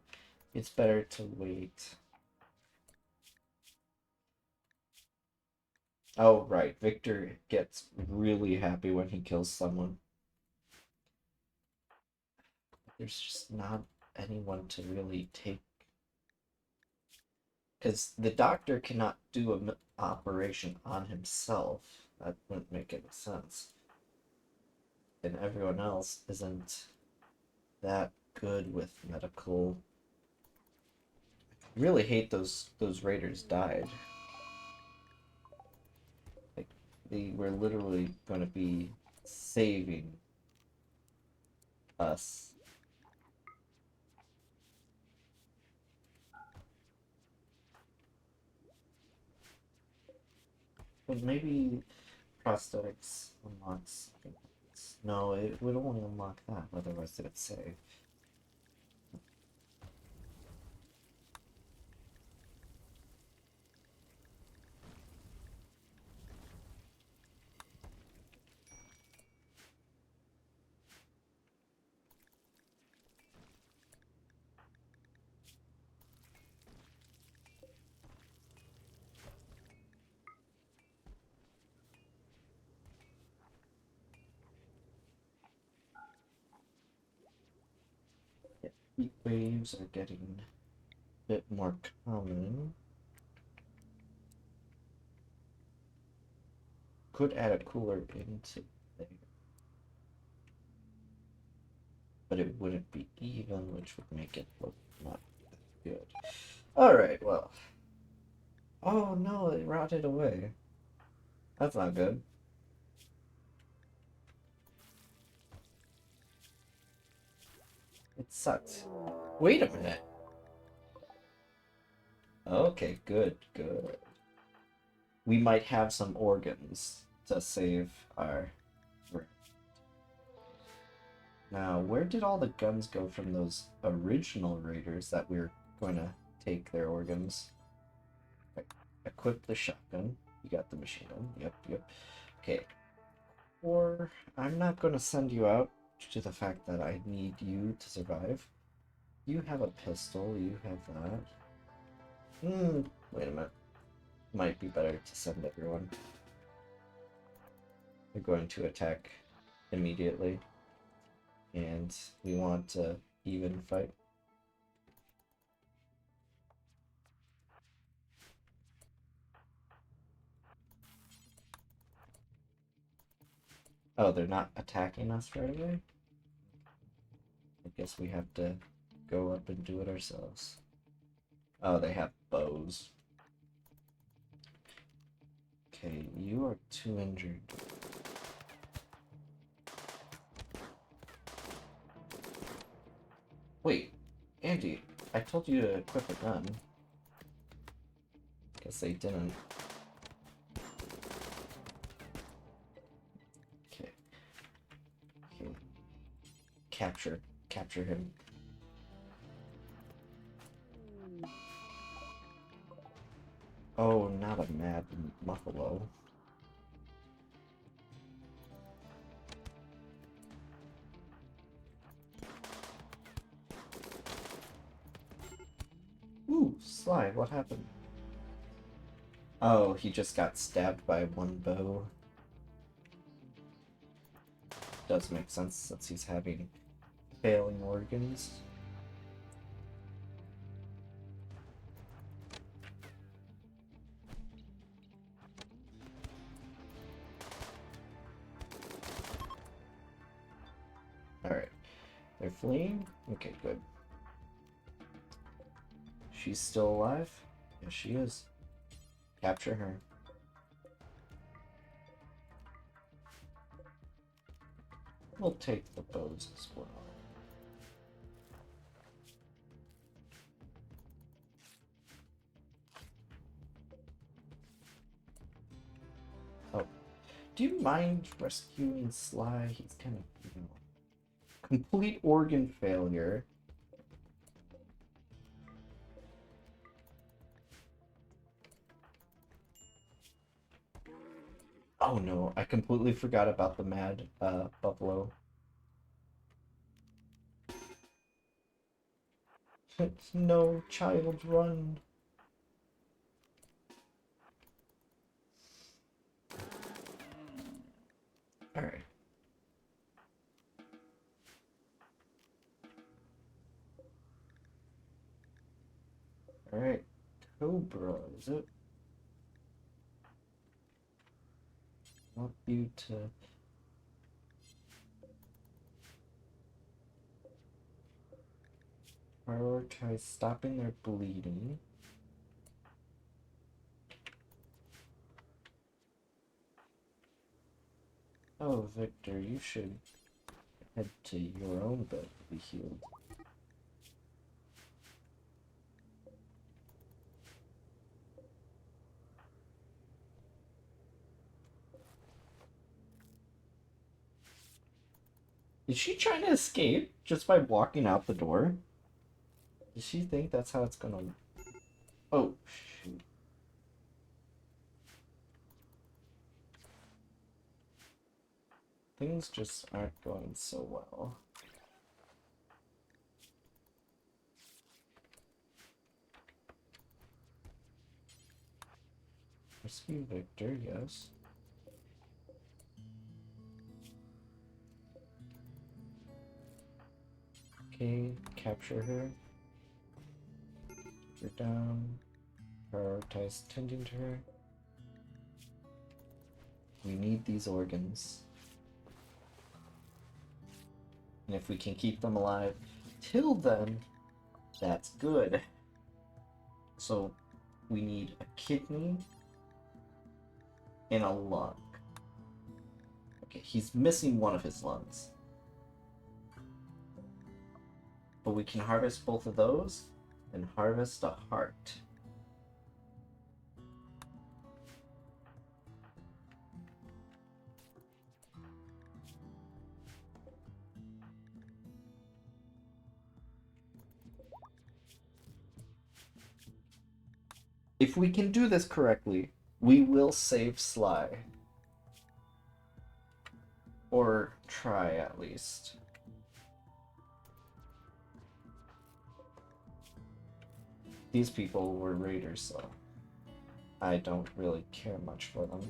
it's better to wait. Oh, right. Victor gets really happy when he kills someone. There's just not anyone to really take. Because the doctor cannot do an operation on himself. That wouldn't make any sense. And everyone else isn't that good with medical. I really hate those raiders died. Like, they were literally going to be saving us. But maybe prosthetics unlocks. No, it would only unlock that, otherwise it would save. Heat waves are getting a bit more common. Could add a cooler into there. But it wouldn't be even, which would make it look not that good. Alright, well. Oh no, it rotted away. That's not good. It sucks. Wait a minute. Okay, good, good. We might have some organs to save our... Now, where did all the guns go from those original raiders that we were going to take their organs? Equip the shotgun. You got the machine gun. Yep, yep. Okay. Or I'm not going to send you out due to the fact that I need you to survive. You have a pistol. You have that. Wait a minute. Might be better to send everyone. They're going to attack immediately. And we want to even fight. Oh, they're not attacking us right away? guess we have to go up and do it ourselves. Oh, they have bows. Okay, you are too injured. Wait, Andy, I told you to equip a gun. Guess they didn't. Okay. Okay. Capture him. Oh, not a mad buffalo. Ooh, Sly, what happened? Oh, he just got stabbed by one bow. Does make sense since he's having failing organs. Alright. They're fleeing? Okay, good. She's still alive? Yes, she is. Capture her. We'll take the bows as well. Oh. Do you mind rescuing Sly? He's kind of, you know, complete organ failure. Oh no, I completely forgot about the mad buffalo. No, child, run. Alright. Alright. Cobra, is it? Want you to... prioritize stopping their bleeding. Oh, Victor, you should head to your own bed to be healed. Is she trying to escape just by walking out the door? Does she think that's how it's gonna... Oh, shoot. Things just aren't going so well. Rescue Victor, yes. Okay, capture her. You're down. Prioritize tending to her. We need these organs. And if we can keep them alive till then, that's good. So we need a kidney and a lung. Okay, he's missing one of his lungs. But we can harvest both of those and harvest a heart. If we can do this correctly, we will save Sly. Or try, at least. These people were raiders, so I don't really care much for them.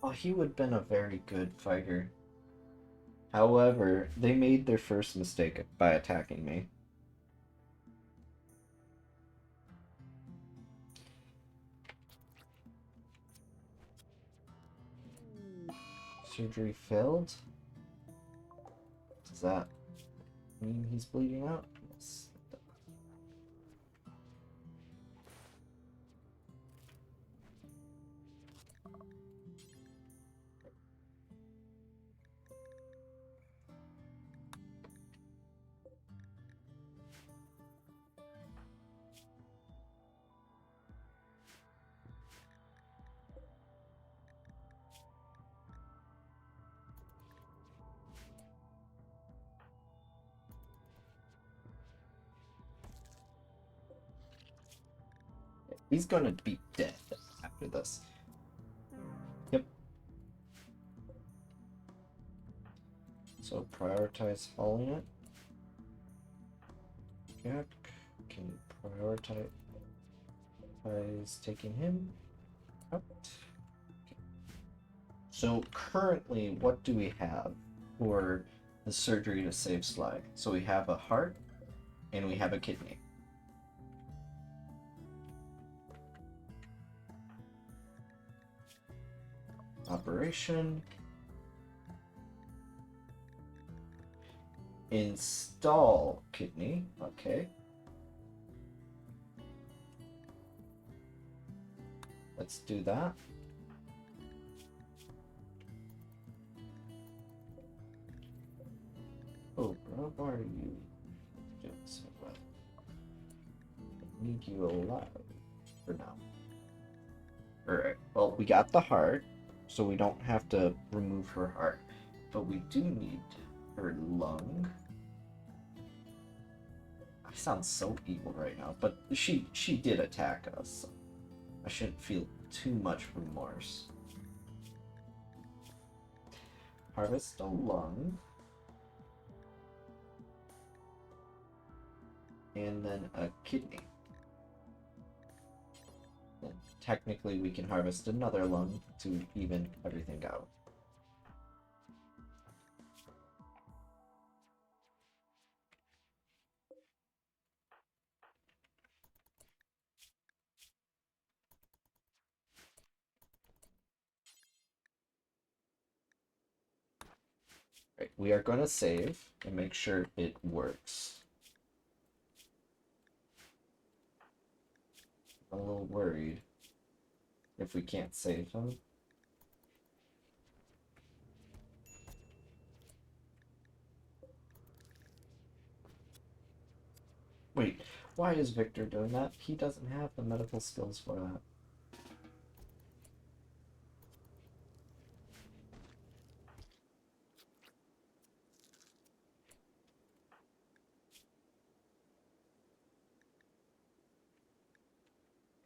Oh, he would have been a very good fighter. However, they made their first mistake by attacking me. Surgery failed? Does that mean he's bleeding out? Yes. He's gonna be dead after this. Yep. So prioritize hauling it. Jack, can you prioritize taking him out? Okay. So currently, what do we have for the surgery to save Sly? So we have a heart and we have a kidney. Operation. Install kidney. Okay. Let's do that. Oh, bro, why are you doing so well? I need you alive for now. Alright, well, we got the heart, so we don't have to remove her heart. But we do need her lung. I sound so evil right now, but she did attack us, so I shouldn't feel too much remorse. Harvest a lung. And then a kidney. Then technically we can harvest another lung to even everything out. Right, we are going to save and make sure it works. I'm a little worried if we can't save him. Wait, why is Victor doing that? He doesn't have the medical skills for that.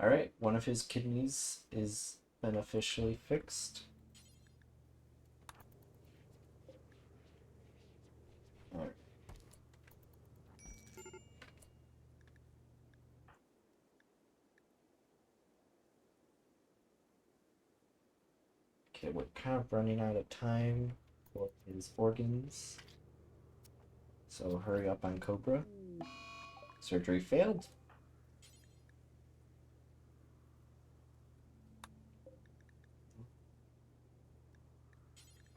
Alright, one of his kidneys is beneficially fixed. Alright. Okay, we're kind of running out of time for his organs. So hurry up on Cobra. Surgery failed.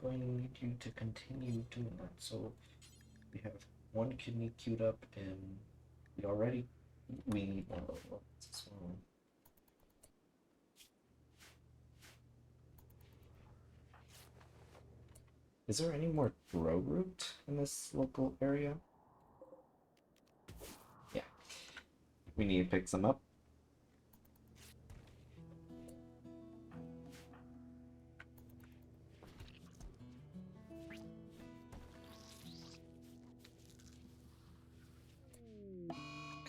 Going to need you to continue doing that. So we have one kidney queued up and we need one of those ones as well. Is there any more grow root in this local area? Yeah. We need to pick some up.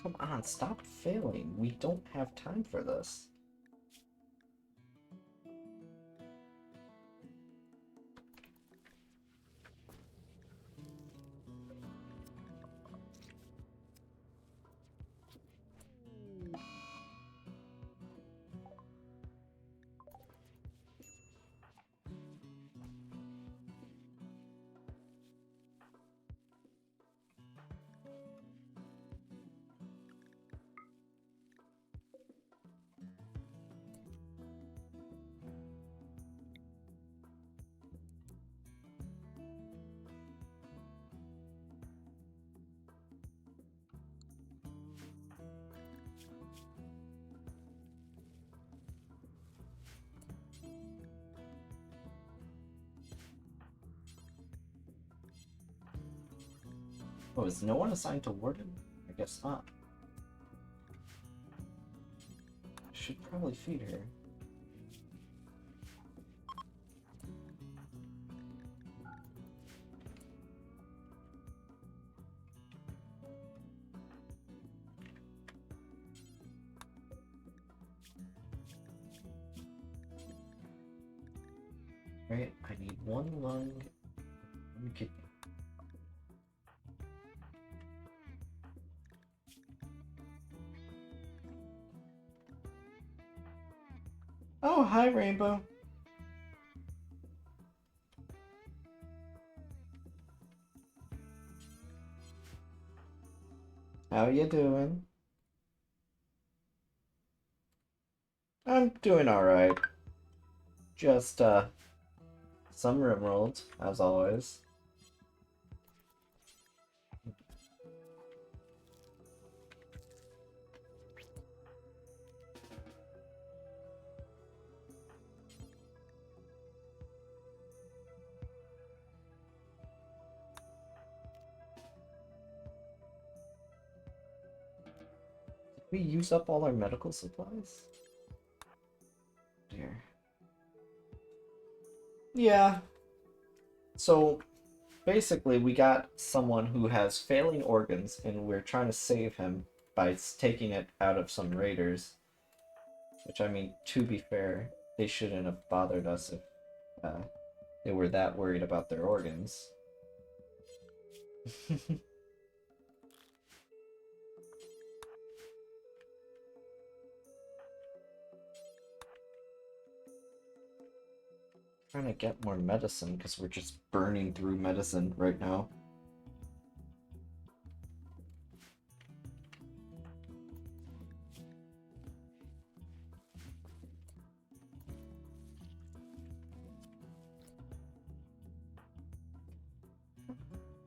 Come on, stop failing. We don't have time for this. Oh, is no one assigned to Warden? I guess not. Should probably feed her. Right, I need one lung, one kidney. Oh, hi, Rainbow. How you doing? I'm doing alright. Just, some Rimworld, as always. Did we use up all our medical supplies? Dear. Yeah. So, basically, we got someone who has failing organs, and we're trying to save him by taking it out of some raiders. Which, I mean, to be fair, they shouldn't have bothered us if they were that worried about their organs. Trying to get more medicine because we're just burning through medicine right now.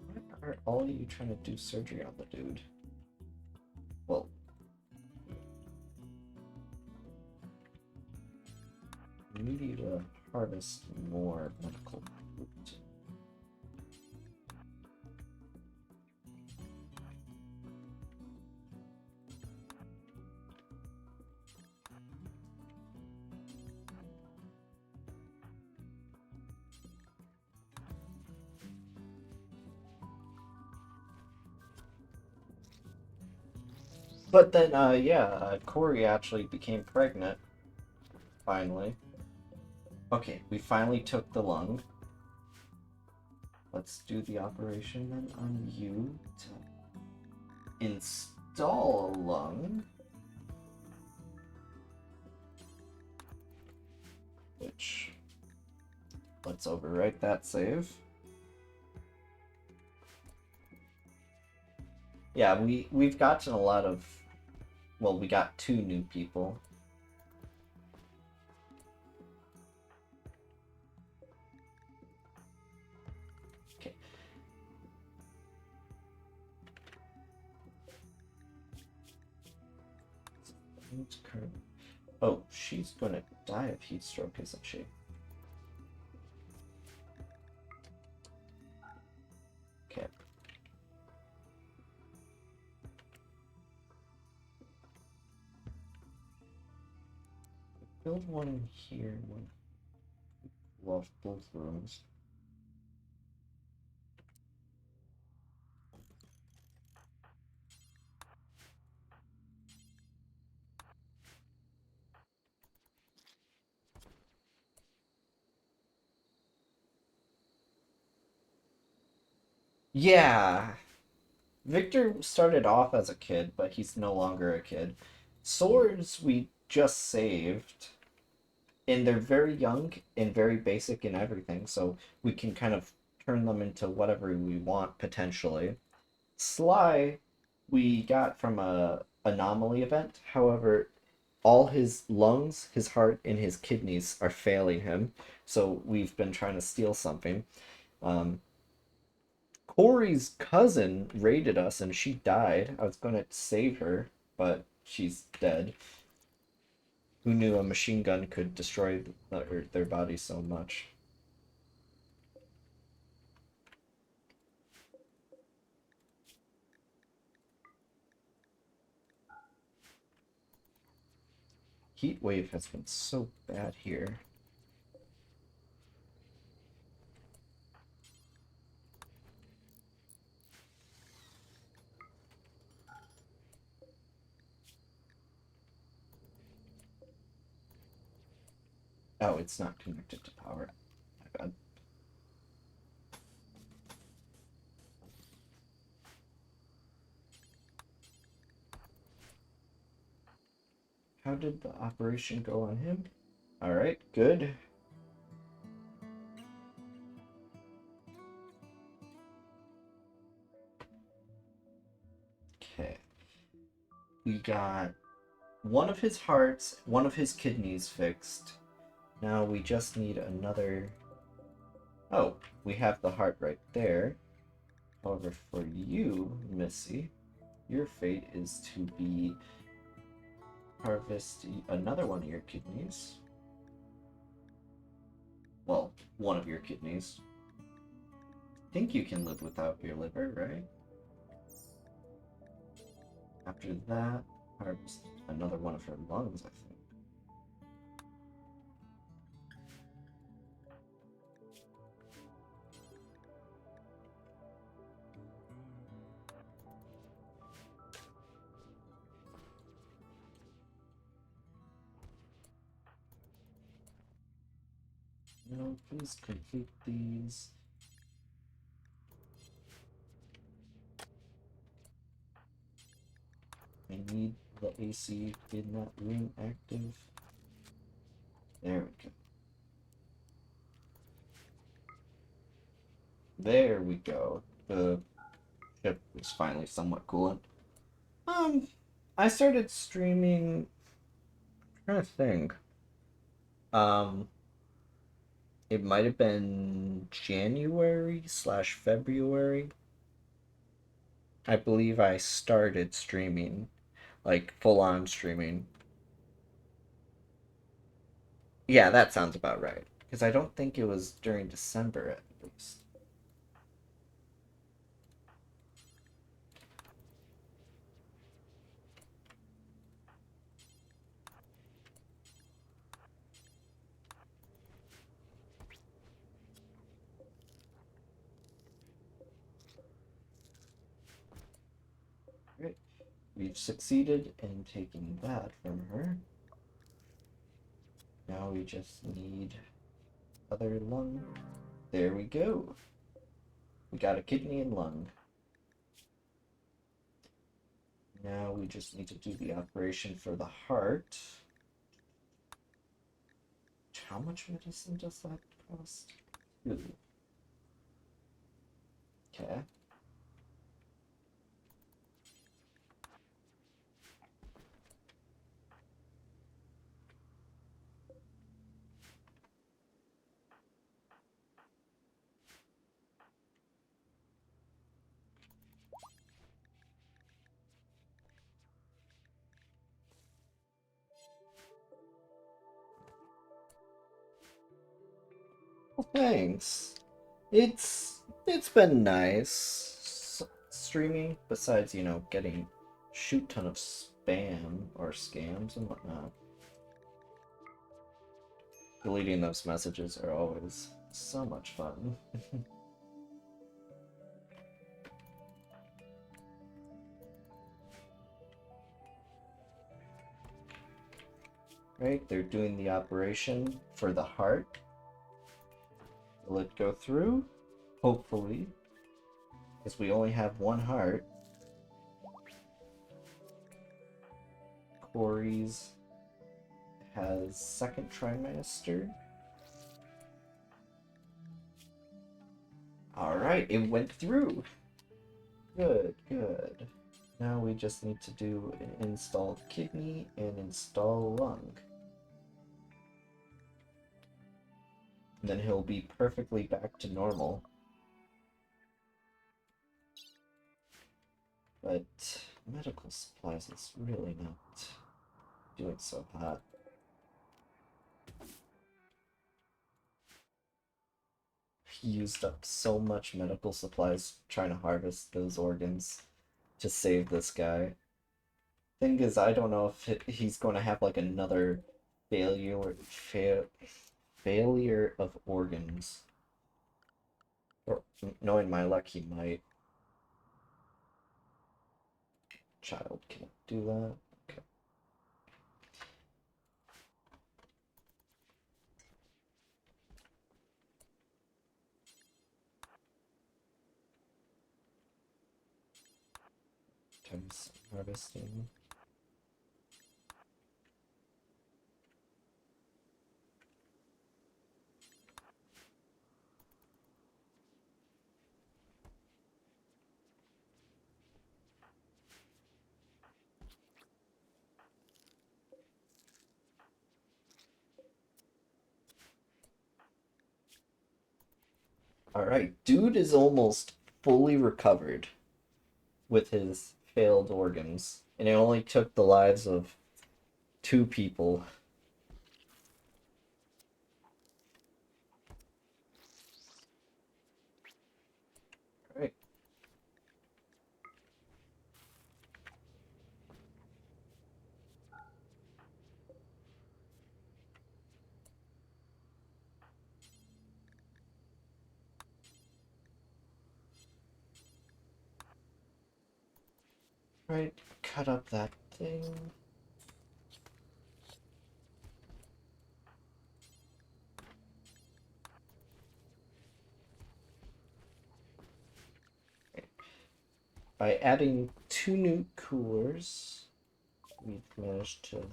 Why are all you trying to do surgery on the dude? Well, we need you to harvest more medical fruit. But then, yeah, Corey actually became pregnant, finally. Okay, we finally took the lung. Let's do the operation then on you to install a lung. Which, let's overwrite that save. Yeah, we've gotten a lot of, well, we got 2 new people. Okay. Oh, she's gonna die of heat stroke, isn't she? Okay. Build one in here. One. Lost both rooms. Yeah. Victor started off as a kid, but he's no longer a kid. Swords we just saved, and they're very young and very basic in everything, so we can kind of turn them into whatever we want potentially. Sly we got from a anomaly event. However, all his lungs, his heart, and his kidneys are failing him, so we've been trying to steal something. Um, Corey's cousin raided us and she died. I was going to save her, but she's dead. Who knew a machine gun could destroy their body so much? Heat wave has been so bad here. Oh, it's not connected to power. My bad. How did the operation go on him? Alright, good. Okay. We got one of his hearts, one of his kidneys fixed. Now we just need another... Oh, we have the heart right there. However, for you, Missy, your fate is to be harvest another one of your kidneys. Well, one of your kidneys. I think you can live without your liver, right? After that, harvest another one of her lungs, I think. No, please complete these. I need the AC in that room active. There we go. There we go. The ship is finally somewhat coolant. I started streaming. I'm trying to think. Um, it might have been January/February. I believe I started streaming, like full on streaming. Yeah, that sounds about right. Because I don't think it was during December at least. Right. We've succeeded in taking that from her. Now we just need other lung. There we go. We got a kidney and lung. Now we just need to do the operation for the heart. How much medicine does that cost? Ooh. Okay. Well, thanks. It's been nice streaming. Besides, getting shoot ton of spam or scams and whatnot. Deleting those messages are always so much fun. Right, they're doing the operation for the heart. Will it go through? Hopefully. Because we only have one heart. Corey's has second trimester. Alright, it went through. Good, good. Now we just need to do an install kidney and install lung. And then he'll be perfectly back to normal. But medical supplies is really not doing so hot. He used up so much medical supplies trying to harvest those organs to save this guy. Thing is, I don't know if he's going to have like another failure of organs. Or knowing my luck, he might. Child can't do that. Okay. Times harvesting. Alright, dude is almost fully recovered with his failed organs. And it only took the lives of 2 people. Alright. Right, cut up that thing. By adding 2 new coolers, we've managed to...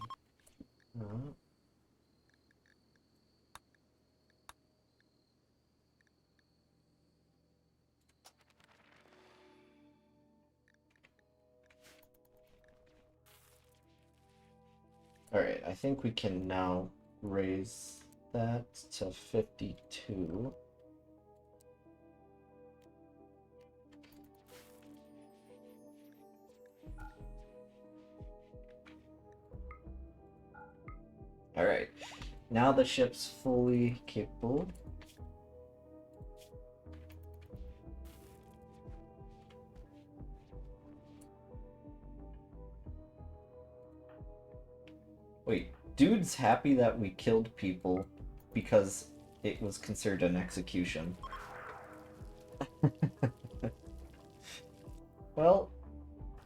Alright, I think we can now raise that to 52. Alright, now the ship's fully capable. Wait, dude's happy that we killed people because it was considered an execution. Well,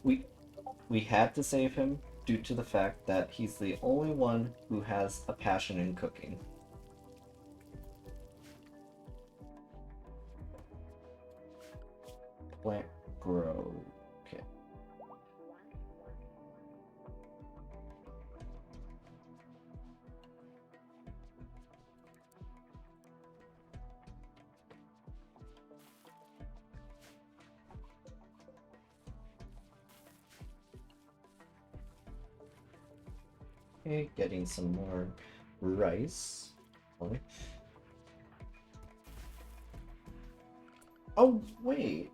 we had to save him due to the fact that he's the only one who has a passion in cooking. Plant grow. Okay. Okay, getting some more rice. Oh, wait.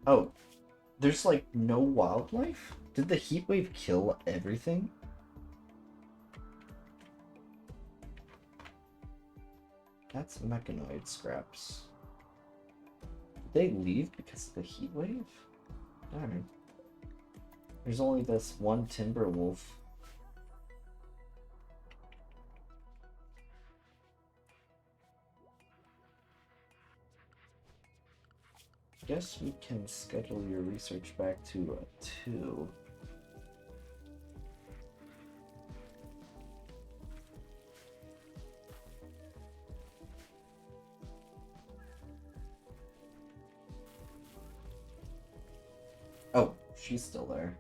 Oh, there's like no wildlife? Did the heat wave kill everything? That's mechanoid scraps. Did they leave because of the heat wave? Darn. There's only this one timber wolf. Guess we can schedule your research back to 2. Oh, she's still there.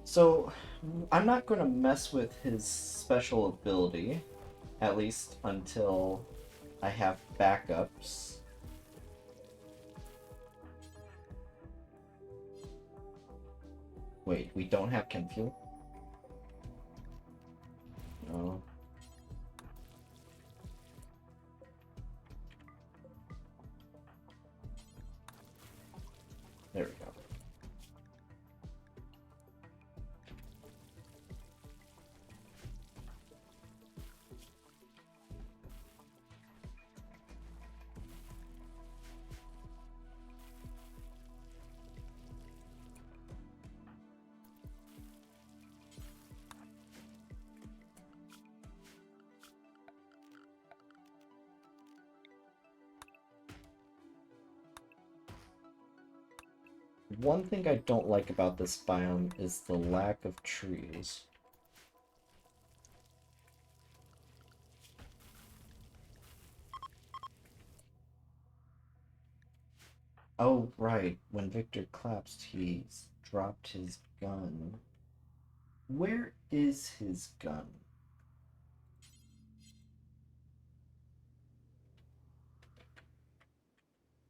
So, I'm not going to mess with his special ability, at least until I have backups. Wait, we don't have chem fuel? No. There we go. One thing I don't like about this biome is the lack of trees. Oh, right. When Victor collapsed, he dropped his gun. Where is his gun?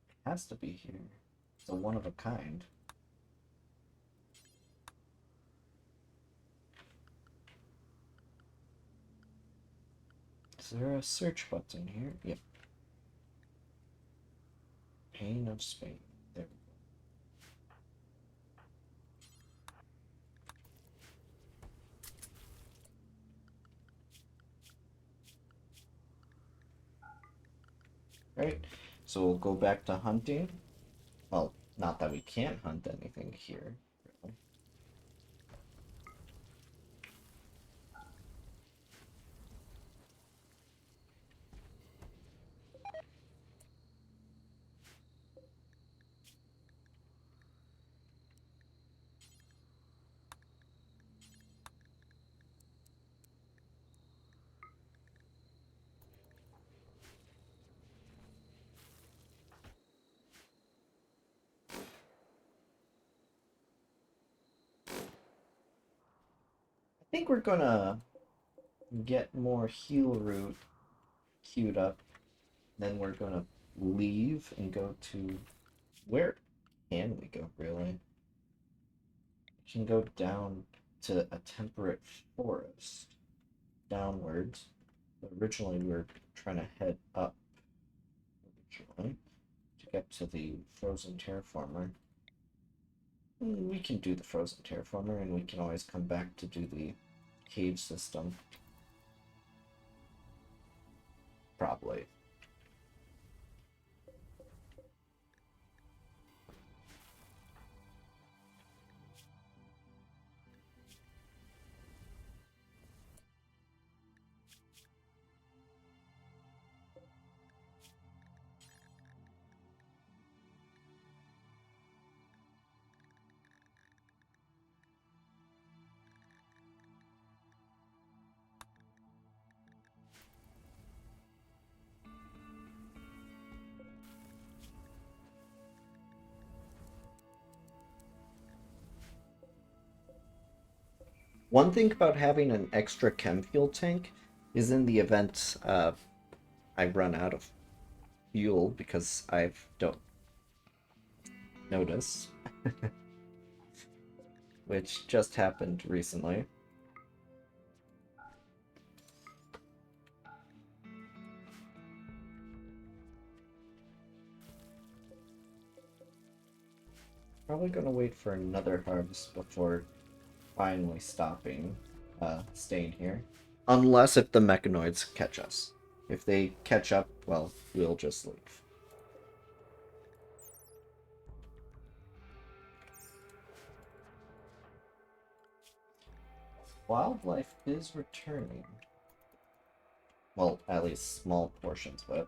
It has to be here. It's a one of a kind. Is there a search button here? Yep. Pain of Spain. There we go. Right. So we'll go back to hunting. Well, not that we can't hunt anything here, really. I think we're gonna get more heal route queued up. Then we're gonna leave and go to where can we go really? We can go down to a temperate forest downwards. But originally we were trying to head up originally to get to the frozen terraformer. We can do the frozen terraformer and we can always come back to do the cave system. Probably. One thing about having an extra chem fuel tank is in the event I run out of fuel, because I don't notice, which just happened recently. Probably gonna wait for another harvest before finally staying here. Unless if the mechanoids catch us. If they catch up, well, we'll just leave. Wildlife is returning. Well, at least small portions, but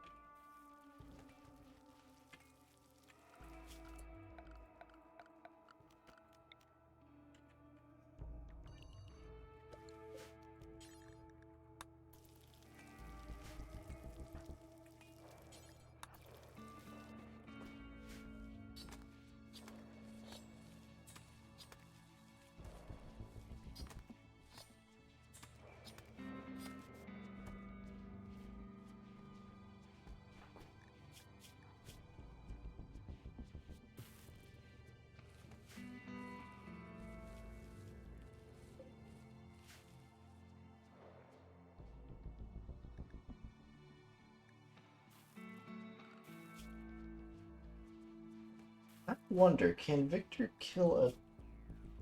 wonder, can Victor kill a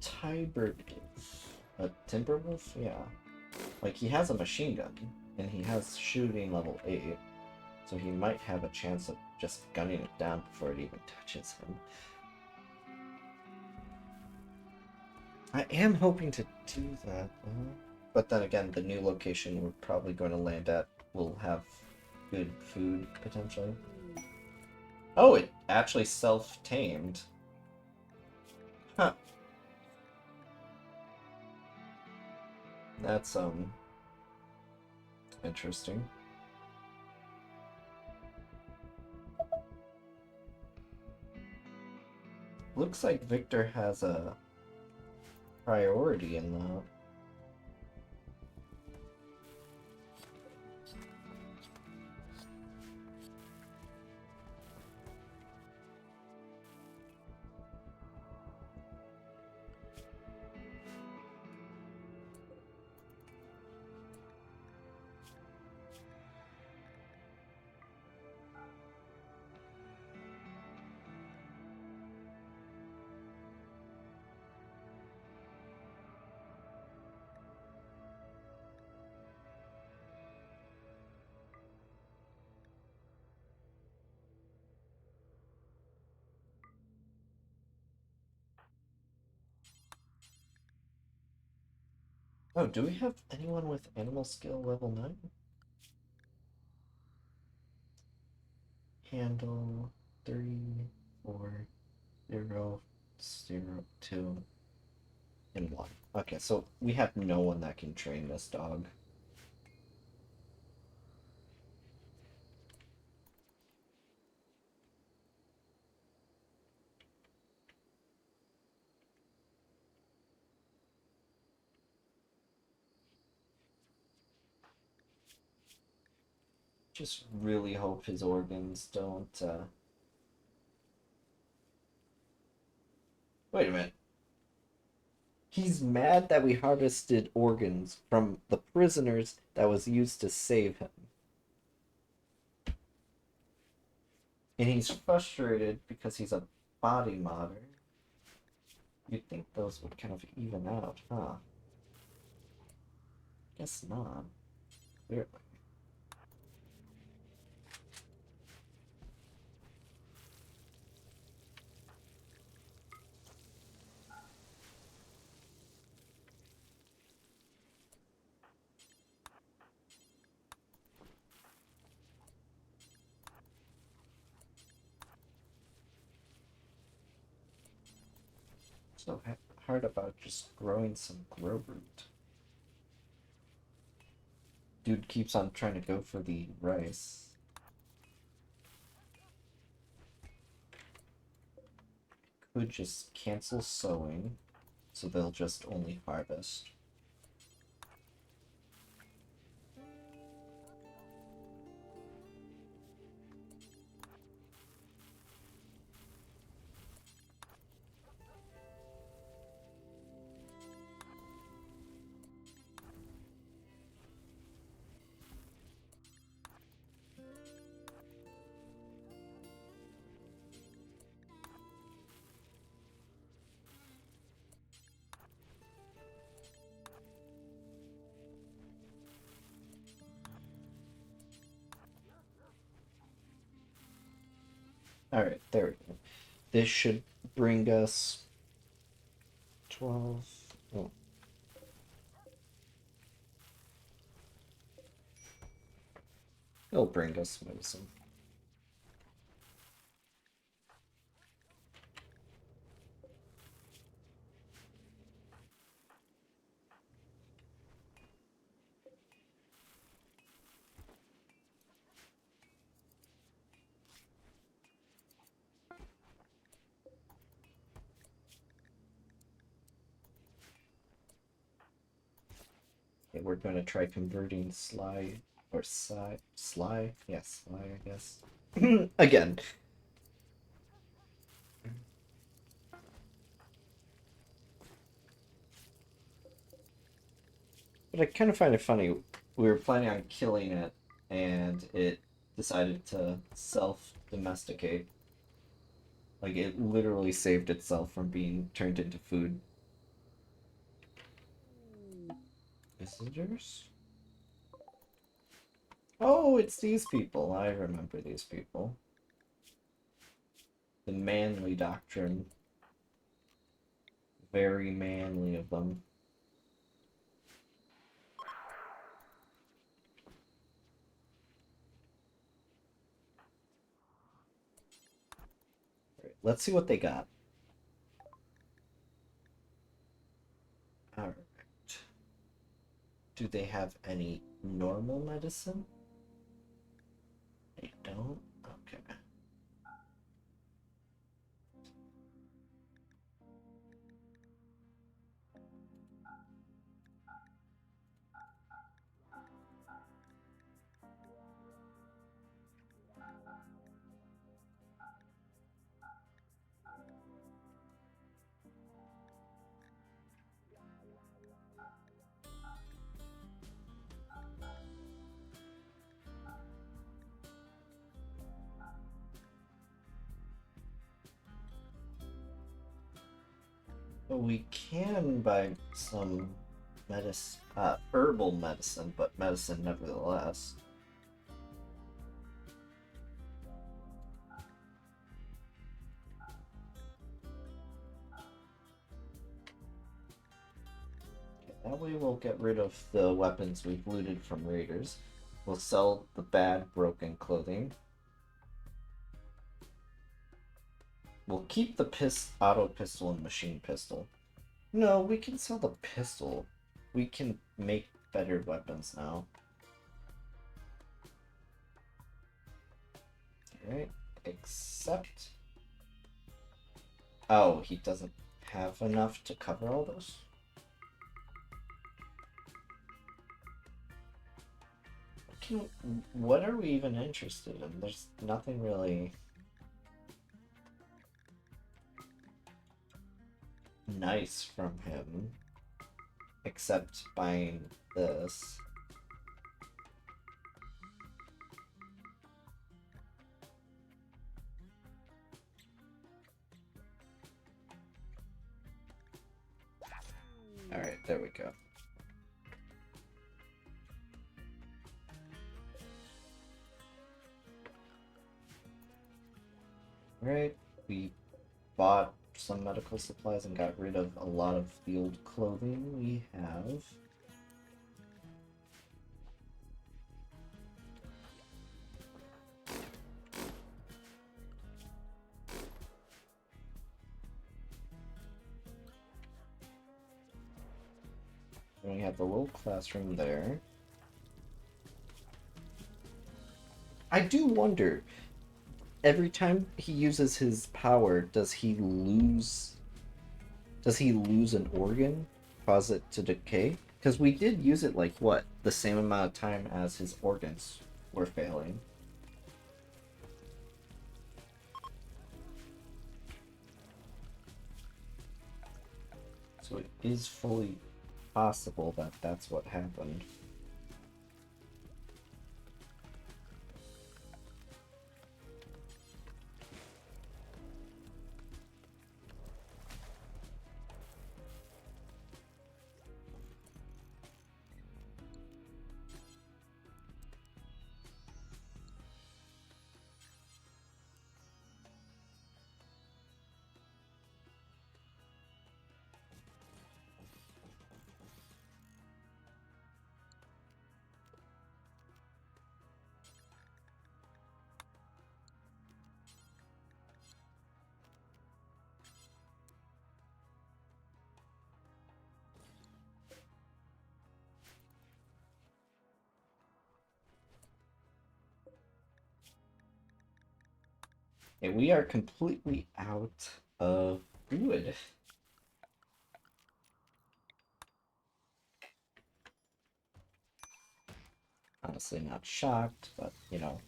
Tiber... a Timberwolf? Yeah. Like, he has a machine gun, and he has shooting level 8, so he might have a chance of just gunning it down before it even touches him. I am hoping to do that, but then again, the new location we're probably going to land at will have good food, potentially. Oh, it actually self-tamed. Huh. That's, interesting. Looks like Victor has a priority in that. Oh, do we have anyone with animal skill level 9? Handle 3, 4, 0, 0, 2, and 1. Okay, so we have no one that can train this dog. Just really hope his organs don't, Wait a minute. He's mad that we harvested organs from the prisoners that was used to save him. And he's frustrated because he's a body modder. You'd think those would kind of even out, huh? Guess not. Clearly. So hard about just growing some grow root. Dude keeps on trying to go for the rice. Could just cancel sowing, so they'll just only harvest. Alright, there we go. This should bring us 12. Oh. It'll bring us medicine. Okay, we're going to try converting Sly, or Sly? Yes, Sly, I guess. Again. But I kind of find it funny. We were planning on killing it, and it decided to self-domesticate. Like, it literally saved itself from being turned into food. Visitors? Oh, it's these people. I remember these people. The manly doctrine. Very manly of them. Right, let's see what they got. Alright. Do they have any normal medicine? They don't? Okay. But we can buy some herbal medicine, but medicine nevertheless. That way we'll get rid of the weapons we've looted from raiders. We'll sell the bad, broken clothing. We'll keep the auto pistol and machine pistol. No, we can sell the pistol. We can make better weapons now. Alright, except... Oh, he doesn't have enough to cover all those? What are we even interested in? There's nothing really nice from him except buying this. Alright, there we go. Alright, we bought some medical supplies and got rid of a lot of the old clothing we have. And we have the little classroom there. I do wonder, every time he uses his power, does he lose an organ? Cause it to decay? Because we did use it like what? The same amount of time as his organs were failing. So it is fully possible that that's what happened. And we are completely out of wood. Honestly, not shocked, but you know.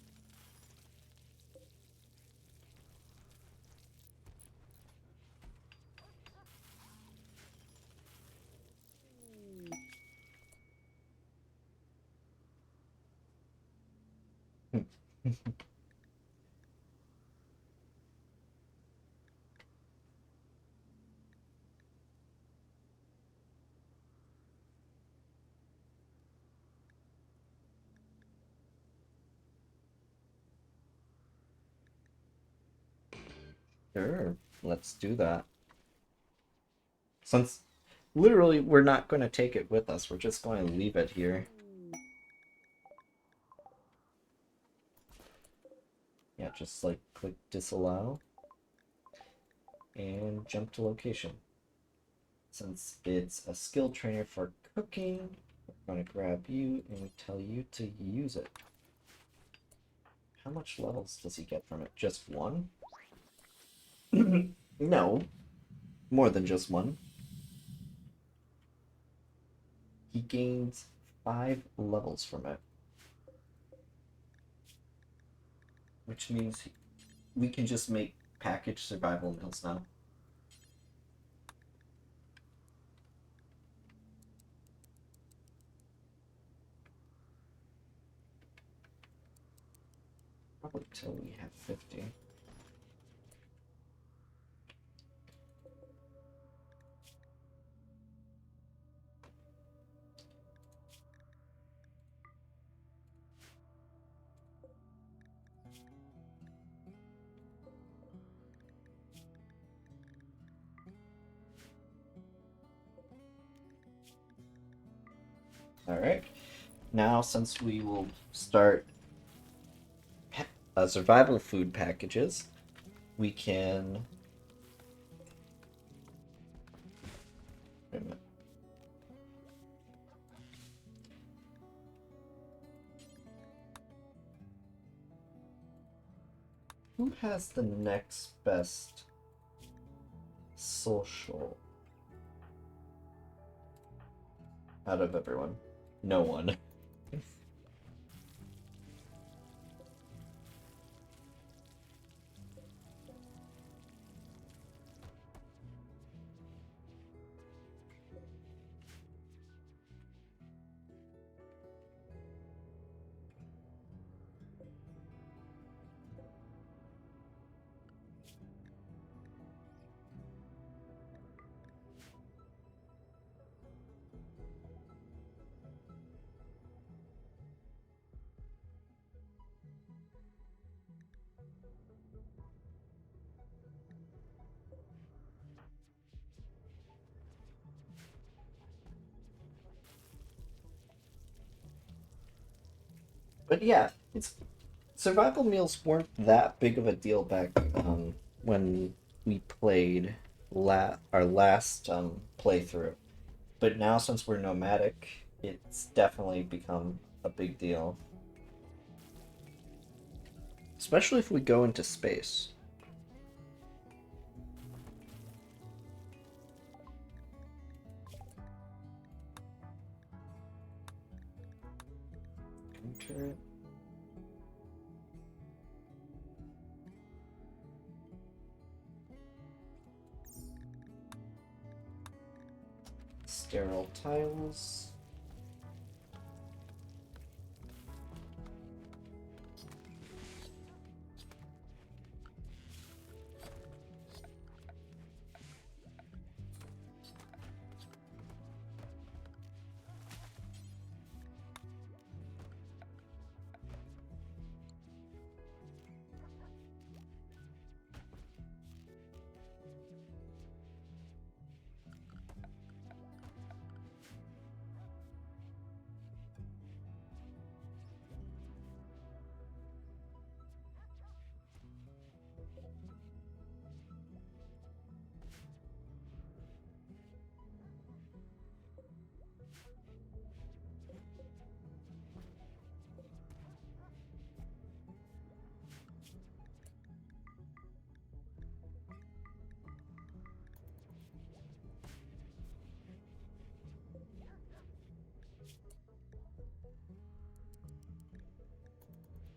Sure, let's do that. Since literally we're not going to take it with us, we're just going to leave it here. Yeah, just like click disallow and jump to location. Since it's a skill trainer for cooking, we're going to grab you and tell you to use it. How much levels does he get from it? Just one? No, more than just one. He gains 5 levels from it. Which means we can just make packaged survival meals now. Probably till we have 50. Alright, now since we will start survival food packages, we can... Wait a minute. Who has the next best social out of everyone? No one. But yeah, it's survival meals weren't that big of a deal back when we played our last playthrough. But now, since we're nomadic, it's definitely become a big deal. Especially if we go into space. Turret. Sterile tiles.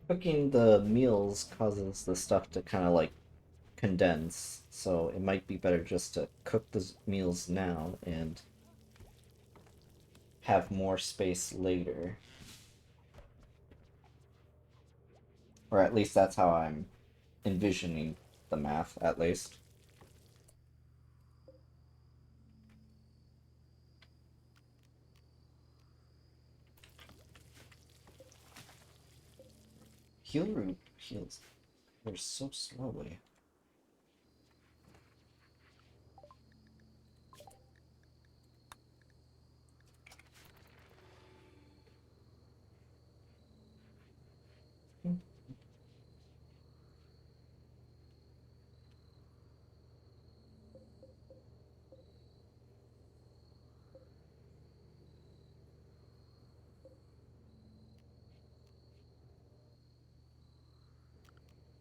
Cooking the meals causes the stuff to kind of like condense, so it might be better just to cook the meals now and have more space later. Or at least that's how I'm envisioning the math, at least. Heal root heals. They're so slowly.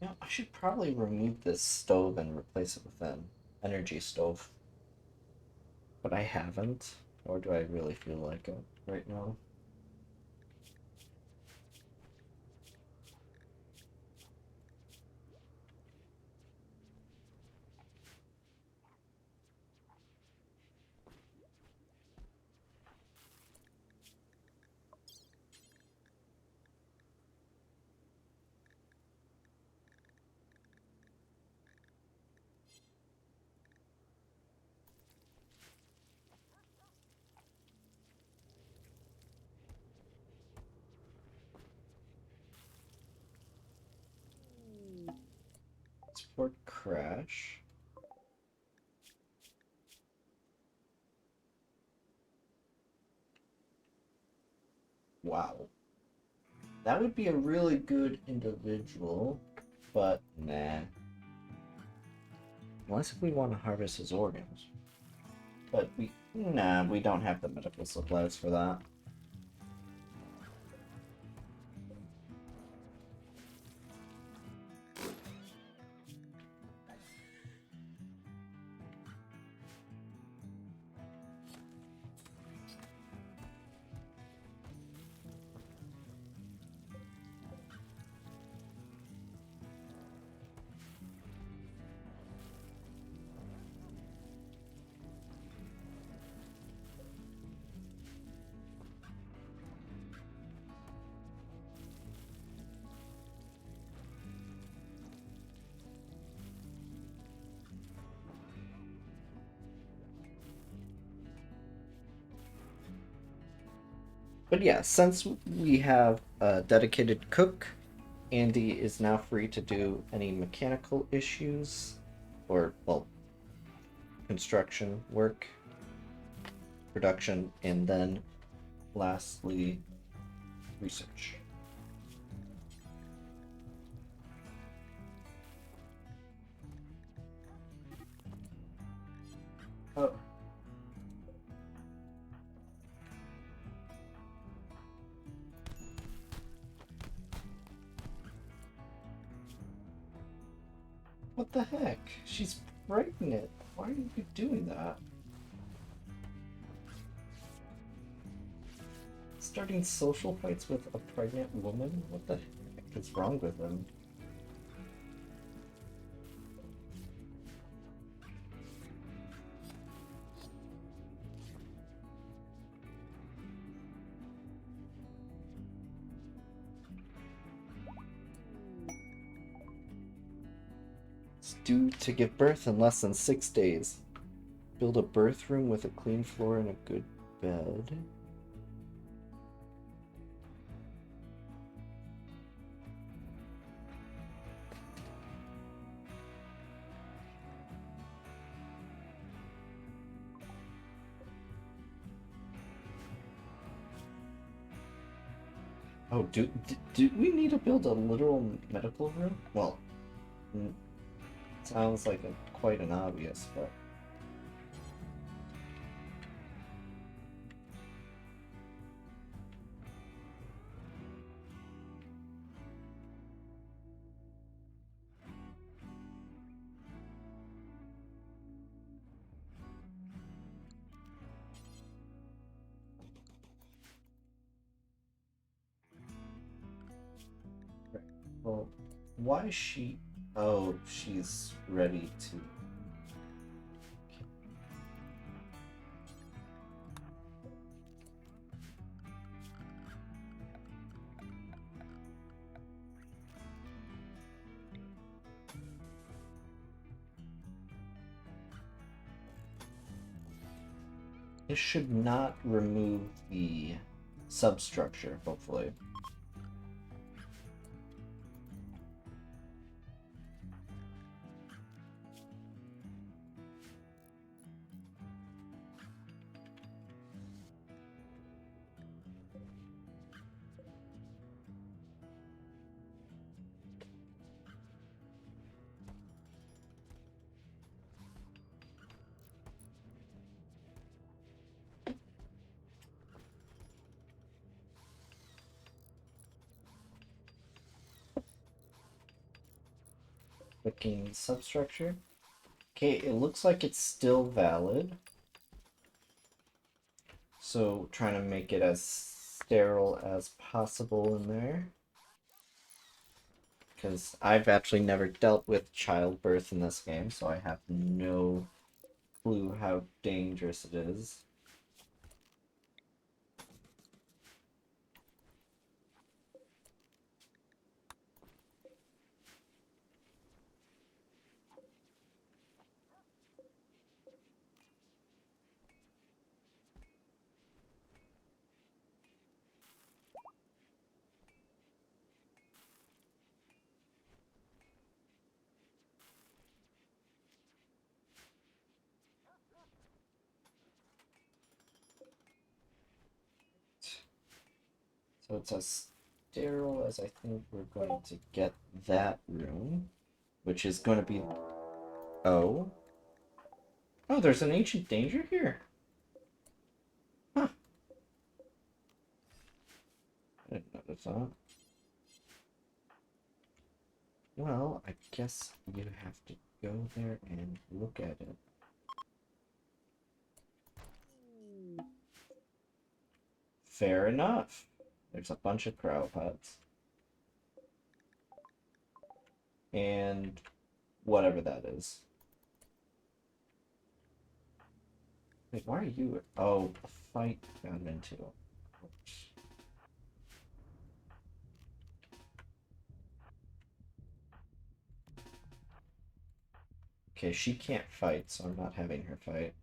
Yeah, I should probably remove this stove and replace it with an energy stove. But I haven't. Or do I really feel like it right now? Support crash. Wow. That would be a really good individual, but nah. Unless if we want to harvest his organs. But we don't have the medical supplies for that. But yeah, since we have a dedicated cook, Andy is now free to do any mechanical issues or, well, construction work, production, and then lastly, research. Oh, what the heck? She's pregnant. Why are you doing that? Starting social fights with a pregnant woman? What the heck is wrong with him? It's due to give birth in less than 6 days. Build a birth room with a clean floor and a good bed. Oh, do we need to build a literal medical room? Well, mm, sounds like quite an obvious, but right. Well, why is she? Oh, she's ready to. It should not remove the substructure, hopefully. Clicking substructure. Okay, it looks like it's still valid. So trying to make it as sterile as possible in there. Because I've actually never dealt with childbirth in this game, so I have no clue how dangerous it is. So it's as sterile as I think we're going to get that room, which is going to be... Oh. Oh, there's an ancient danger here. Huh. I didn't notice that. Well, I guess you have to go there and look at it. Fair enough. There's a bunch of cryopods. And whatever that is. Wait, why are you... Oh, a fight got into. Oops. Okay, she can't fight, so I'm not having her fight.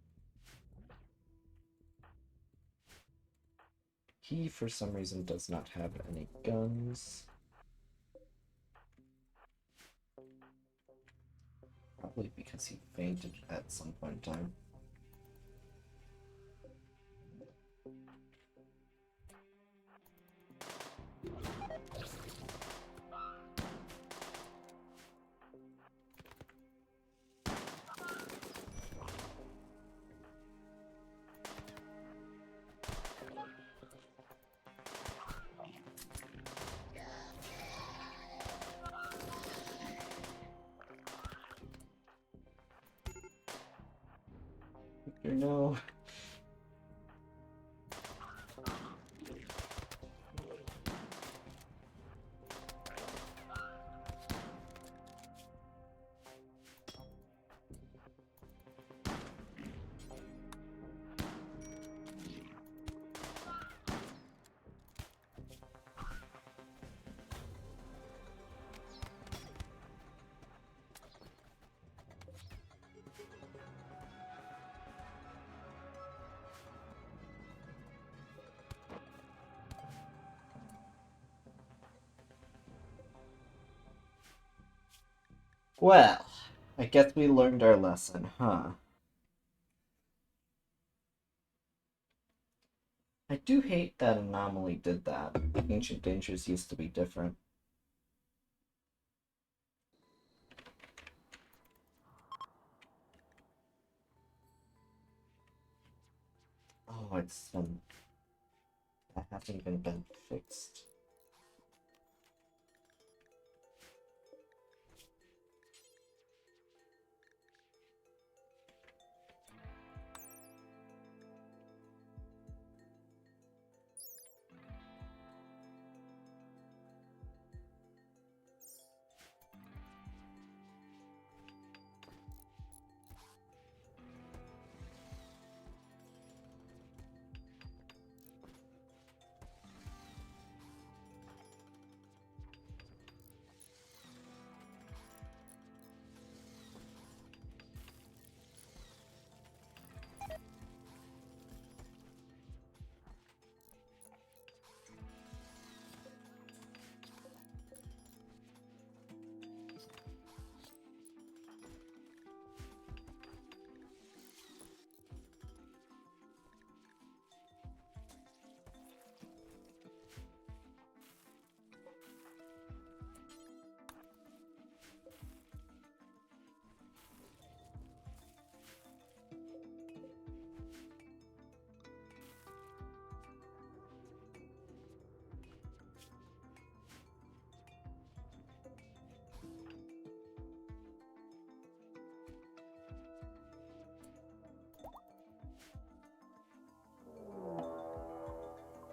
He, for some reason, does not have any guns. Probably because he fainted at some point in time. No. Well, I guess we learned our lesson, huh? I do hate that Anomaly did that. Ancient Dangers used to be different. Oh, it's that hasn't even been fixed.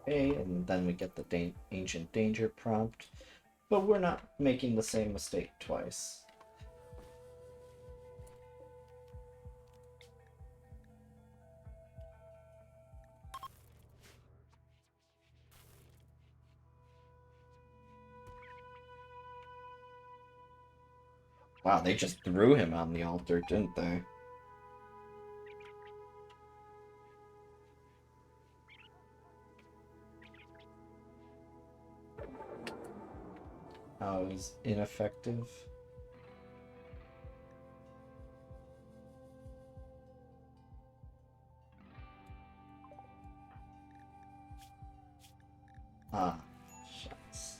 A, and then we get the ancient danger prompt. But we're not making the same mistake twice. Wow, they just threw him on the altar, didn't they? Oh, it was ineffective. Ah, shucks.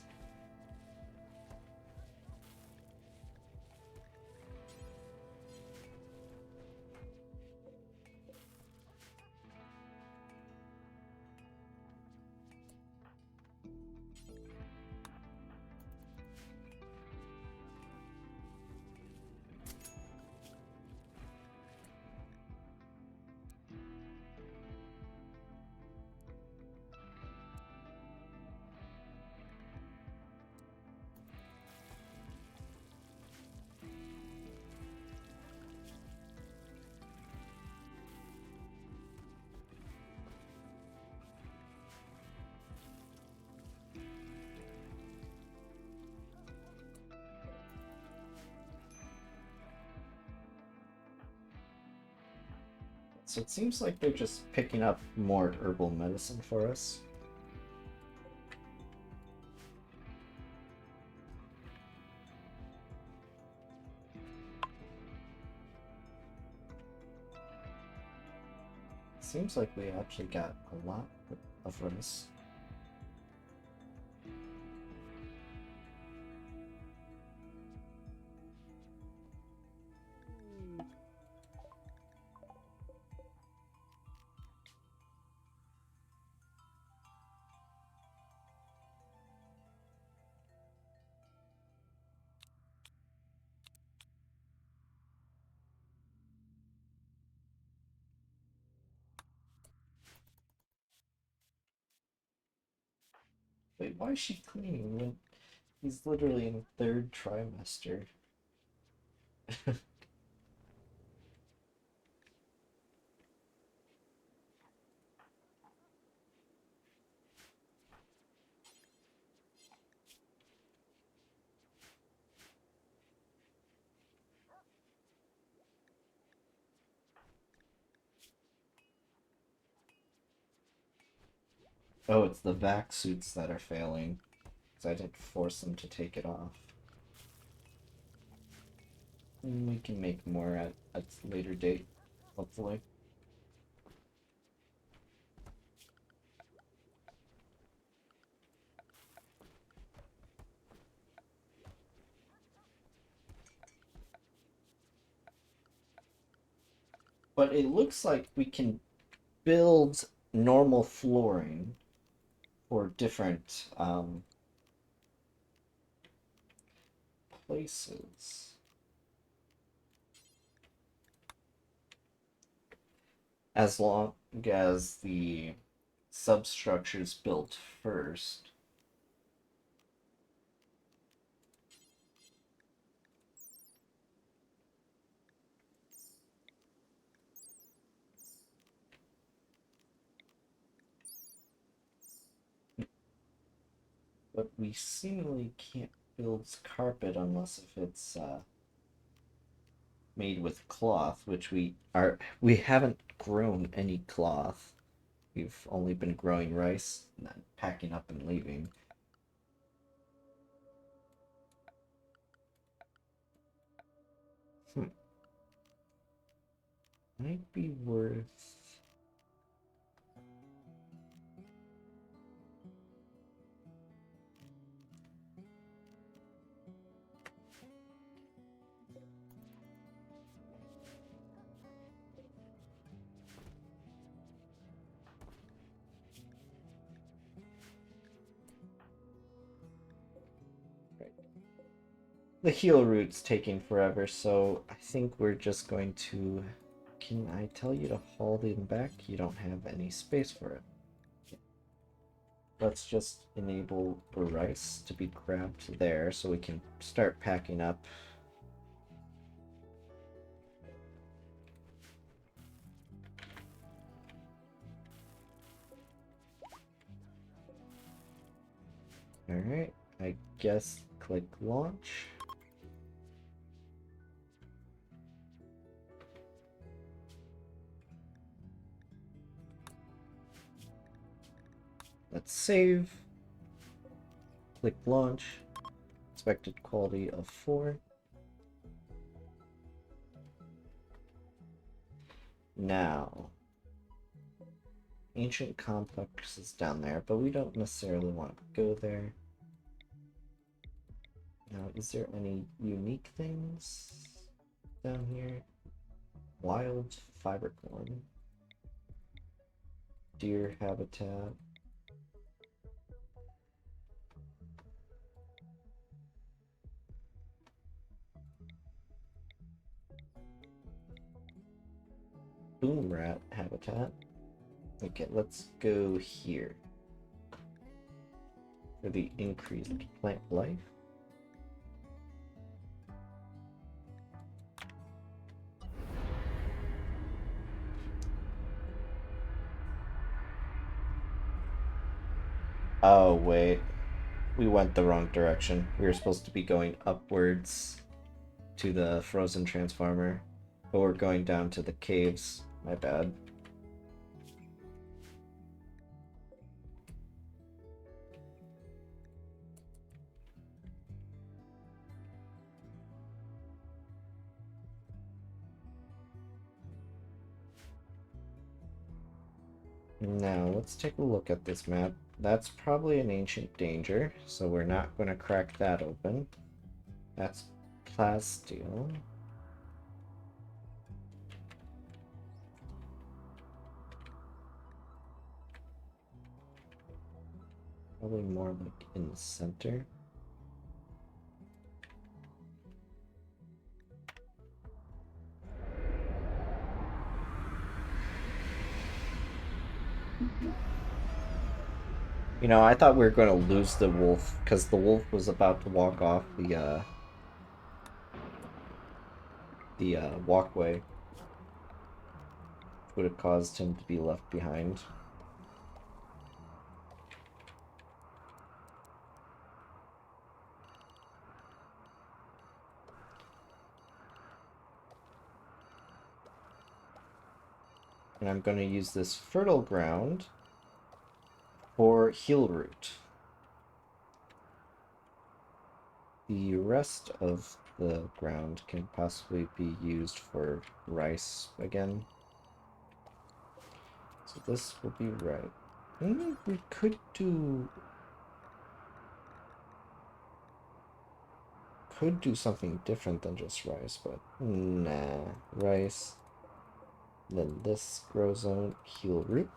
So it seems like they're just picking up more herbal medicine for us. Seems like we actually got a lot of rice. Wait, why is she cleaning when he's literally in third trimester? Oh, it's the vac suits that are failing. Because I didn't force them to take it off. We can make more at a later date, hopefully. But it looks like we can build normal flooring for different places. As long as the substructure's built first. But we seemingly can't build carpet unless if it's made with cloth, which we haven't grown any cloth. We've only been growing rice and then packing up and leaving. Hmm. Might be worth. Right. The heal route's taking forever, so I think we're just going to. Can I tell you to haul them back? You don't have any space for it. let's just enable the rice to be grabbed there so we can start packing up. Alright, I guess click launch. Let's save. Click launch. Expected quality of 4. Now, ancient complex is down there, but we don't necessarily want to go there. Now, is there any unique things down here? Wild fibercorn. Deer habitat. Boom rat habitat. Okay, let's go here for the increased plant life. Oh, wait. We went the wrong direction. We were supposed to be going upwards to the frozen transformer, but we're going down to the caves. My bad. Now, let's take a look at this map. That's probably an ancient danger, so we're not going to crack that open. That's plasteel. Probably more like in the center. You know, I thought we were going to lose the wolf, because the wolf was about to walk off the walkway. Which would have caused him to be left behind. And I'm going to use this fertile ground for heal root. The rest of the ground can possibly be used for rice again. So this will be right. We could do something different than just rice, but nah, rice. Then this grows on heal root.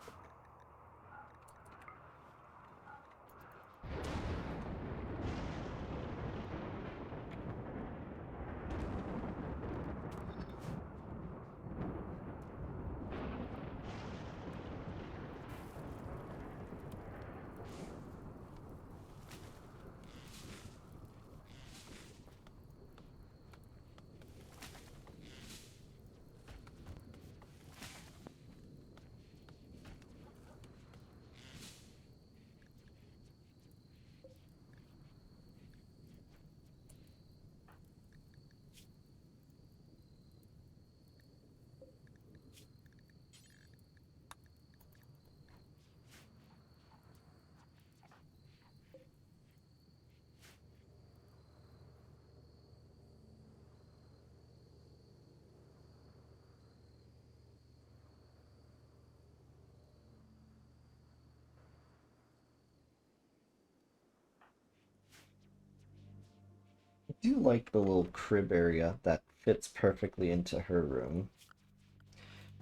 I do like the little crib area that fits perfectly into her room.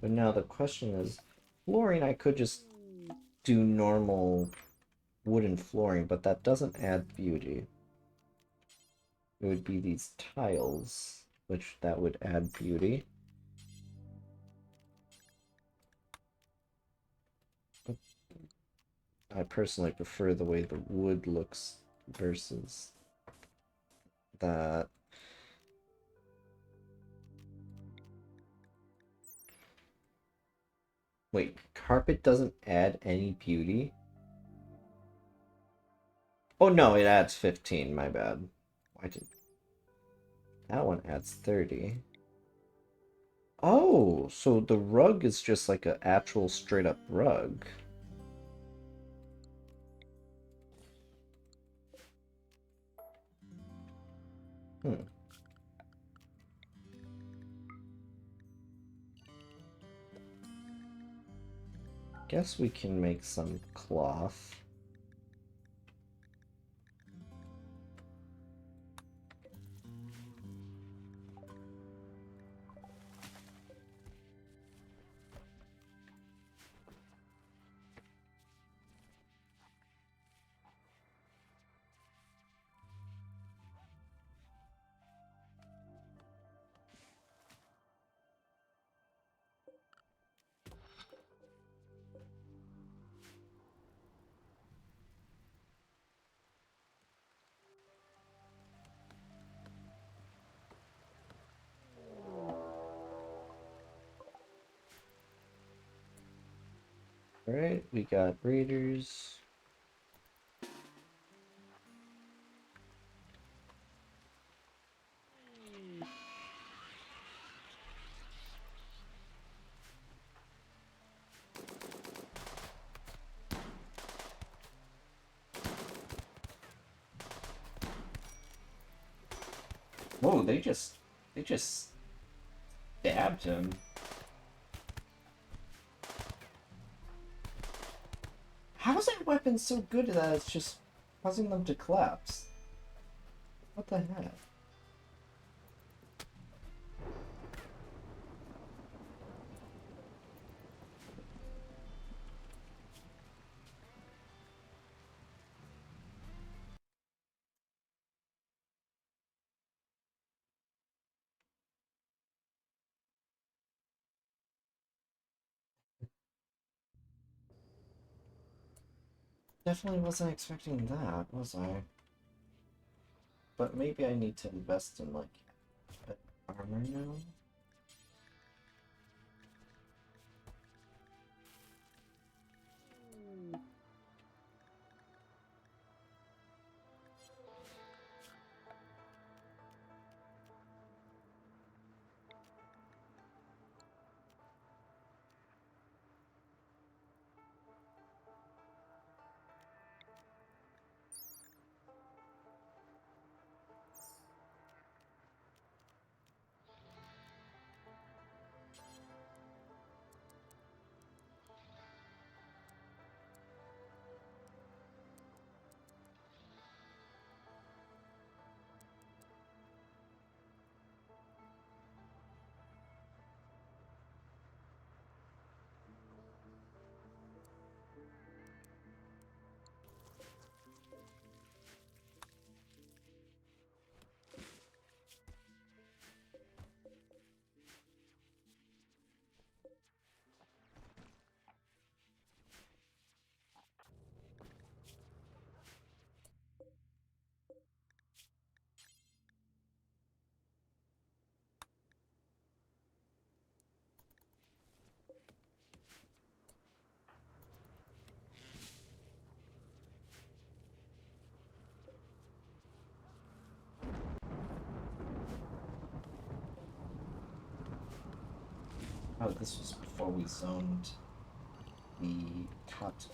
But now the question is, flooring I could just do normal wooden flooring, but that doesn't add beauty. It would be these tiles, which that would add beauty. I personally prefer the way the wood looks versus that. Wait, carpet doesn't add any beauty? Oh no, it adds 15, my bad. Why did that one adds 30? Oh, so the rug is just like an actual straight up rug. Hmm. Guess we can make some cloth. Alright, we got raiders. Whoa, they just stabbed him. How is that weapon so good that it's just causing them to collapse? What the heck? Definitely wasn't expecting that, was I? But maybe I need to invest in like armor now. Oh, this was before we zoned the cut.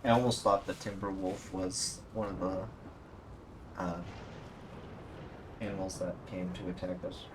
I almost thought the timber wolf was one of the uh, animals that came to attack us.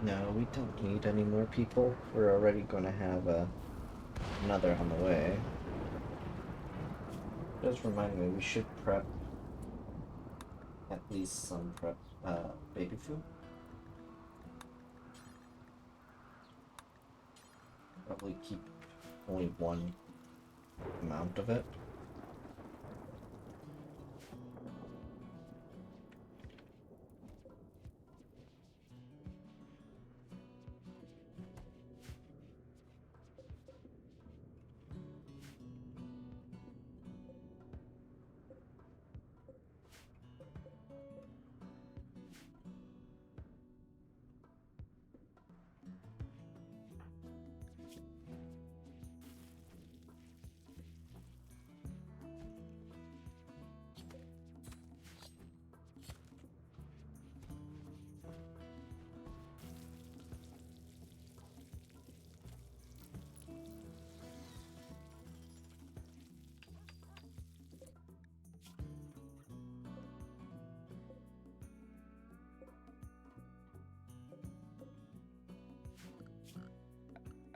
No, we don't need any more people. We're already going to have another on the way. Just remind me, we should prep at least some prep baby food. Probably keep only one amount of it.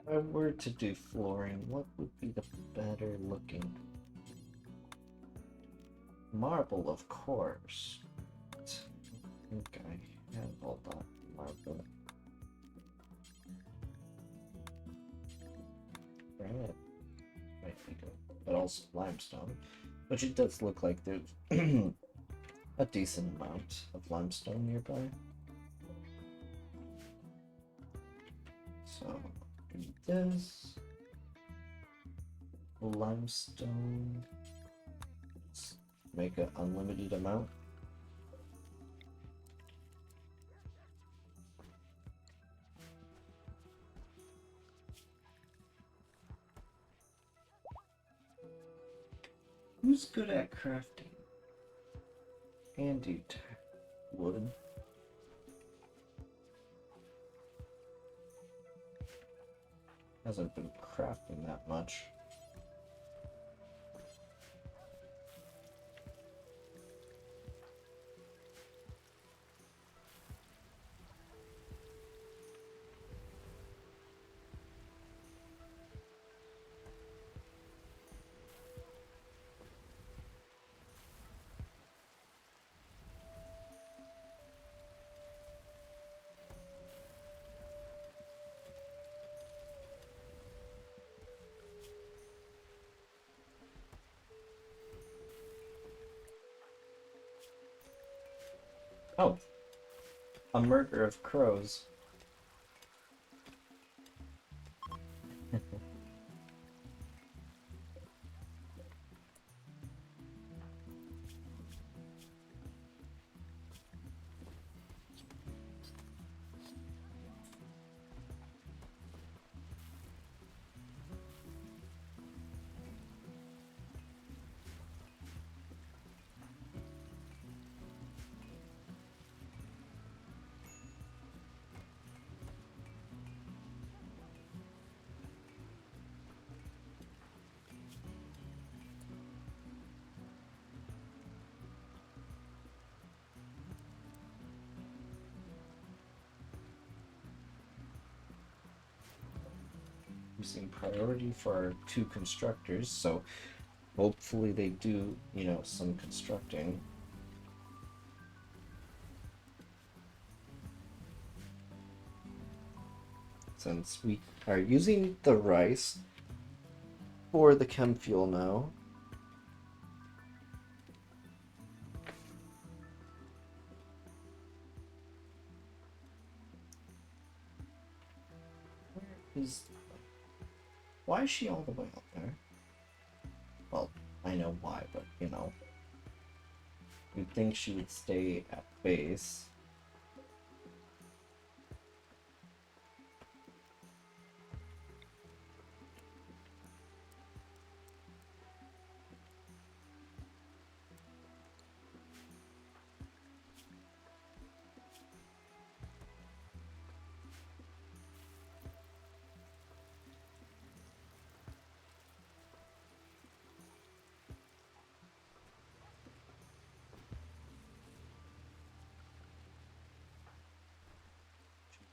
If I were to do flooring, what would be the better looking? Marble, of course. I think I have all that marble. Granite might be good, but also limestone, which it does look like there's a decent amount of limestone nearby. So, do this. Limestone. Let's make an unlimited amount. Who's good at crafting? Andy wood. Hasn't been crafting that much. Oh, a murder of crows. Using priority for our 2 constructors, so hopefully they do, some constructing. since we are using the rice for the chem fuel now. Where is... Why is she all the way up there? Well, I know why, but, you know. You'd think she would stay at base.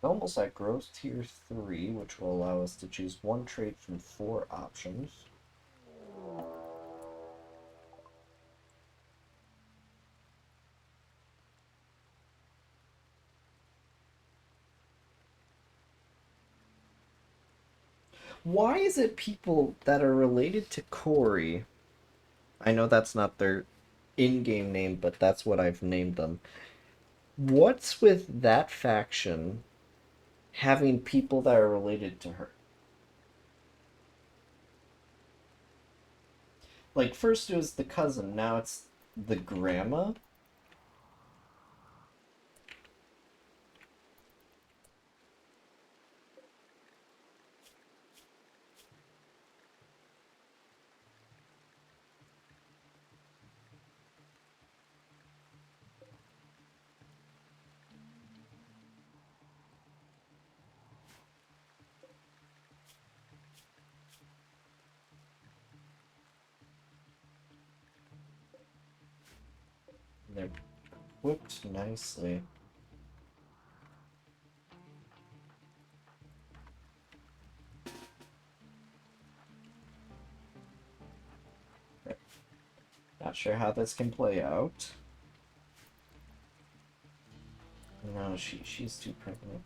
Almost at growth tier 3, which will allow us to choose one trait from 4 options. Why is it people that are related to Corey? I know that's not their in-game name, but that's what I've named them. What's with that faction having people that are related to her? Like, first it was the cousin, now it's the grandma? They're equipped nicely. Not sure how this can play out. No, she's too pregnant.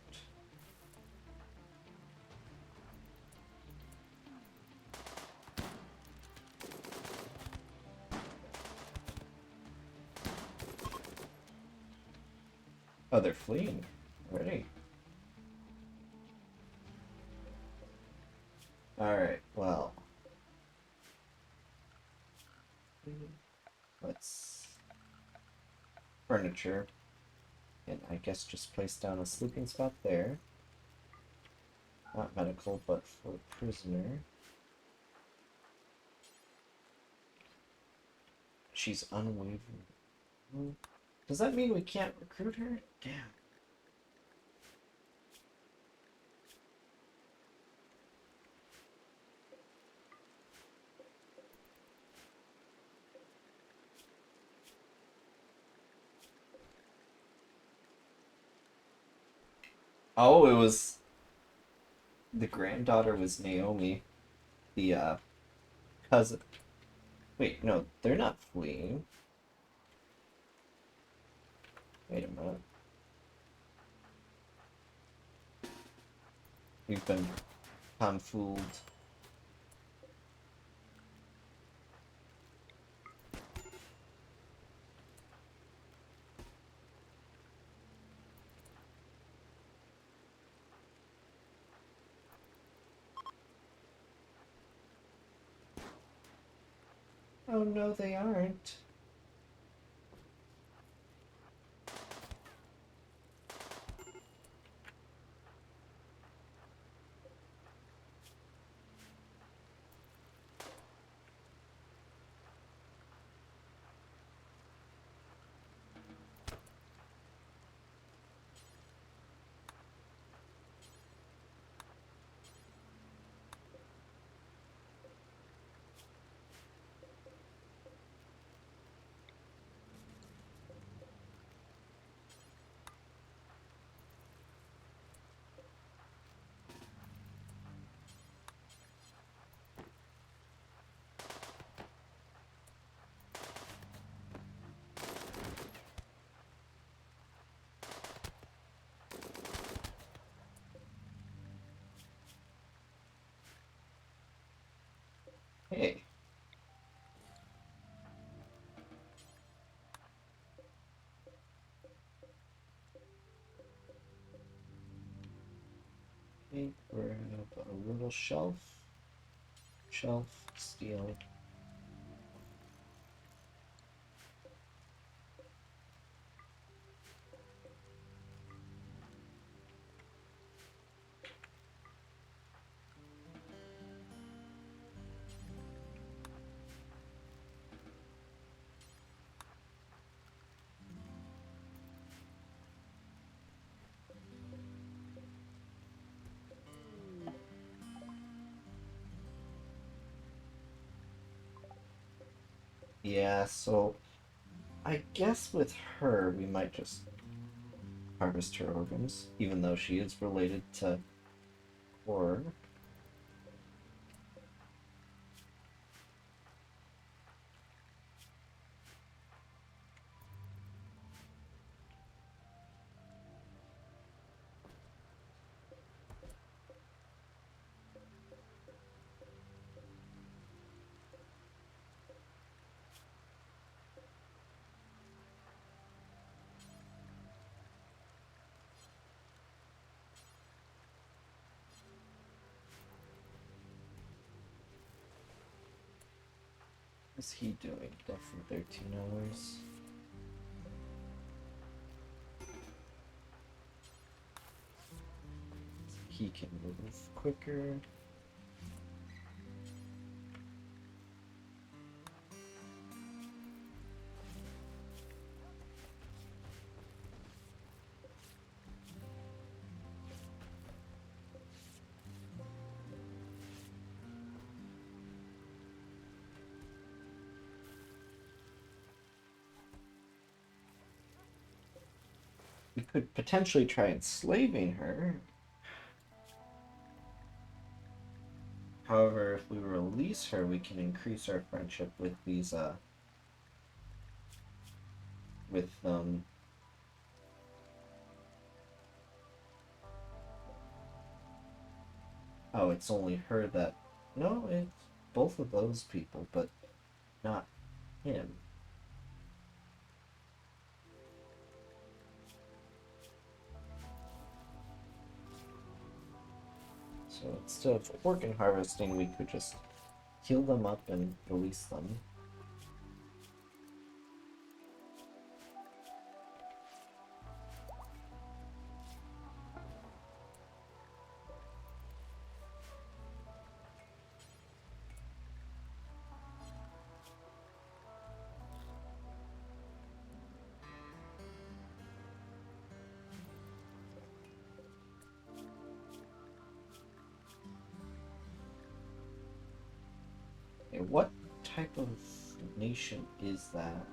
Oh, they're fleeing already. Alright, well. Let's... Furniture. And I guess just place down a sleeping spot there. Not medical, but for prisoner. She's unwavering. Does that mean we can't recruit her? Damn. Oh, it was... The granddaughter was Naomi. The, cousin. Wait, no, they're not fleeing. Wait a minute. We've been confooled. Oh no, they aren't. Hey. Okay, grab a little shelf. Shelf, steel. Yeah, so I guess with her, we might just harvest her organs, even though she is related to Horror. What's he doing? Dead for 13 hours. He can move quicker. We could potentially try enslaving her. However, if we release her, we can increase our friendship with these, with, oh, it's only her that, no, it's both of those people, but not him. So instead of organ harvesting, we could just heal them up and release them. Okay, what type of nation is that?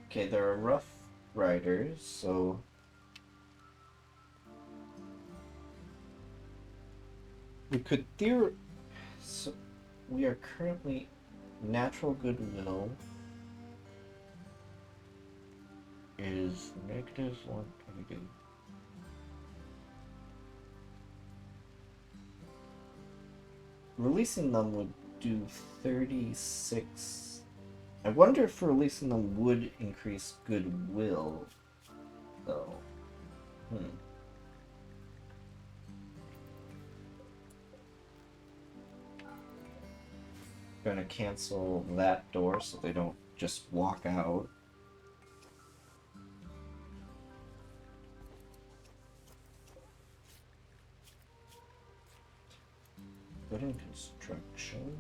Okay, there are rough riders, so we could so we are currently natural goodwill is -1. Releasing them would do 36. I wonder if releasing them would increase goodwill, though. Gonna cancel that door so they don't just walk out. Good in construction.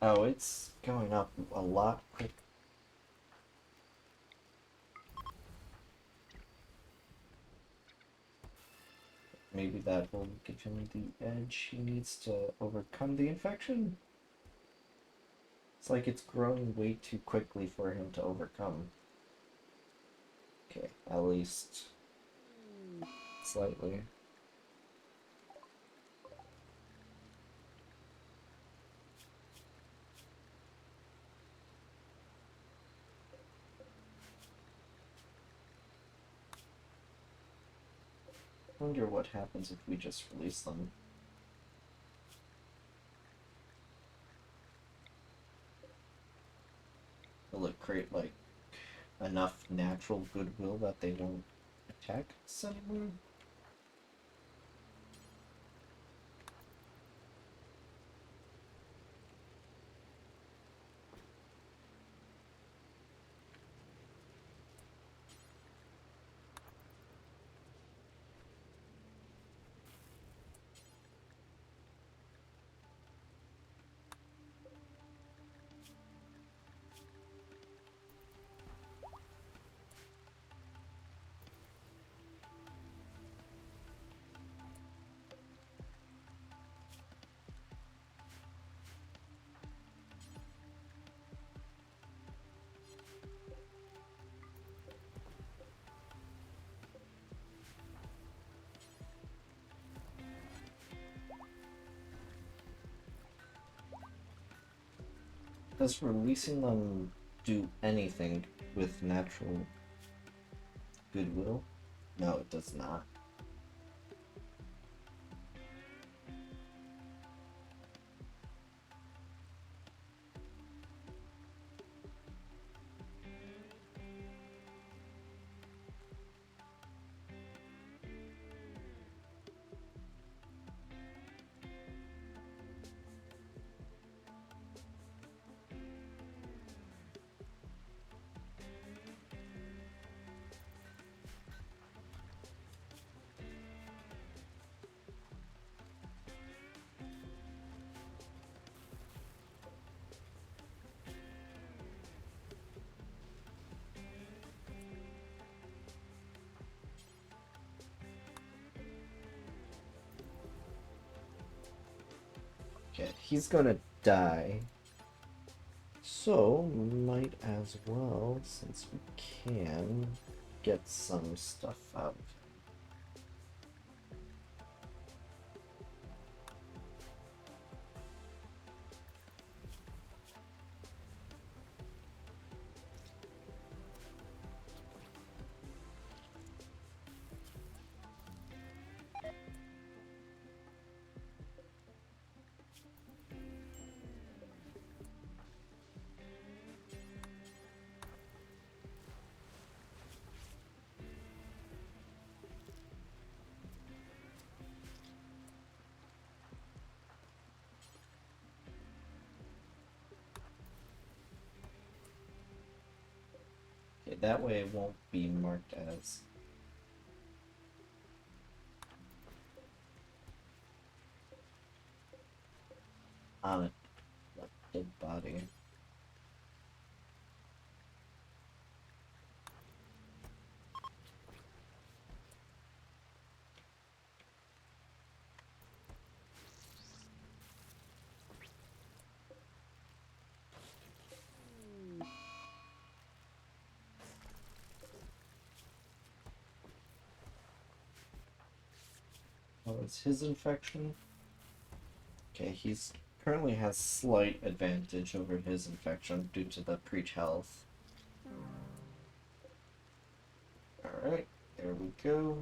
Oh, it's going up a lot quick. Maybe that will give him the edge he needs to overcome the infection. It's like it's growing way too quickly for him to overcome. Okay, at least slightly. I wonder what happens if we just release them. Will it create, like, enough natural goodwill that they won't attack us anymore? Does releasing them do anything with natural goodwill? No, it does not. Okay, he's gonna die. So, might as well, since we can, get some stuff out. Okay, that way it won't be marked as on a dead body. Oh, it's his infection? Okay, he's currently has slight advantage over his infection due to the preach health. Alright, there we go.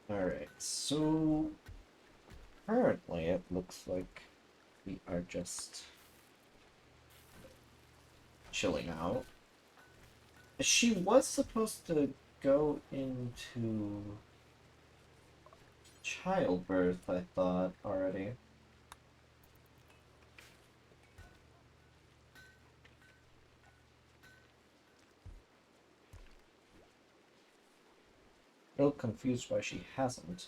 Alright, so currently it looks like we are just chilling out. She was supposed to go into childbirth, I thought, already. A little confused why she hasn't.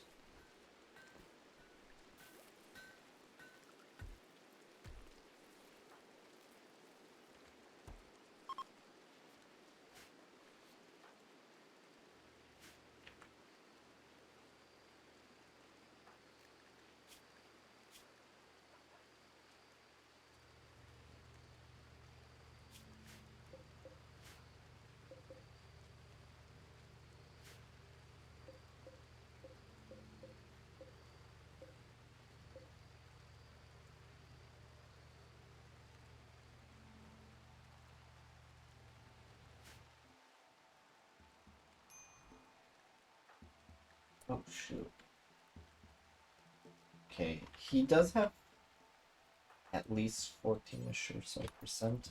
Oh shoot. Okay, he does have at least 14ish or so percent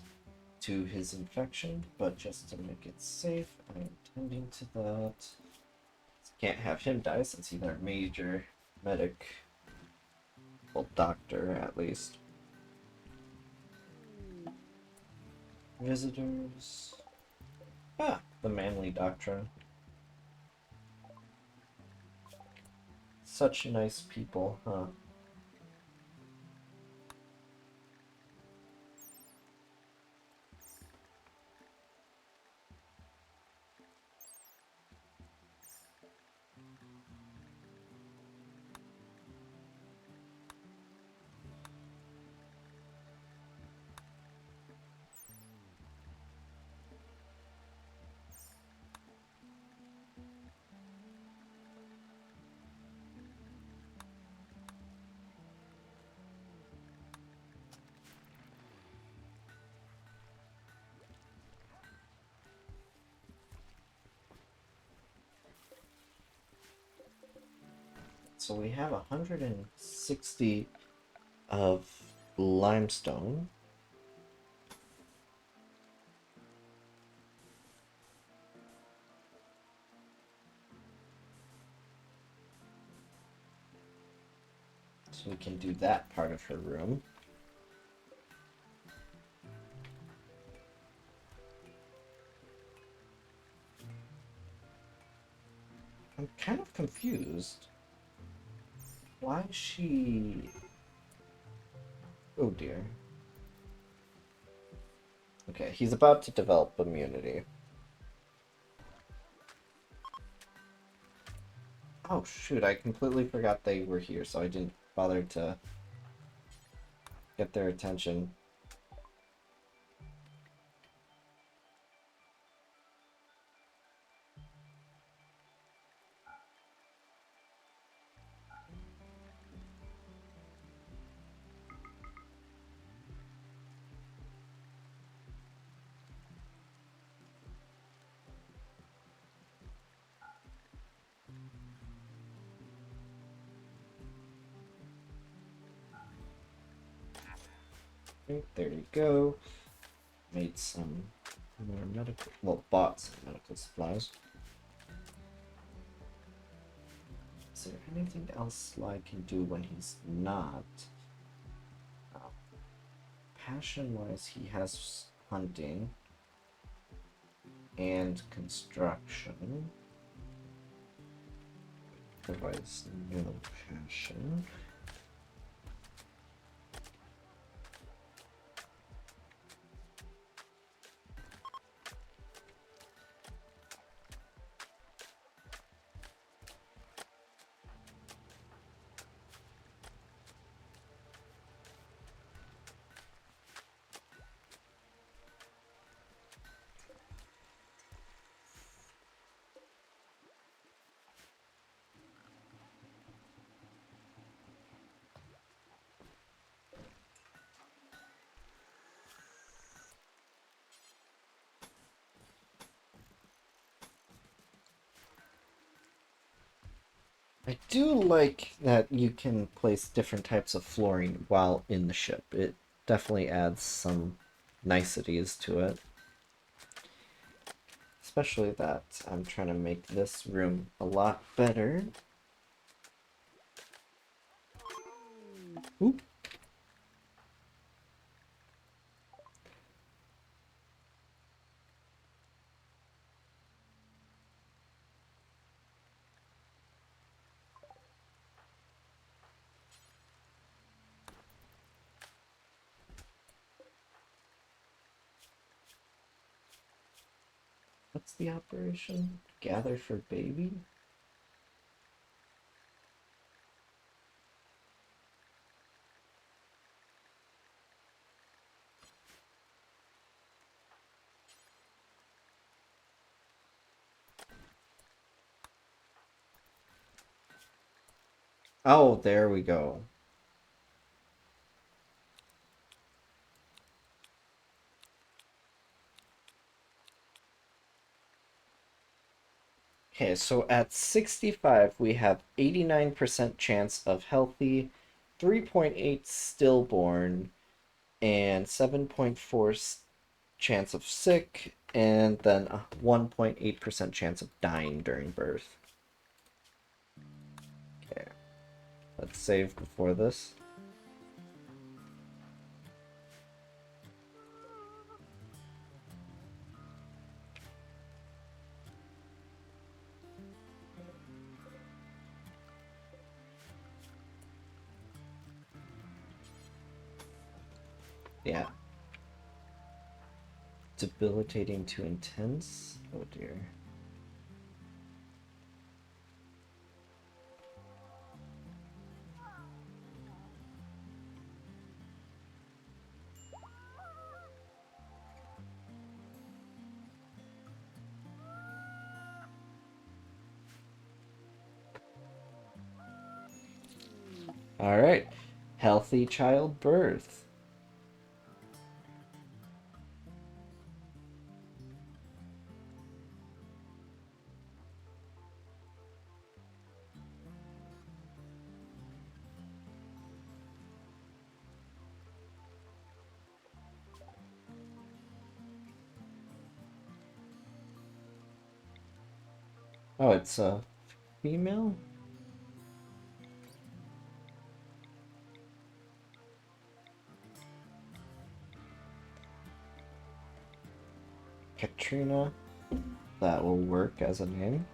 to his infection, but just to make it safe, I'm tending to that. Can't have him die since he's our major medic. Well, doctor, at least. Visitors. Ah, the manly doctrine. Such nice people, huh? So we have 160 of limestone. So we can do that part of her room. I'm kind of confused. Why is she... Oh dear. Okay, he's about to develop immunity. Oh shoot, I completely forgot they were here, so I didn't bother to get their attention. Okay, there you go. Made some more medical... Well, bought some medical supplies. Is there anything else Sly can do when he's not? Passion-wise, he has hunting and construction. Otherwise, no passion. I do like that you can place different types of flooring while in the ship. It definitely adds some niceties to it. Especially that I'm trying to make this room a lot better. Oop. What's the operation? Gather for baby? Oh, there we go. Okay, so at 65, we have 89% chance of healthy, 3.8 stillborn, and 7.4 chance of sick, and then a 1.8% chance of dying during birth. Okay, let's save before this. Yeah. Debilitating to intense? Oh dear. Alright. Healthy childbirth. Oh, it's a female? Katrina. That will work as a name.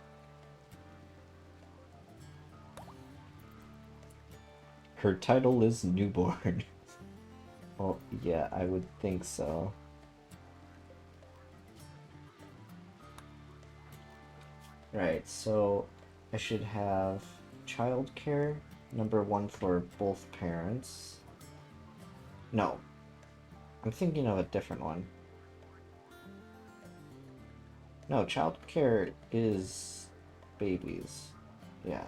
Her title is newborn. Well, yeah, I would think so. Right, so I should have childcare, number one for both parents. No, I'm thinking of a different one. No, childcare is babies. Yeah.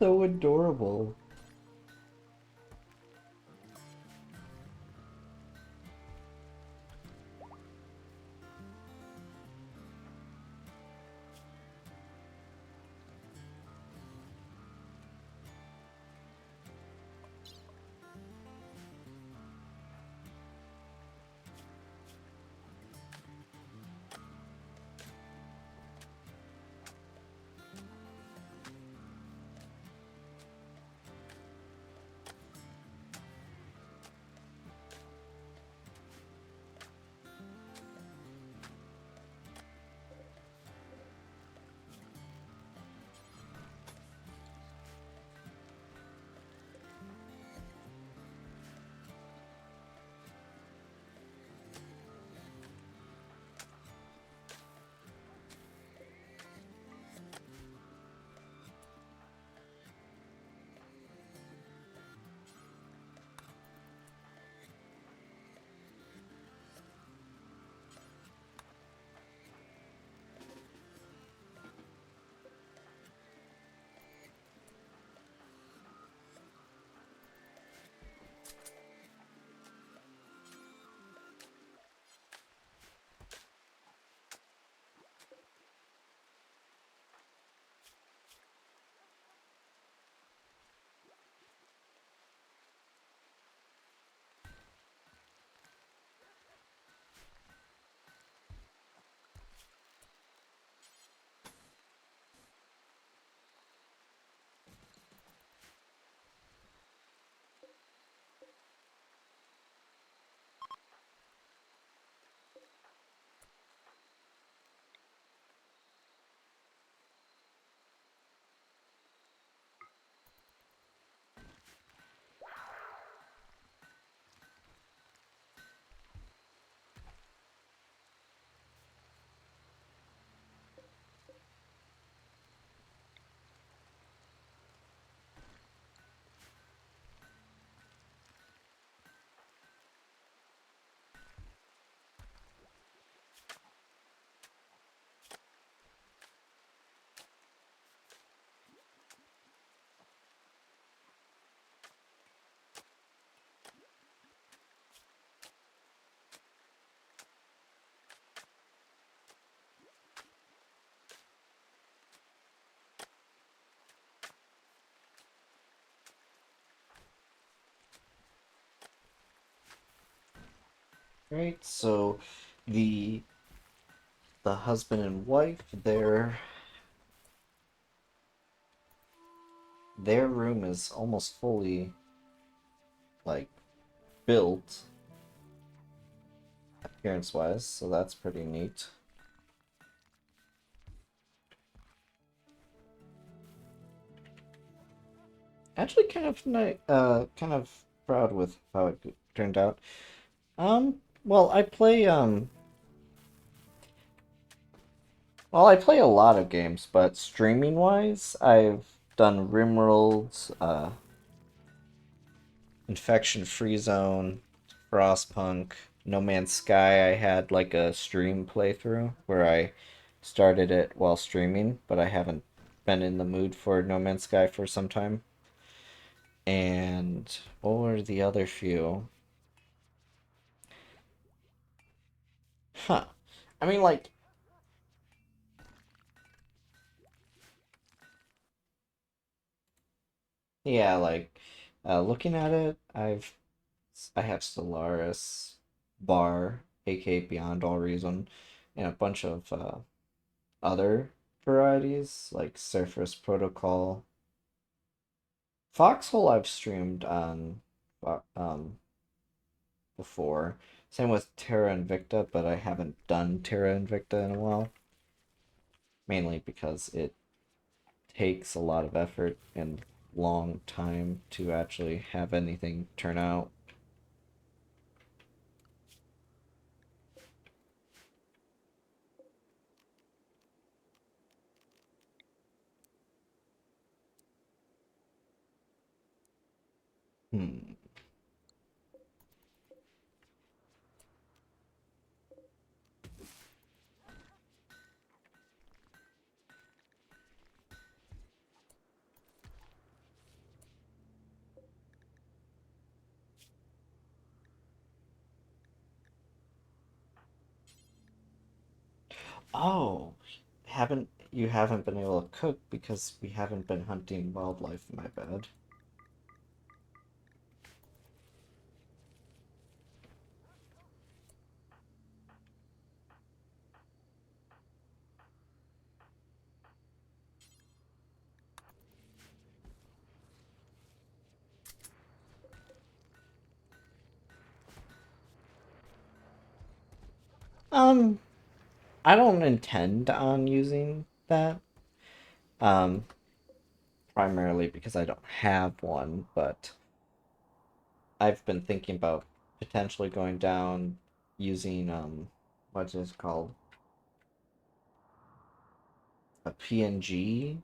So adorable. Right, so the the husband and wife, their room is almost fully like built appearance wise, so that's pretty neat. Actually kind of proud with how it turned out. Well, I play a lot of games, but streaming wise, I've done Rimworld, Infection Free Zone, Frostpunk, No Man's Sky. I had like a stream playthrough where I started it while streaming, but I haven't been in the mood for No Man's Sky for some time. And what were the other few? Huh. I mean, like, yeah, like, looking at it, I have Stellaris, Bar, aka Beyond All Reason, and a bunch of other varieties like Surface Protocol. Foxhole I've streamed on before. Same with Terra Invicta, but I haven't done Terra Invicta in a while. Mainly because it takes a lot of effort and long time to actually have anything turn out. Hmm. Oh, haven't you haven't been able to cook because we haven't been hunting wildlife, my bad. Um, I don't intend on using that. Um, primarily because I don't have one, but I've been thinking about potentially going down using what is it called? A PNG,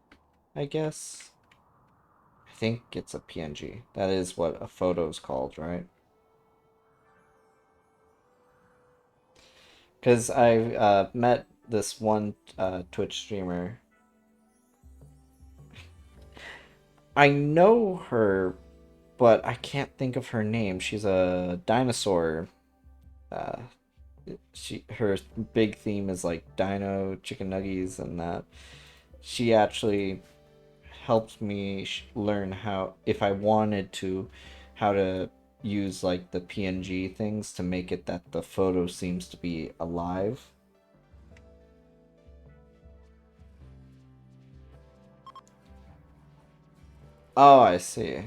I guess. I think it's a PNG. That is what a photo is called, right? Because I met this one Twitch streamer. I know her, but I can't think of her name. She's a dinosaur. Uh, her big theme is like dino chicken nuggies and that. She actually helped me learn how, if I wanted to, how to use like the PNG things to make it that the photo seems to be alive. Oh, I see.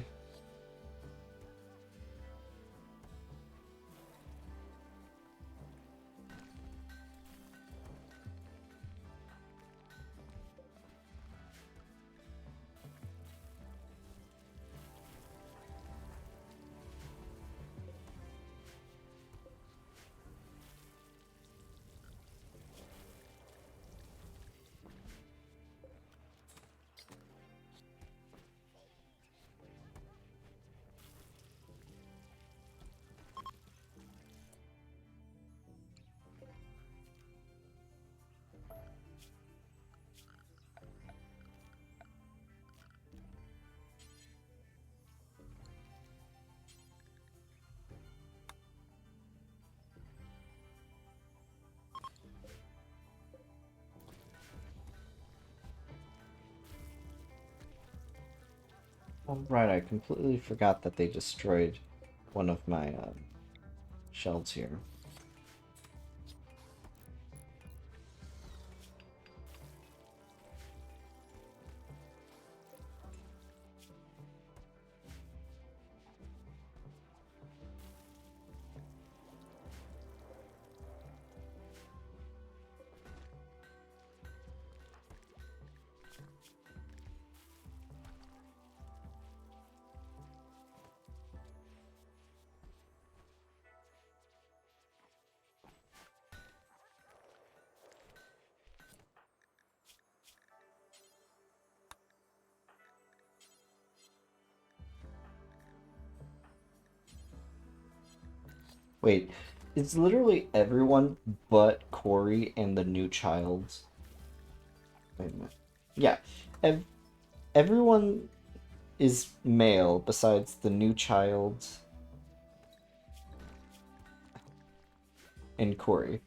All right, I completely forgot that they destroyed one of my shells here. Wait, it's literally everyone but Corey and the new child. Wait a minute. Yeah, ev everyone is male besides the new child and Corey.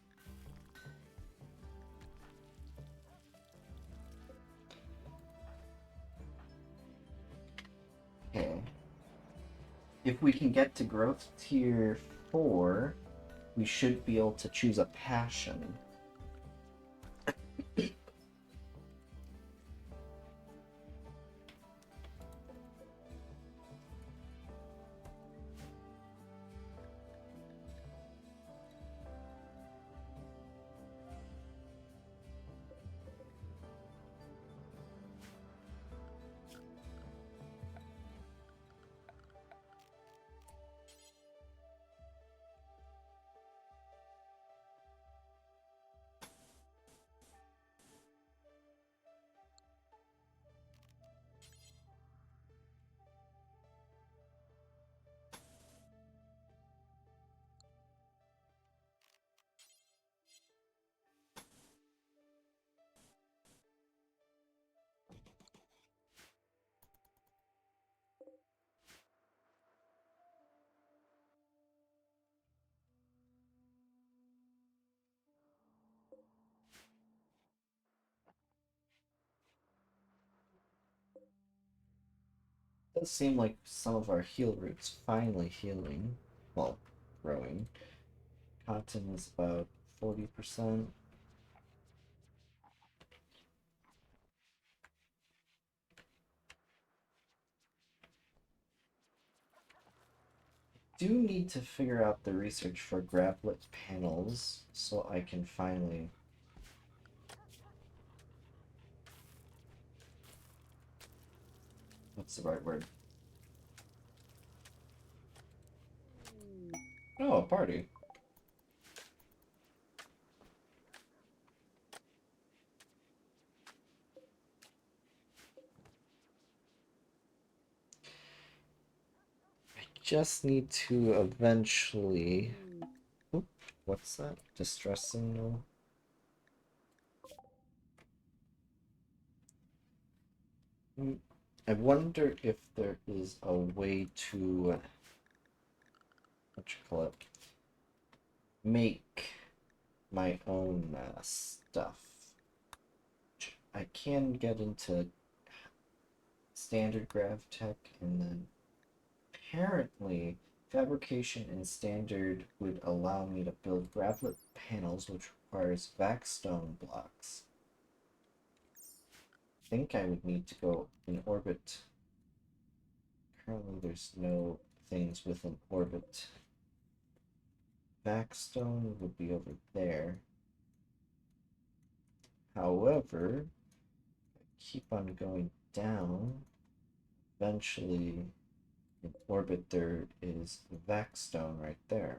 Okay. If we can get to growth tier 4, we should be able to choose a passion. It does seem like some of our heal roots finally healing. Well, growing. Cotton is about 40%. Do need to figure out the research for grablet panels so I can finally. What's the right word? Oh, a party. I just need to eventually. Oop, what's that? Distress signal? I wonder if there is a way to. What you call it? Make my own stuff. I can get into standard grav tech and then apparently fabrication in standard would allow me to build gravlet panels which requires vaxstone blocks. I think I would need to go in orbit. Currently there's no things within orbit. Vaxstone would be over there. However, keep on going down. Eventually, in orbit, there is Vaxstone right there.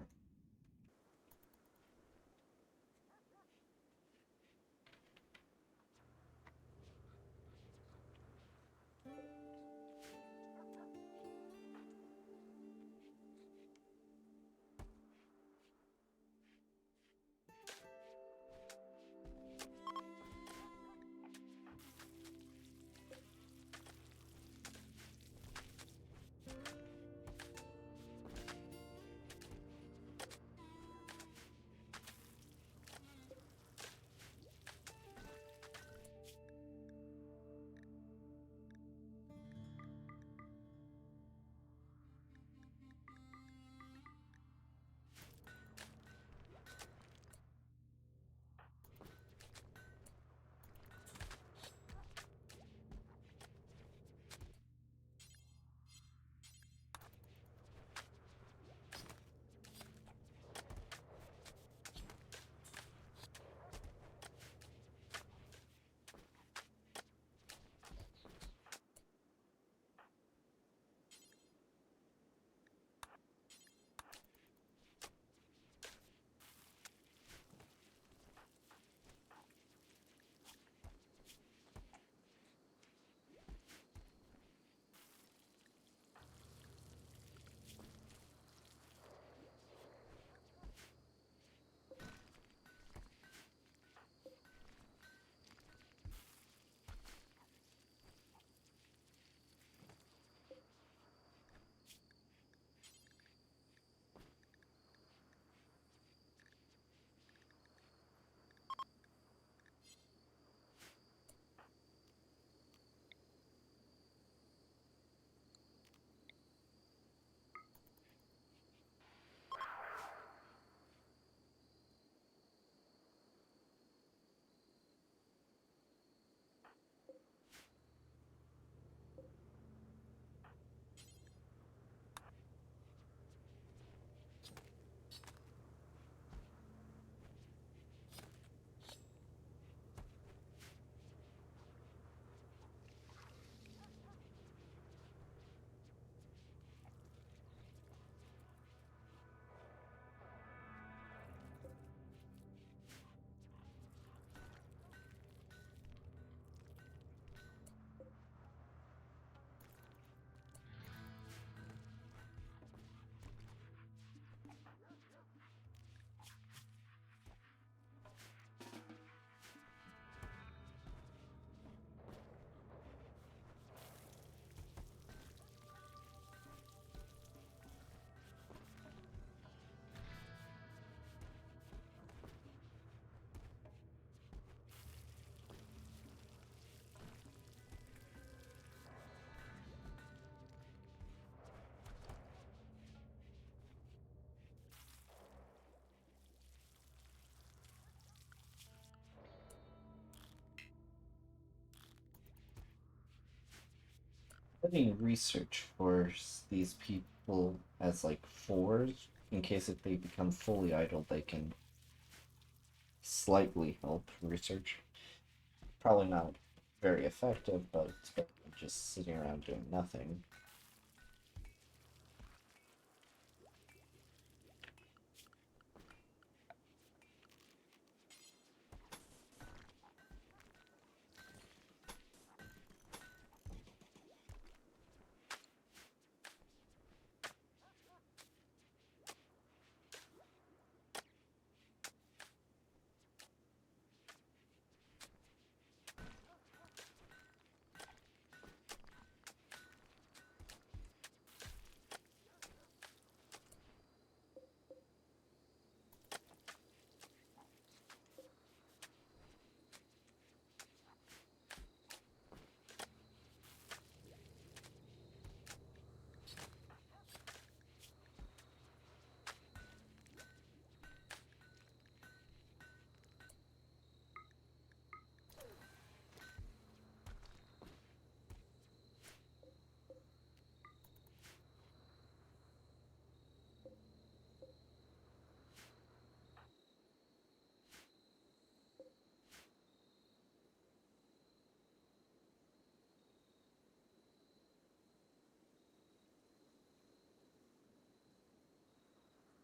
putting research for these people as like fours in case if they become fully idle, they can slightly help research. Probably not very effective, but it's better than just sitting around doing nothing.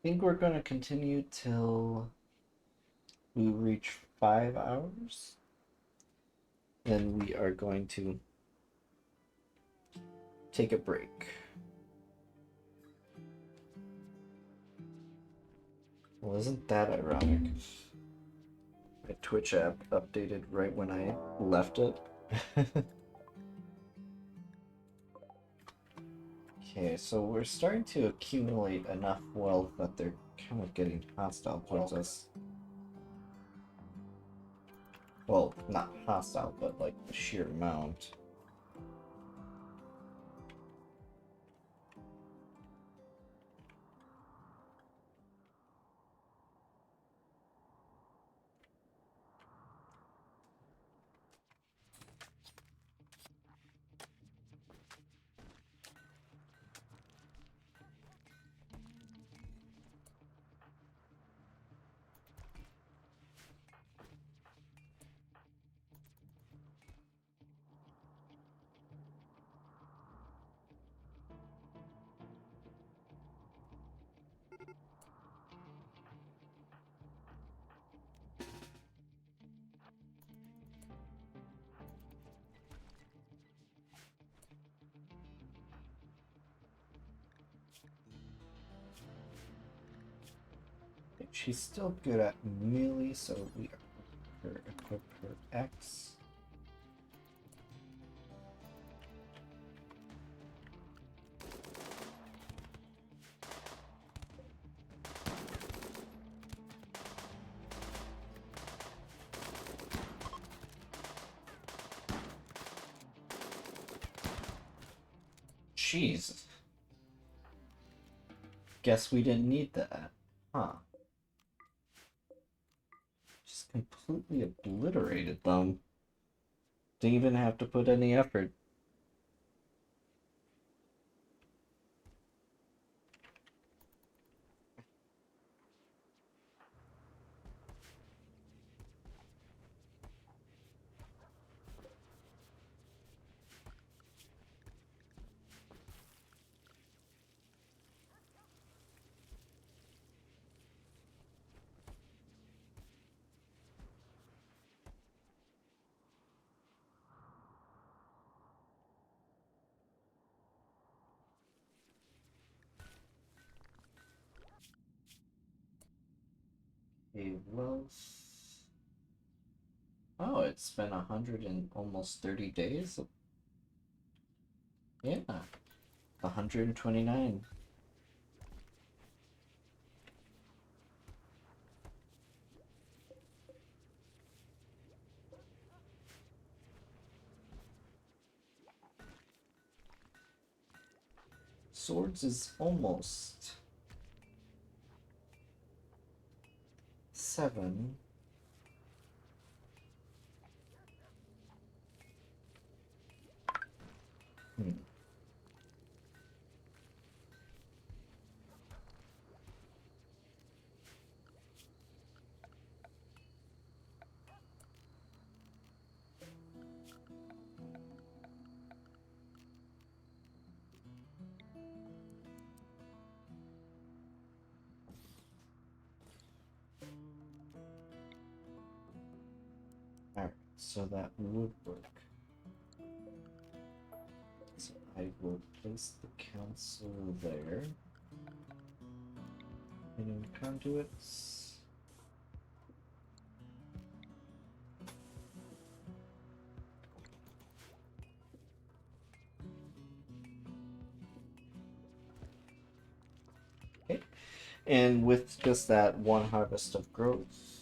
I think we're going to continue till we reach 5 hours. Then we are going to take a break. Well, isn't that ironic? My Twitch app updated right when I left it. Okay, so we're starting to accumulate enough wealth that they're kind of getting hostile towards us. Well, not hostile, but like the sheer amount. She's still good at melee, so we are equip her X. Jeez. Guess we didn't need that. Huh. Just completely obliterated them. Didn't even have to put any effort. Okay, well... Oh, it's been 100 and almost 30 days? Yeah. 129. Swords is almost 7. Hmm. So that would work. So I will place the council there. And conduits. Okay. And with just that one harvest of growth,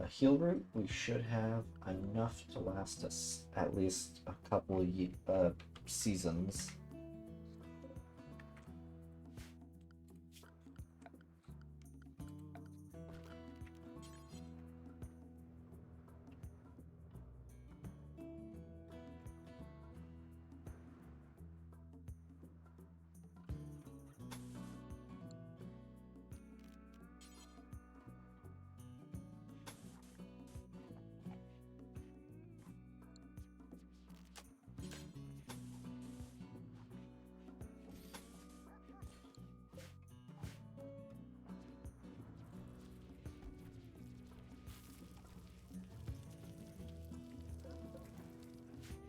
heal root, we should have enough to last us at least a couple of seasons.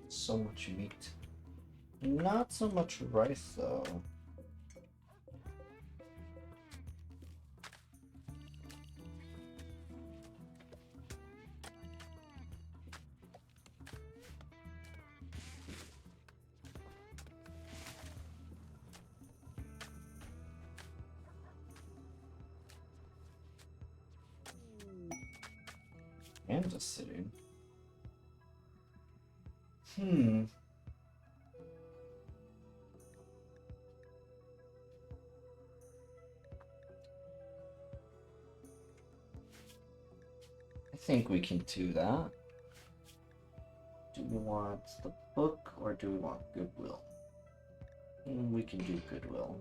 So much meat. Not so much rice, though. Kansas City. I think we can do that. Do we want the book or do we want goodwill? We can do goodwill.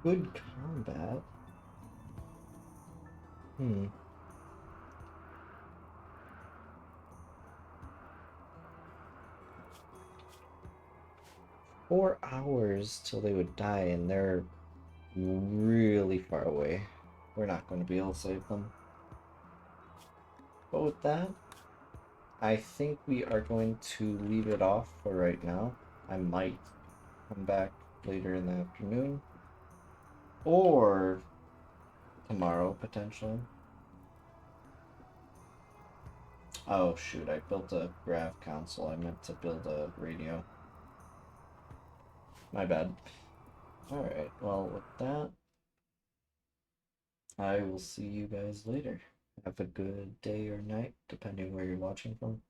Good combat. 4 hours till they would die, and they're really far away. We're not going to be able to save them. But with that, I think we are going to leave it off for right now. I might come back later in the afternoon. Or tomorrow, potentially. Oh shoot, I built a grav console. I meant to build a radio. My bad. Alright, well with that, I will see you guys later. Have a good day or night, depending where you're watching from.